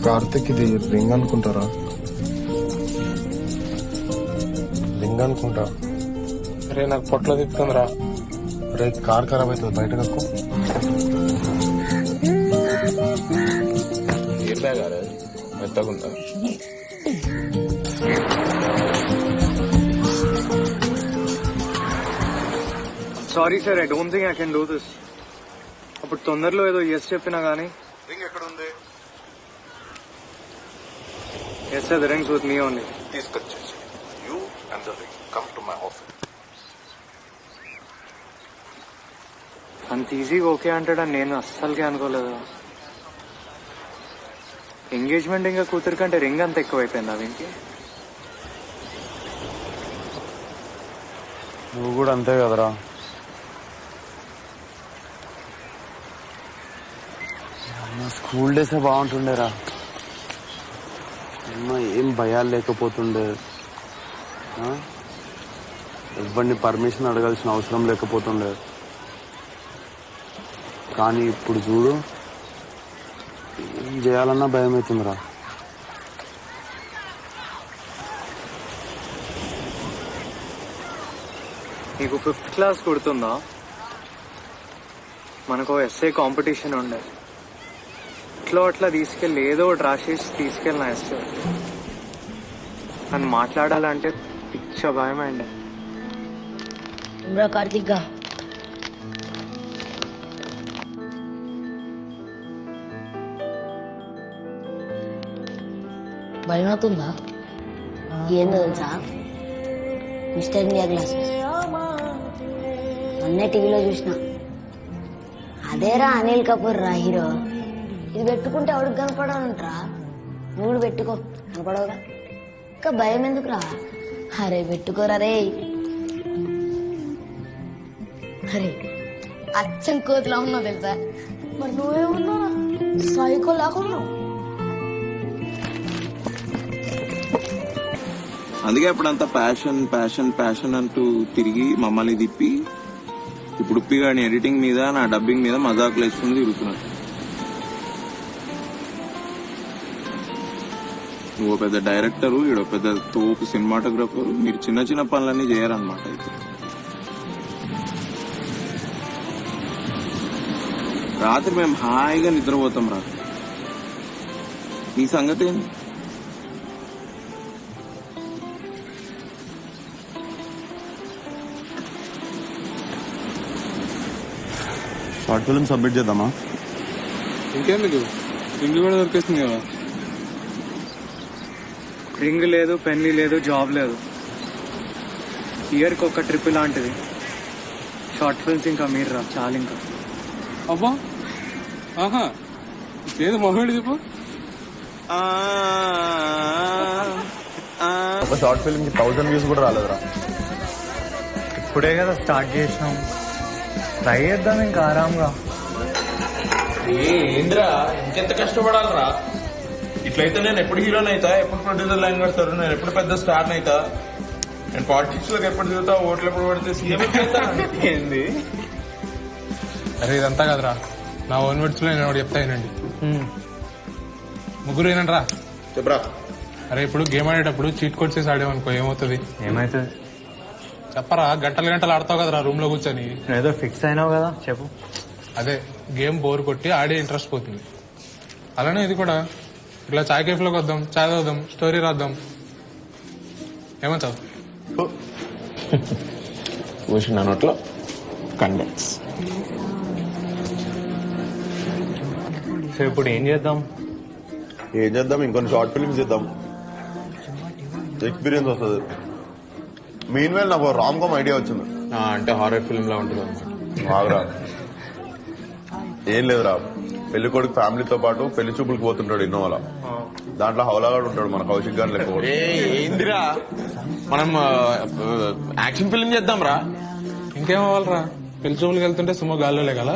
S2: కార్తిక్ ఇది రింగ్ అనుకుంటారా? రింగ్ అనుకుంటా.
S3: అరే నాకు పొట్లో తిప్పుతుందిరా.
S2: రే కార్ ఖరాబ్ అవుతుంది, బయట కక్కు.
S11: ఏం బ్యాగ్ మెత్తగుందా?
S1: Sorry sir, I don't think I can do this. అప్పుడు తొందరలో ఏదో ఎస్ చెప్పినా గానీ.
S2: రింగ్ ఎక్కడ ఉంది?
S1: Yes sir, the ring's with me only.
S7: తీసుకొచ్చేసి you and the ring come to my office.
S1: అంత ఈజీగా ఓకే అంటాడని నేను అస్సలకే అనుకోలేదు. ఎంగేజ్మెంట్ ఇంకా కూతురు కంటే రింగ్ అంత ఎక్కువైపోయింది దీనికి.
S2: నువ్వు కూడా అంతే కదరా. స్కూల్ డేసే బాగుంటుండేరా. ఏం భయాలు లేకపోతుండే, ఎవరిని పర్మిషన్ అడగాల్సిన అవసరం లేకపోతుండే. కానీ ఇప్పుడు చూడు, ఏం చేయాలన్నా భయం అవుతుందిరా.
S1: నీకు 5th క్లాస్ గుర్తుందా? మనకు ఎస్ఏ కాంపిటీషన్ ఉండే. అట్లా తీసుకెళ్ళి ఏదో ఒకటి రాసేసి తీసుకెళ్ళిన ఎస్ఏ. నన్ను మాట్లాడాలంటే పిచ్చ భయమైండే.
S16: కార్తిక్ గా భయం అవుతుందా? ఏందో తెలుసా, మిస్టర్ ఇండియా గ్లాసెస్ మొన్నే టీవీలో చూసిన. అదేరా అనిల్ కపూర్ రా హీరో. ఇది పెట్టుకుంటే ఎవరికి కనపడాలంటరా. నువ్వు పెట్టుకో, కనపడవుగా. ఇంకా భయం ఎందుకురా? అరే పెట్టుకోరా రే. అరే అచ్చం కోతిలా ఉన్నావు తెలుసా. మరి నువ్వేమన్నా సైకో లాకున్నావు.
S11: అందుకే అప్పుడంతా ప్యాషన్ ప్యాషన్ ప్యాషన్ అంటూ తిరిగి మమ్మల్ని తిప్పి ఇప్పుడు ఉప్పిగాని ఎడిటింగ్ మీద నా డబ్బింగ్ మీద మజాకులు వేసుకుని తిరుగుతున్నాడు. నువ్వు పెద్ద డైరెక్టరు, ఈడో పెద్ద తోపు సినిమాటోగ్రఫరు, మీరు చిన్న చిన్న పనులన్నీ చేయరన్నమాట. అయితే రాత్రి మేము హాయిగా నిద్రపోతాం రా. ఈ సంగతి ఏంటి?
S2: షార్ట్ ఫిల్మ్ సబ్మిట్ చేద్దామా?
S3: ఇంకేందుకు, రింగ్ కూడా దొరికేస్తుంది కదా.
S1: రింగ్ లేదు, పెళ్లి లేదు, జాబ్ లేదు. ఇయర్కి ఒక ట్రిప్ లాంటిది. షార్ట్ ఫిల్మ్స్ ఇంకా మీరు రా చాలు. ఇంకా
S3: అబ్బా ఆహా ఏదో మొహేడు చెప్పు.
S2: ఒక షార్ట్ ఫిల్మ్ కి 1000 వ్యూస్ కూడా రాలేదురా.
S1: ఇప్పుడే కదా స్టార్ట్ చేసినాం, ట్రై చేద్దాం ఇంకా ఆరాంగా.
S11: ఏంద్రా ఇంకెంత కష్టపడాలరా? ఇట్లయితే నేను ఎప్పుడు హీరోని అవుతా, ఎప్పుడు ప్రొడ్యూసర్ లైన్ కడతారు, నేను ఎప్పుడు పెద్ద స్టార్ అవుతా, నేను పాలిటిక్స్ లోకి ఎప్పుడు తిరుగుతా, ఓట్లు ఎప్పుడు పడితే సీఎం ఏంది?
S3: అరే ఇదంతా కదరా, నా ఓన్ వర్డ్స్ లో నేను ఒకటి చెప్తా వినండి. ముగ్గురు ఏనంట్రా
S4: చెప్పరా.
S3: అరే ఇప్పుడు గేమ్ ఆడేటప్పుడు చీట్ కోడ్ చేసి ఆడేమనుకో ఏమవుతుంది?
S1: ఏమైతుంది
S3: చెప్పరా, గంటలు గంటలు ఆడతావు కదరా రూమ్ లో కూర్చొని.
S1: ఏదో ఫిక్స్ అయినావు కదా, చెప్పు.
S3: అదే గేమ్ బోర్ కొట్టి ఆడే ఇంట్రెస్ట్ పోతుంది. అలానే ఇది కూడా, ఇట్లా చాయ్ కేఫ్ లోకి వద్దాం, చాయ్ తాగుదాం, స్టోరీ రాద్దాం, ఏమంటావు?
S11: కూర్చున్న నోట్లో కండెన్స్.
S1: సో ఇప్పుడు ఏం చేద్దాం?
S4: ఏం చేద్దాం, ఇంకొన్ని షార్ట్ ఫిల్మ్స్ చేద్దాం, ఎక్స్పీరియన్స్ వస్తుంది. మెయిన్ వేల్ నాకు రామ్ కామ్ ఐడియా వచ్చింది.
S11: అంటే హారర్ ఫిల్మ్ లా ఉంటుంది.
S4: బాగురా. ఏం లేదురా, పెళ్లి కొడుకు ఫ్యామిలీతో పాటు పెళ్లి చూపులకు పోతుంటాడు ఇన్నోవాలా. దాంట్లో హౌలాగాడు ఉంటాడు, మన కౌశిక్ గారు లెక్క.
S11: ఏందిరా, మనం యాక్షన్ ఫిల్మ్ చేద్దాం రా.
S3: ఇంకేం అవ్వాలరా, పెళ్లి చూపులకు వెళ్తుంటే సుమో గాల్లో లేగల.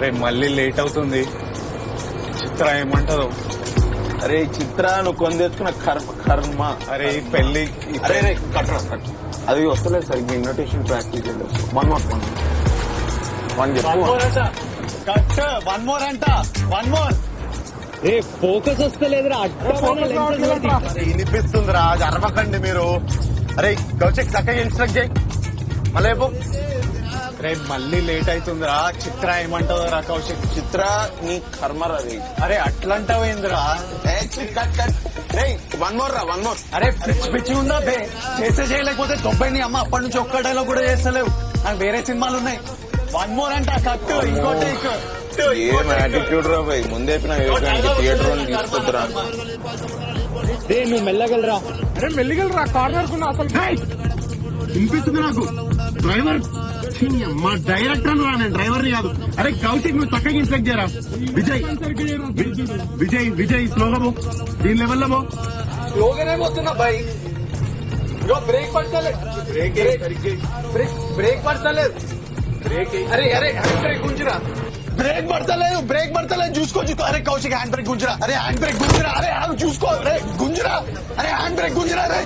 S1: రేపు మళ్ళీ లేట్ అవుతుంది, చిత్ర ఏమంటారు?
S11: అరే చిత్ర నువ్వు కొని తెచ్చుకున్న కర్మ.
S1: అరే ఈ పెళ్లి
S11: అరే కట్రా అది వస్తలేదు సరిగ్గా, ఇన్విటేషన్ ప్రాక్టీస్ చేద్దాం. వన్
S1: మోర్ అంట, వన్ మోర్. ఏ ఫోకస్ వస్తలేదురా,
S4: వినిపిస్తుందిరా, జరపకండి మీరు. అరే కౌశిక్ చక్కగా ఇన్స్ట్రక్ట్ చేయి మళ్ళీ.
S1: రేపు మళ్ళీ లేట్ అవుతుందిరా, చిత్ర ఏమంటావురా కౌశిక్?
S11: చిత్ర నీ కర్మ రవి.
S1: అరే అట్లంటావేందిరా?
S11: వన్ మోర్ రా, వన్ మోర్.
S1: అరే పిచ్చి పిచ్చి ఉందా బే, చేసే చేయలేకపోతే తొంభై నీ అమ్మ అప్పటి నుంచి ఒక్క డైలాగ్ కూడా చేస్తలేవు. నాకు వేరే సినిమాలు ఉన్నాయి. వన్ మోర్ అంట, కట్టు ఇంకోటి.
S11: ఏం యాటిట్యూడ్ రా భయ్, ముందే థియేటర్ తీసుకొద్దురా.
S1: నువ్వు మెల్లగలరా.
S3: అరే మెల్లిగలరా, కార్నర్ కున్నా అసలు
S7: వినిపిస్తుంది నాకు. డ్రైవర్ మా డైరెక్టర్ రా, నేను డ్రైవర్ ని కాదు. అరే కౌశిక్ నువ్వు చక్కగా ఇన్స్ట్రక్ట్ చేయరా. విజయ్ స్లోగా పో, దీని లెవెల్లో పో.
S1: స్లోగానే పోతున్నా బాయ్. బ్రేక్ పడతలేదు, బ్రేక్ పడతలేదు. అరే అరే హ్యాండ్ బ్రేక్ గుంజురా. బ్రేక్ పడతలేదు చూసుకో. అరే కౌశిక్ హ్యాండ్ బ్రేక్ గుంజురా. అరే హ్యాండ్ బ్రేక్ గుంజురా. అరే చూసుకో. అరే గుంజురా. అరే హ్యాండ్ బ్రేక్ గుంజురా. అరే